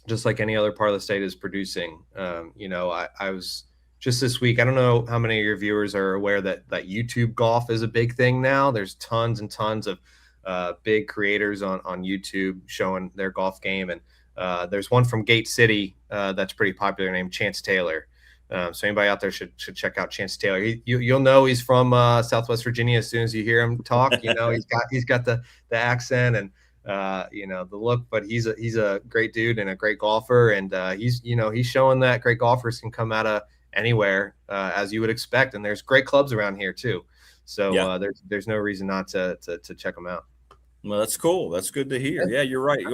Speaker 14: just like any other part of the state, is producing. I was just this week, I don't know how many of your viewers are aware that YouTube golf is a big thing now. There's tons and tons of big creators on YouTube showing their golf game. And there's one from Gate City that's pretty popular named Chance Taylor. So anybody out there should check out Chance Taylor. You'll know he's from Southwest Virginia as soon as you hear him talk. He's got the accent and the look, but he's a great dude and a great golfer. And he's showing that great golfers can come out of anywhere, as you would expect. And there's great clubs around here too. So there's no reason not to check them out.
Speaker 5: Well, that's cool. That's good to hear. Yeah, you're right.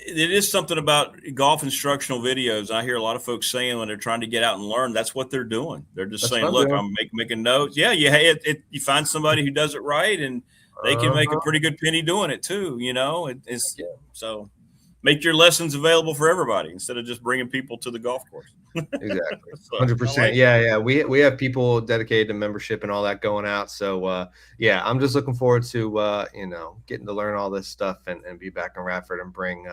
Speaker 5: It is something about golf instructional videos. I hear a lot of folks saying when they're trying to get out and learn, that's what they're doing. They're just saying, look, I'm making notes. Yeah, you find somebody who does it right, and they can make a pretty good penny doing it too. So make your lessons available for everybody instead of just bringing people to the golf course.
Speaker 14: Exactly. 100%. Yeah. We have people dedicated to membership and all that going out. So I'm just looking forward to getting to learn all this stuff and be back in Radford and bring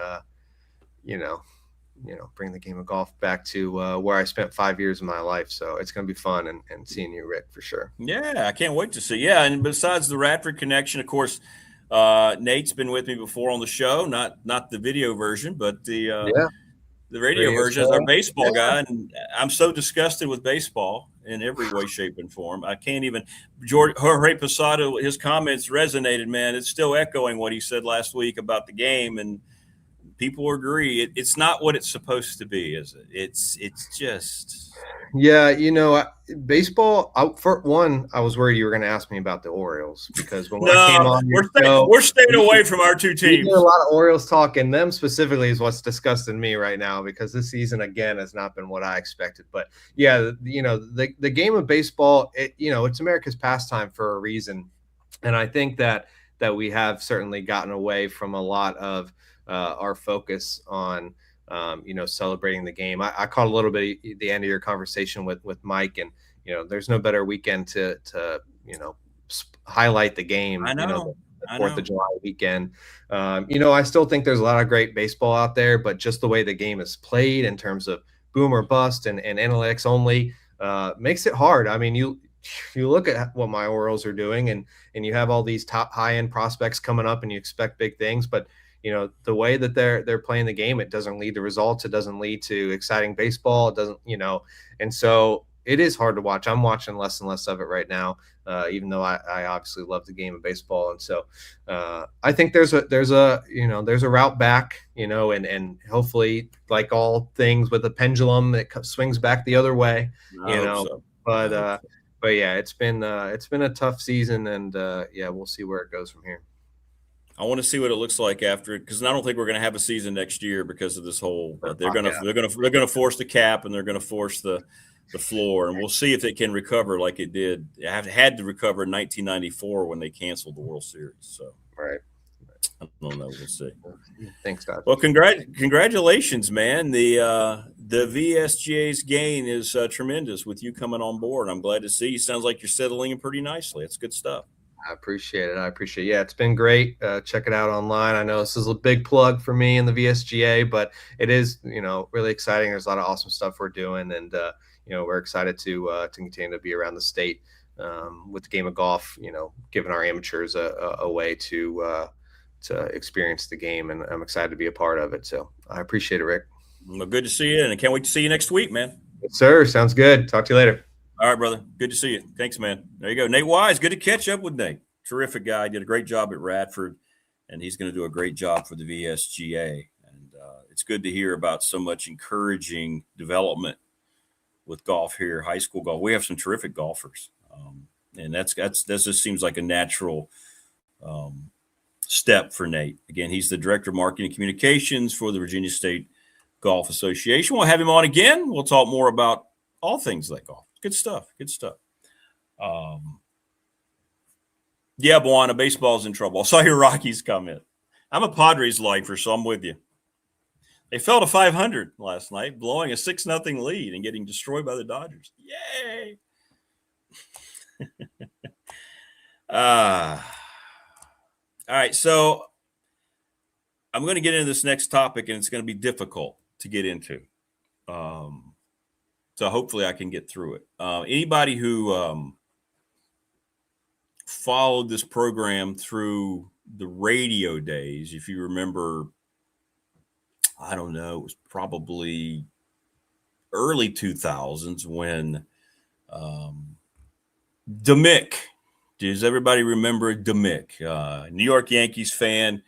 Speaker 14: bring the game of golf back to where I spent 5 years of my life. So it's going to be fun and seeing you, Rick, for sure.
Speaker 5: Yeah, I can't wait to see. Yeah, and besides the Radford connection, of course, Nate's been with me before on the show, not the video version, but the radio version is our baseball guy. And I'm so disgusted with baseball in every way, shape, and form. I can't even. Jorge Posada, his comments resonated, man. It's still echoing what he said last week about the game, and people agree. It's not what it's supposed to be, is it? It's just.
Speaker 14: Yeah, baseball. For one, I was worried you were going to ask me about the Orioles because when I came on,
Speaker 5: we're staying away from our two teams.
Speaker 14: You hear a lot of Orioles talk, and them specifically is what's disgusting me right now because this season again has not been what I expected. But yeah, the game of baseball, it's America's pastime for a reason, and I think that we have certainly gotten away from a lot of our focus on. Celebrating the game. I caught a little bit at the end of your conversation with Mike, and there's no better weekend to highlight the game.
Speaker 5: I know.
Speaker 14: The 4th of July weekend. I still think there's a lot of great baseball out there, but just the way the game is played in terms of boom or bust and analytics only makes it hard. I mean, you look at what my Orioles are doing, and you have all these top high end prospects coming up, and you expect big things, but the way that they're playing the game, it doesn't lead to results. It doesn't lead to exciting baseball. It doesn't, and so it is hard to watch. I'm watching less and less of it right now, even though I obviously love the game of baseball. And so I think there's a route back, and hopefully, like all things with a pendulum, it swings back the other way,
Speaker 5: So.
Speaker 14: But yeah, it's been a tough season, and we'll see where it goes from here.
Speaker 5: I want to see what it looks like after, because I don't think we're going to have a season next year because of this whole. They're going to force the cap, and they're going to force the floor, and we'll see if it can recover like it did. It had to recover in 1994 when they canceled the World Series. So
Speaker 14: right.
Speaker 5: I don't know. We'll see.
Speaker 14: Thanks, Todd.
Speaker 5: Well, congratulations, man. The VSGA's gain is tremendous with you coming on board. I'm glad to see you. Sounds like you're settling in pretty nicely. It's good stuff.
Speaker 14: I appreciate it. Yeah, it's been great. Check it out online. I know this is a big plug for me in the VSGA, but it is, really exciting. There's a lot of awesome stuff we're doing, and we're excited to continue to be around the state with the game of golf. Giving our amateurs a way to experience the game, and I'm excited to be a part of it. So I appreciate it, Rick.
Speaker 5: Well, good to see you, and I can't wait to see you next week, man.
Speaker 14: Yes, sir. Sounds good. Talk to you later.
Speaker 5: All right, brother. Good to see you. Thanks, man. There you go. Nate Wise, good to catch up with Nate. Terrific guy. Did a great job at Radford, and he's going to do a great job for the VSGA. And it's good to hear about so much encouraging development with golf here, high school golf. We have some terrific golfers, and that just seems like a natural step for Nate. Again, he's the Director of Marketing and Communications for the Virginia State Golf Association. We'll have him on again. We'll talk more about all things like golf. Good stuff. Yeah, Buana, baseball's in trouble. I saw your Rockies comment. I'm a Padres lifer, so I'm with you. They fell to 500 last night, blowing a 6-0 lead and getting destroyed by the Dodgers. Yay! All right, so I'm going to get into this next topic, and it's going to be difficult to get into. So hopefully I can get through it. Anybody who followed this program through the radio days, if you remember, I don't know, it was probably early 2000s when DeMick, does everybody remember DeMick? New York Yankees fan.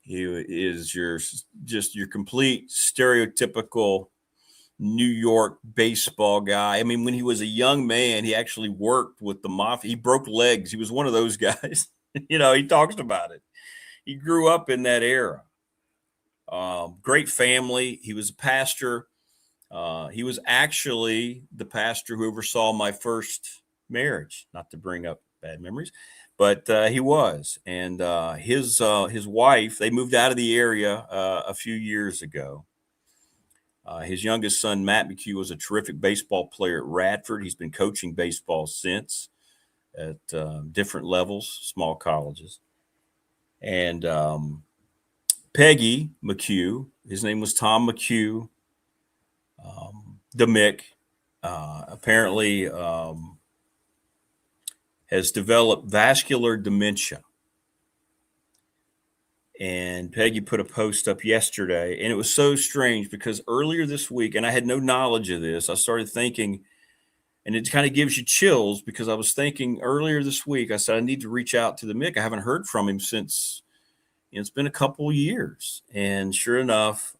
Speaker 5: He is your complete stereotypical New York baseball guy. I mean, when he was a young man, he actually worked with the mafia. He broke legs. He was one of those guys. He talks about it. He grew up in that era. Great family. He was a pastor. He was actually the pastor who oversaw my first marriage, not to bring up bad memories, but he was. And his wife, they moved out of the area a few years ago. His youngest son, Matt McHugh, was a terrific baseball player at Radford. He's been coaching baseball since at different levels, small colleges. And Peggy McHugh, his name was Tom McHugh, DeMick, apparently has developed vascular dementia. And Peggy put a post up yesterday, and it was so strange because earlier this week, and I had no knowledge of this, I started thinking, and it kind of gives you chills because I was thinking earlier this week, I said, I need to reach out to the Mick. I haven't heard from him since it's been a couple years. And sure enough,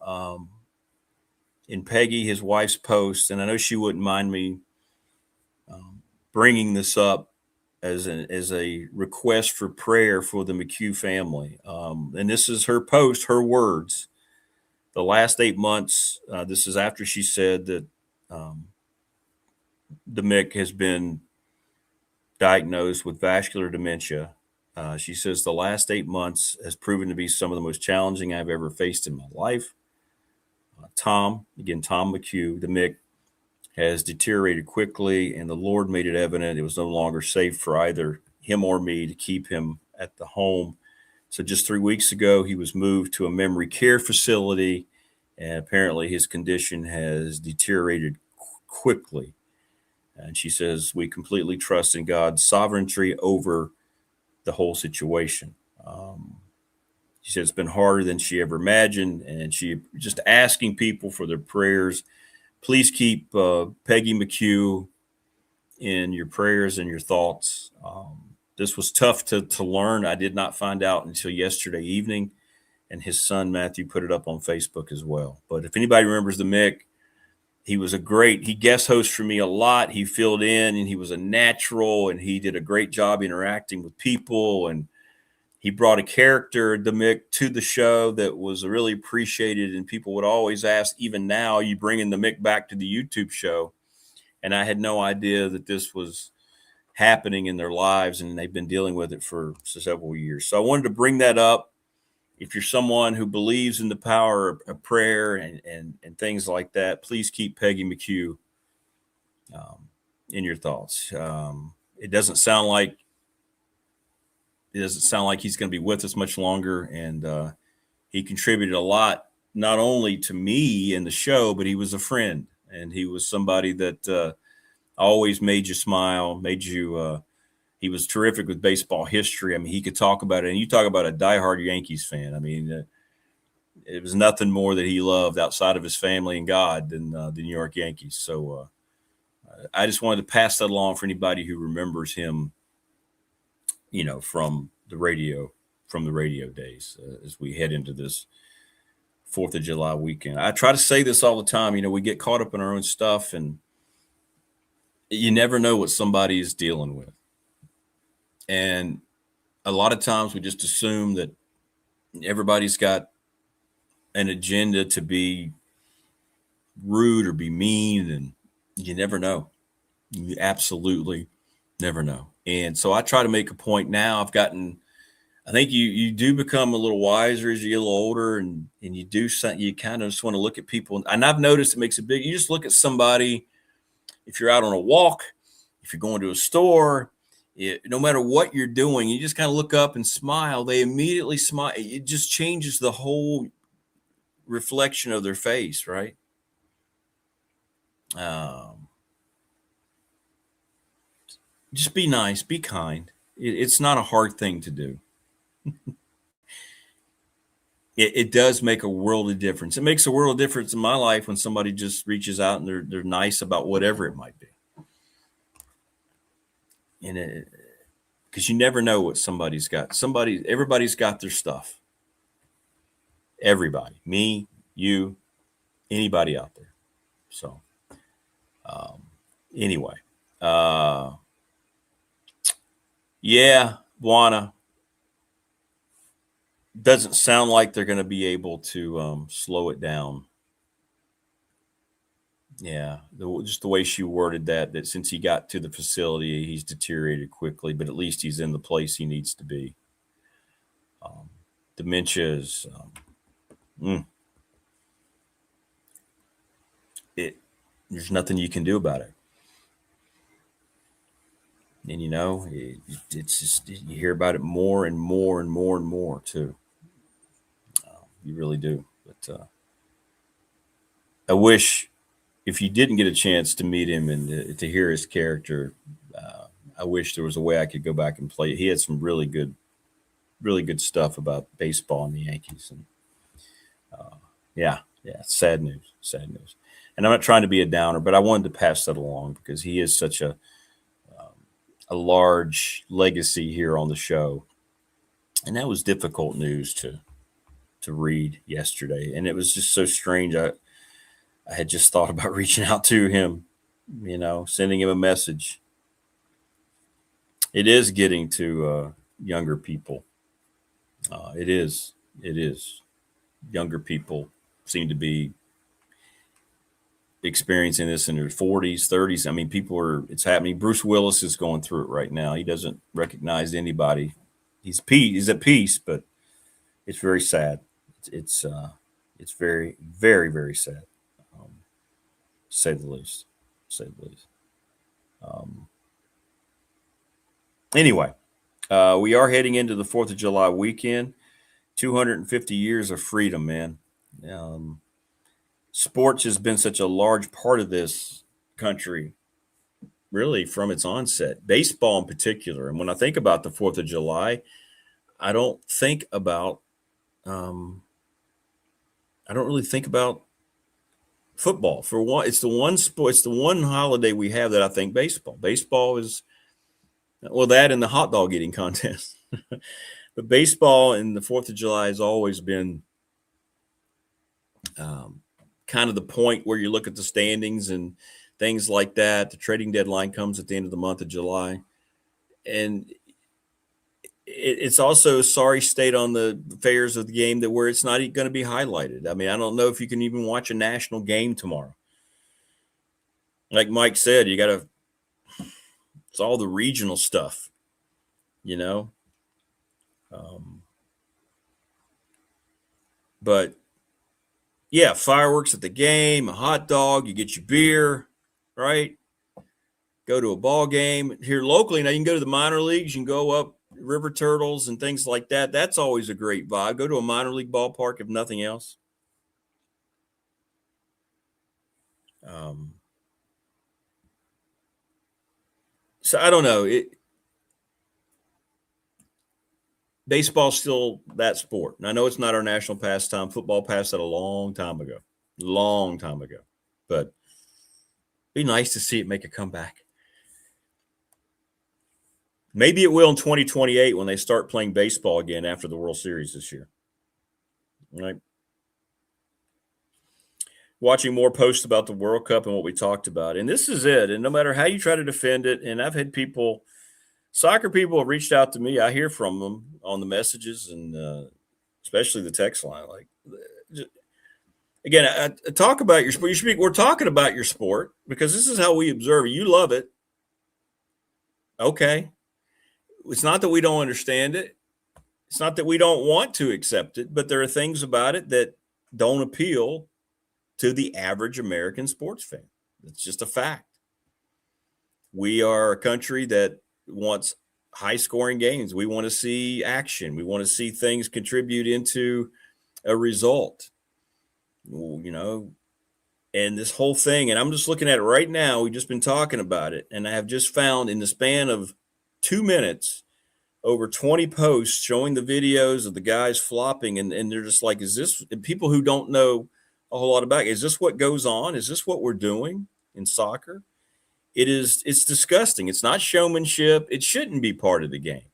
Speaker 5: in Peggy, his wife's post, and I know she wouldn't mind me bringing this up as a request for prayer for the McHugh family. And this is her post, her words. The last 8 months, this is after she said that the Mick has been diagnosed with vascular dementia. She says the last 8 months has proven to be some of the most challenging I've ever faced in my life. Tom McHugh, the Mick, has deteriorated quickly, and the Lord made it evident it was no longer safe for either him or me to keep him at the home. So just 3 weeks ago, he was moved to a memory care facility, and apparently his condition has deteriorated quickly. And she says, we completely trust in God's sovereignty over the whole situation. She said it's been harder than she ever imagined, and she just asking people for their prayers. Please keep Peggy McHugh in your prayers and your thoughts. This was tough to learn. I did not find out until yesterday evening, and his son Matthew put it up on Facebook as well. But if anybody remembers the Mick, he guest hosted for me a lot. He filled in, and he was a natural, and he did a great job interacting with people, and he brought a character, the Mick, to the show that was really appreciated, and people would always ask, even now, you bringing the Mick back to the YouTube show? And I had no idea that this was happening in their lives, and they've been dealing with it for several years. So I wanted to bring that up. If you're someone who believes in the power of prayer and things like that, please keep Peggy McHugh in your thoughts. It doesn't sound like he's going to be with us much longer. And he contributed a lot, not only to me in the show, but he was a friend. And he was somebody that always made you smile, he was terrific with baseball history. I mean, he could talk about it. And you talk about a diehard Yankees fan. I mean, it was nothing more that he loved outside of his family and God than the New York Yankees. So I just wanted to pass that along for anybody who remembers him, from the radio days as we head into this 4th of July weekend. I try to say this all the time. We get caught up in our own stuff, and you never know what somebody is dealing with. And a lot of times we just assume that everybody's got an agenda to be rude or be mean, and you never know. You absolutely never know. And so I try to make a point now. I think you do become a little wiser as you get a little older, and you do something. You kind of just want to look at people. And I've noticed it makes a big, you just look at somebody, if you're out on a walk, if you're going to a store, no matter what you're doing, you just kind of look up and smile. They immediately smile. It just changes the whole reflection of their face, right? Just be nice, be kind. It's not a hard thing to do. It does make a world of difference. It makes a world of difference in my life when somebody just reaches out and they're nice about whatever it might be. And because you never know what somebody's got. Everybody's got their stuff. Everybody, me, you, anybody out there. So, anyway, yeah, Buana. Doesn't sound like they're going to be able to slow it down. Yeah, just the way she worded that since he got to the facility, he's deteriorated quickly, but at least he's in the place he needs to be. Dementia is there's nothing you can do about it. And it's just, you hear about it more and more and more and more too. You really do. But I wish, if you didn't get a chance to meet him and to hear his character, I wish there was a way I could go back and play. He had some really good stuff about baseball and the Yankees. And yeah, sad news. And I'm not trying to be a downer, but I wanted to pass that along because he is such a large legacy here on the show. And that was difficult news to read yesterday. And it was just so strange. I had just thought about reaching out to him, sending him a message. It is getting to younger people. It is. Younger people seem to be experiencing this in their 40s, 30s. I mean, it's happening. Bruce Willis is going through it right now. He doesn't recognize anybody. He's at peace, but it's very sad. It's very, very, very sad, to say the least. Anyway, we are heading into the 4th of July weekend. 250 years of freedom, man. Sports has been such a large part of this country, really, from its onset. Baseball in particular. And when I think about the 4th of July, I don't really think about football. For one, it's the one sport, it's the one holiday we have that I think baseball. Baseball is, that and the hot dog eating contest. But baseball and the 4th of July has always been kind of the point where you look at the standings and things like that. The trading deadline comes at the end of the month of July. And it's also a sorry state on the affairs of the game that where it's not going to be highlighted. I mean, I don't know if you can even watch a national game tomorrow. Like Mike said, it's all the regional stuff, but yeah, fireworks at the game, a hot dog, you get your beer, right? Go to a ball game here locally. Now you can go to the minor leagues, you can go up River Turtles and things like that. That's always a great vibe. Go to a minor league ballpark if nothing else. So I don't know. Baseball's still that sport. And I know it's not our national pastime. Football passed that a long time ago. But it'd be nice to see it make a comeback. Maybe it will in 2028 when they start playing baseball again after the World Series this year. Right? Watching more posts about the World Cup and what we talked about. And this is it. And no matter how you try to defend it, and I've had soccer people have reached out to me. I hear from them on the messages and especially the text line. Like, again, I talk about your sport. We're talking about your sport because this is how we observe it. You love it. Okay. It's not that we don't understand it. It's not that we don't want to accept it, but there are things about it that don't appeal to the average American sports fan. It's just a fact. We are a country that wants high-scoring games. We want to see action. We want to see things contribute into a result, and this whole thing. And I'm just looking at it right now. We've just been talking about it, and I have just found in the span of 2 minutes over 20 posts showing the videos of the guys flopping, and they're just like, is this, and people who don't know a whole lot about it, is this what goes on? Is this what we're doing in soccer? It's disgusting. It's not showmanship. It shouldn't be part of the game.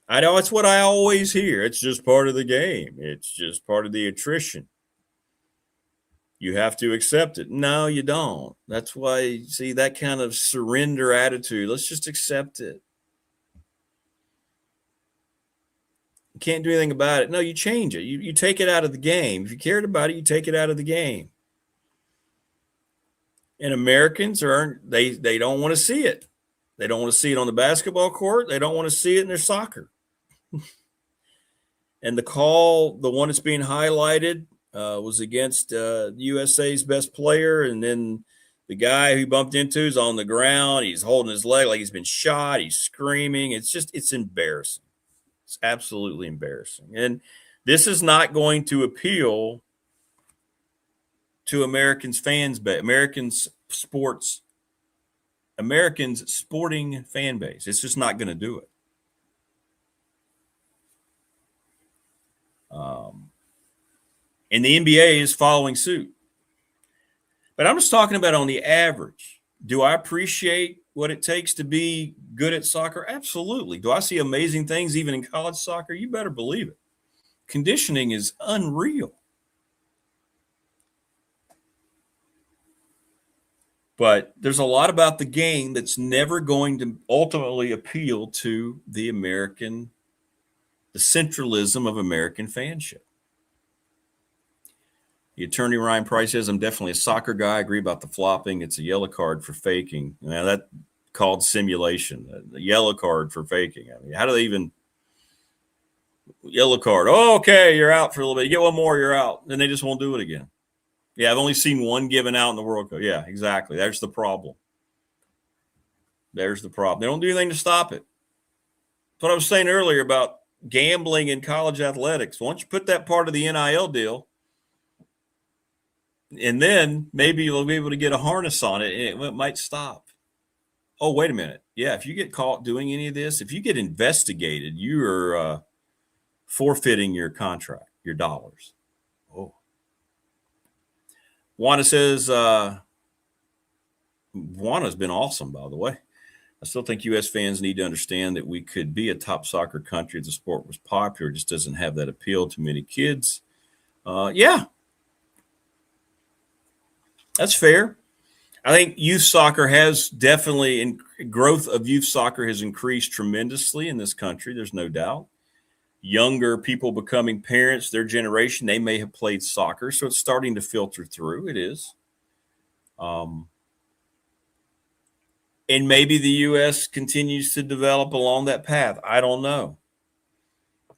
Speaker 5: I know it's what I always hear. It's just part of the game. It's just part of the attrition. You have to accept it. No, you don't. That's why, see, that kind of surrender attitude. Let's just accept it. You can't do anything about it. No, you change it. You take it out of the game. If you cared about it, you take it out of the game. And Americans they don't want to see it. They don't want to see it on the basketball court. They don't want to see it in their soccer. And the one that's being highlighted was against USA's best player. And then the guy who bumped into is on the ground. He's holding his leg like he's been shot. He's screaming. It's embarrassing. It's absolutely embarrassing. And this is not going to appeal to Americans sporting fan base. It's just not going to do it. And the NBA is following suit. But I'm just talking about on the average. Do I appreciate what it takes to be good at soccer? Absolutely. Do I see amazing things even in college soccer? You better believe it. Conditioning is unreal. But there's a lot about the game that's never going to ultimately appeal to the centralism of American fanship. The attorney Ryan Price says, I'm definitely a soccer guy. I agree about the flopping. It's a yellow card for faking. Now that called simulation, a yellow card for faking. I mean, how do they even yellow card? Oh, okay, you're out for a little bit. You get one more, you're out. Then they just won't do it again. Yeah, I've only seen one given out in the World Cup. Yeah, exactly. There's the problem. There's the problem. They don't do anything to stop it. That's what I was saying earlier about gambling in college athletics. Once you put that part of the NIL deal, and then maybe you'll be able to get a harness on it, and it might stop. Oh, wait a minute. Yeah, if you get caught doing any of this, if you get investigated, you are forfeiting your contract, your dollars. Oh. Wanda says, Wanda's been awesome, by the way. I still think U.S. fans need to understand that we could be a top soccer country if the sport was popular. It just doesn't have that appeal to many kids. Yeah. That's fair. I think youth soccer has definitely, growth of youth soccer has increased tremendously in this country. There's no doubt. Younger people becoming parents, their generation, they may have played soccer. So it's starting to filter through. It is. And maybe the U.S. continues to develop along that path. I don't know.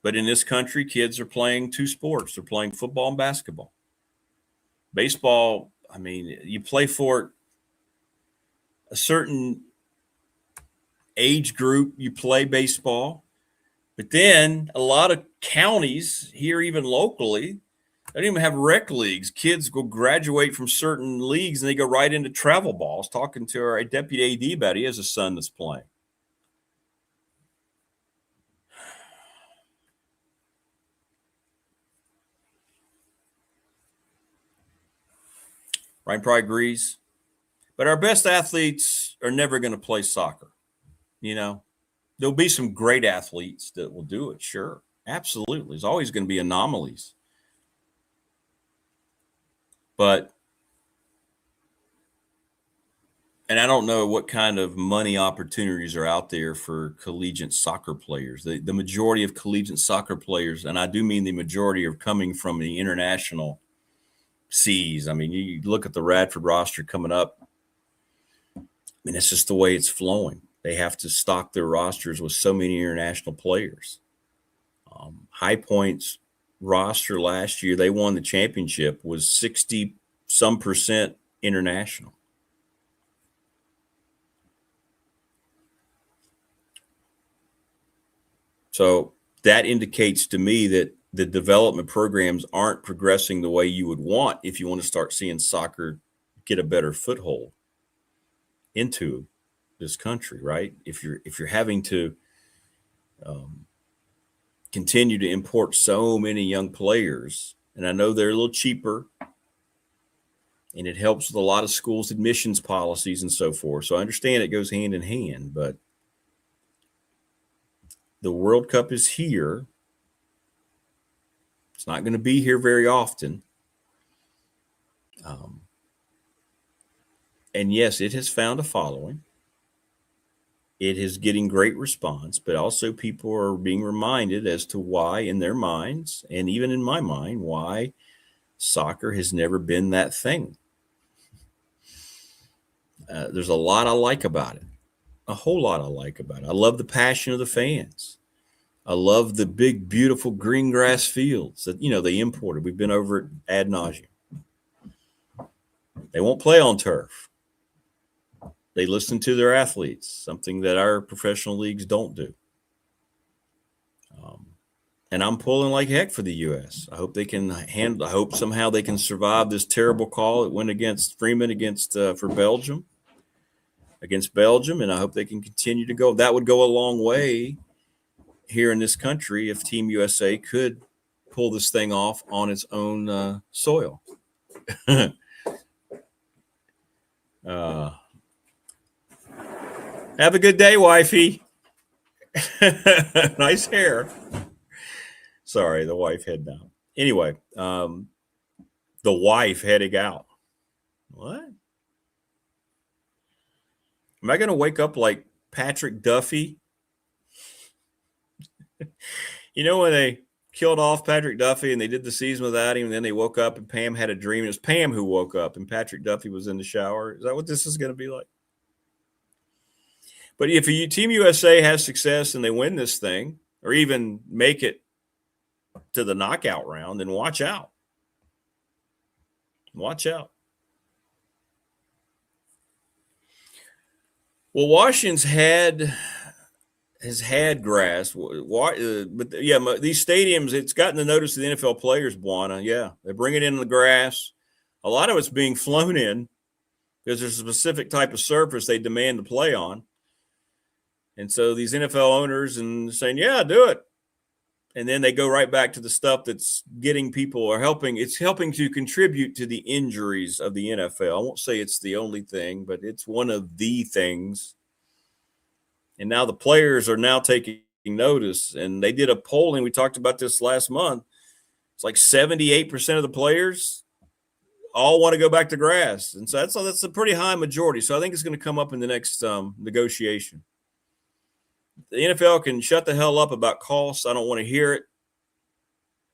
Speaker 5: But in this country, kids are playing two sports. They're playing football and basketball. Baseball, I mean, you play for a certain age group, you play baseball. But then a lot of counties here, even locally, they don't even have rec leagues. Kids go graduate from certain leagues and they go right into travel ball. I was talking to our deputy AD about it. He has a son that's playing. Ryan probably agrees. But our best athletes are never going to play soccer. You know, there'll be some great athletes that will do it. Sure. Absolutely. There's always going to be anomalies. But, and I don't know what kind of money opportunities are out there for collegiate soccer players. The majority of collegiate soccer players, and I do mean the majority, are coming from the international seas. I mean, you look at the Radford roster coming up. I mean, it's just the way it's flowing. They have to stock their rosters with so many international players. High Point's roster last year, they won the championship, was 60-some% international. So that indicates to me that the development programs aren't progressing the way you would want if you want to start seeing soccer get a better foothold into this country, right? If you're having to continue to import so many young players, and I know they're a little cheaper, and it helps with a lot of schools' admissions policies and so forth. So I understand it goes hand in hand, but the World Cup is here. It's not going to be here very often. And yes, it has found a following. It is getting great response, but also people are being reminded as to why in their minds, and even in my mind, why soccer has never been that thing. There's a lot I like about it, a whole lot I like about it. I love the passion of the fans. I love the big, beautiful green grass fields that, they imported. We've been over it ad nauseum. They won't play on turf. They listen to their athletes, something that our professional leagues don't do. And I'm pulling like heck for the U.S. I hope they can handle. I hope somehow they can survive this terrible call. It went against Freeman for Belgium, against Belgium, and I hope they can continue to go. That would go a long way here in this country if Team USA could pull this thing off on its own soil. Have a good day, wifey. Nice hair. Sorry, the wife heading out. Anyway, the wife heading out. What? Am I going to wake up like Patrick Duffy? You know when they killed off Patrick Duffy and they did the season without him, and then they woke up and Pam had a dream. It was Pam who woke up and Patrick Duffy was in the shower. Is that what this is going to be like? But if Team USA has success and they win this thing or even make it to the knockout round, then watch out. Watch out. Well, Washington's has had grass, but yeah, these stadiums, it's gotten the notice of the NFL players, Buana. Yeah, they bring it in the grass. A lot of it's being flown in because there's a specific type of surface they demand to play on. And so these NFL owners and saying, yeah, do it. And then they go right back to the stuff that's getting people or helping. It's helping to contribute to the injuries of the NFL. I won't say it's the only thing, but it's one of the things. And now the players are now taking notice. And they did a polling. We talked about this last month. It's like 78% of the players all want to go back to grass. And so that's a pretty high majority. So I think it's going to come up in the next negotiation. The NFL can shut the hell up about costs. I don't want to hear it.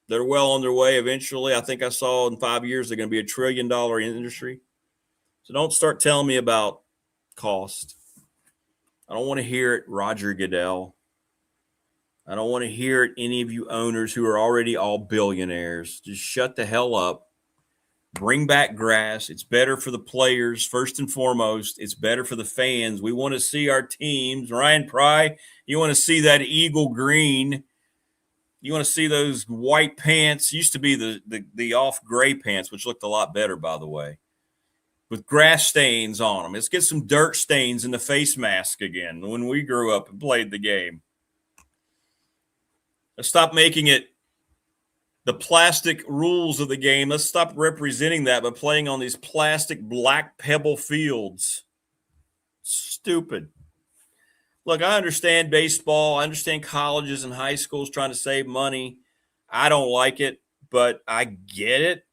Speaker 5: They're well on their way eventually. I think I saw in 5 years they're going to be $1 trillion industry. So don't start telling me about cost. I don't want to hear it, Roger Goodell. I don't want to hear it, any of you owners who are already all billionaires. Just shut the hell up. Bring back grass. It's better for the players, first and foremost. It's better for the fans. We want to see our teams. Ryan Pry, you want to see that eagle green. You want to see those white pants. Used to be the off gray pants, which looked a lot better, by the way, with grass stains on them. Let's get some dirt stains in the face mask again when we grew up and played the game. Let's stop making it the plastic rules of the game. Let's stop representing that by playing on these plastic black pebble fields. Stupid. Look, I understand baseball. I understand colleges and high schools trying to save money. I don't like it, but I get it.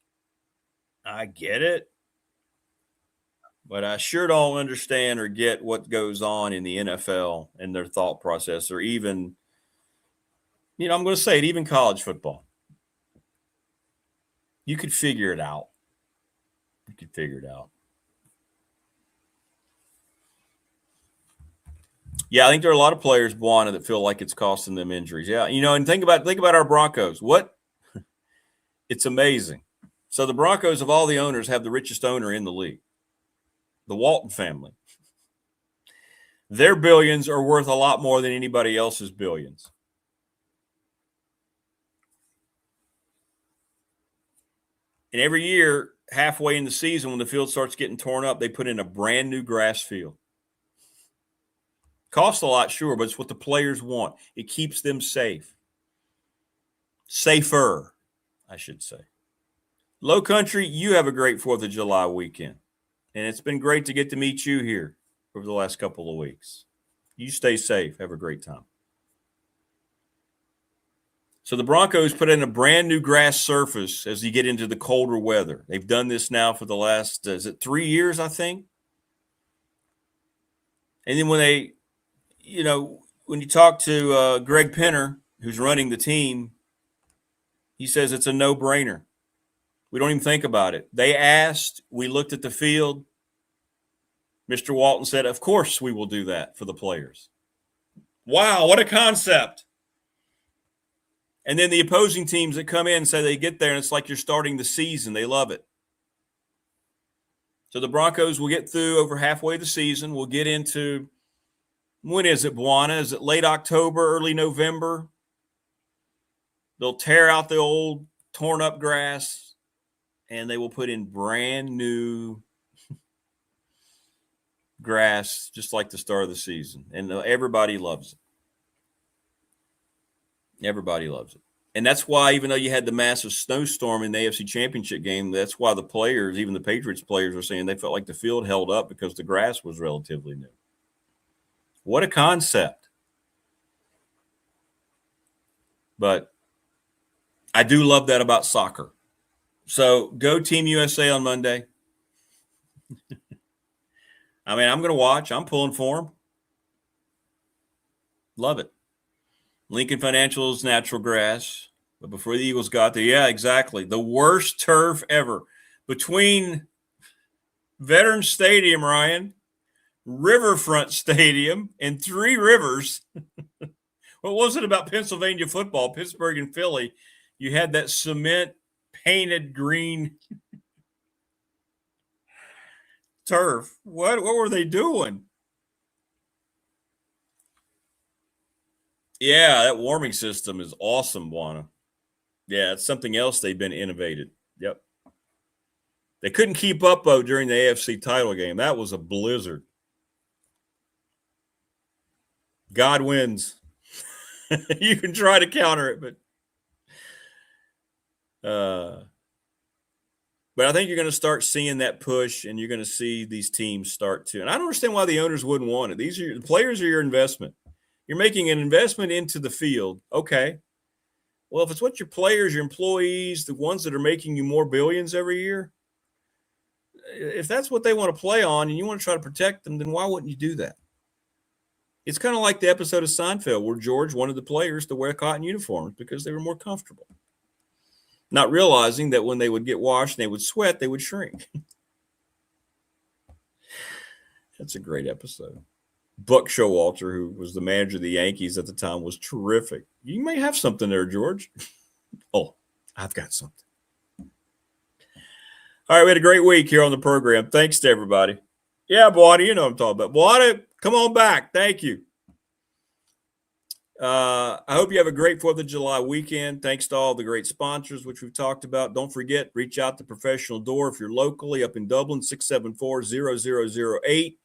Speaker 5: But I sure don't understand or get what goes on in the NFL and their thought process, or even, I'm going to say it, even college football. You could figure it out. Yeah, I think there are a lot of players, Buana, that feel like it's costing them injuries. Yeah, and think about our Broncos. What? It's amazing. So the Broncos, of all the owners, have the richest owner in the league, the Walton family. Their billions are worth a lot more than anybody else's billions. And every year, halfway in the season, when the field starts getting torn up, they put in a brand new grass field. Costs a lot, sure, but it's what the players want. It keeps them safe. Safer, I should say. Low Country, you have a great 4th of July weekend. And it's been great to get to meet you here over the last couple of weeks. You stay safe. Have a great time. So the Broncos put in a brand new grass surface as you get into the colder weather. They've done this now for the last, 3 years, I think? And then when they, when you talk to Greg Penner, who's running the team, he says it's a no-brainer. We don't even think about it. They asked, we looked at the field. Mr. Walton said, of course we will do that for the players. Wow, what a concept. And then the opposing teams that come in say they get there, and it's like you're starting the season. They love it. So the Broncos will get through over halfway the season. We'll get into, when is it, Buana? Is it late October, early November? They'll tear out the old torn-up grass, and they will put in brand new grass just like the start of the season. And everybody loves it. Everybody loves it. And that's why, even though you had the massive snowstorm in the AFC Championship game, that's why the players, even the Patriots players, are saying they felt like the field held up because the grass was relatively new. What a concept. But I do love that about soccer. So go Team USA on Monday. I mean, I'm going to watch. I'm pulling for them. Love it. Lincoln Financial's natural grass. But before the Eagles got there, yeah, exactly. The worst turf ever. Between Veterans Stadium, Ryan, Riverfront Stadium, and Three Rivers. What was it about Pennsylvania football, Pittsburgh and Philly? You had that cement painted green turf. What were they doing? Yeah, that warming system is awesome, Buana. Yeah, it's something else they've been innovated. Yep. They couldn't keep up, though, during the AFC title game. That was a blizzard. God wins. You can try to counter it, but I think you're going to start seeing that push, and you're going to see these teams start to. And I don't understand why the owners wouldn't want it. The players are your investment. You're making an investment into the field. Okay. Well, if it's what your players, your employees, the ones that are making you more billions every year, if that's what they want to play on and you want to try to protect them, then why wouldn't you do that? It's kind of like the episode of Seinfeld where George wanted the players to wear cotton uniforms because they were more comfortable, not realizing that when they would get washed and they would sweat, they would shrink. That's a great episode. Buck Showalter, who was the manager of the Yankees at the time, was terrific. You may have something there, George. Oh, I've got something. All right, we had a great week here on the program. Thanks to everybody. Yeah, Buana, you know what I'm talking about. Buana, come on back. Thank you. I hope you have a great 4th of July weekend. Thanks to all the great sponsors, which we've talked about. Don't forget, reach out to Professional Door if you're locally up in Dublin, 674-0008.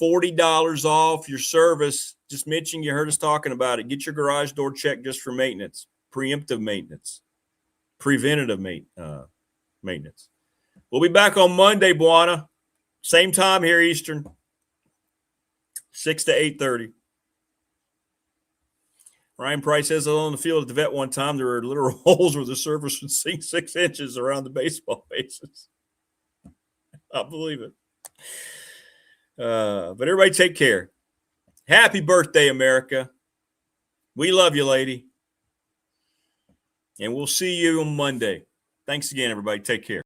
Speaker 5: $40 off your service. Just mention you heard us talking about it. Get your garage door checked just for maintenance, preemptive maintenance, preventative maintenance. We'll be back on Monday, Buana. Same time here, Eastern, 6 to 8:30. Ryan Price says on the field at the vet one time, there were literal holes where the surface would sink 6 inches around the baseball bases. I believe it. But everybody take care. Happy birthday, America. We love you, lady. And we'll see you on Monday. Thanks again, everybody. Take care.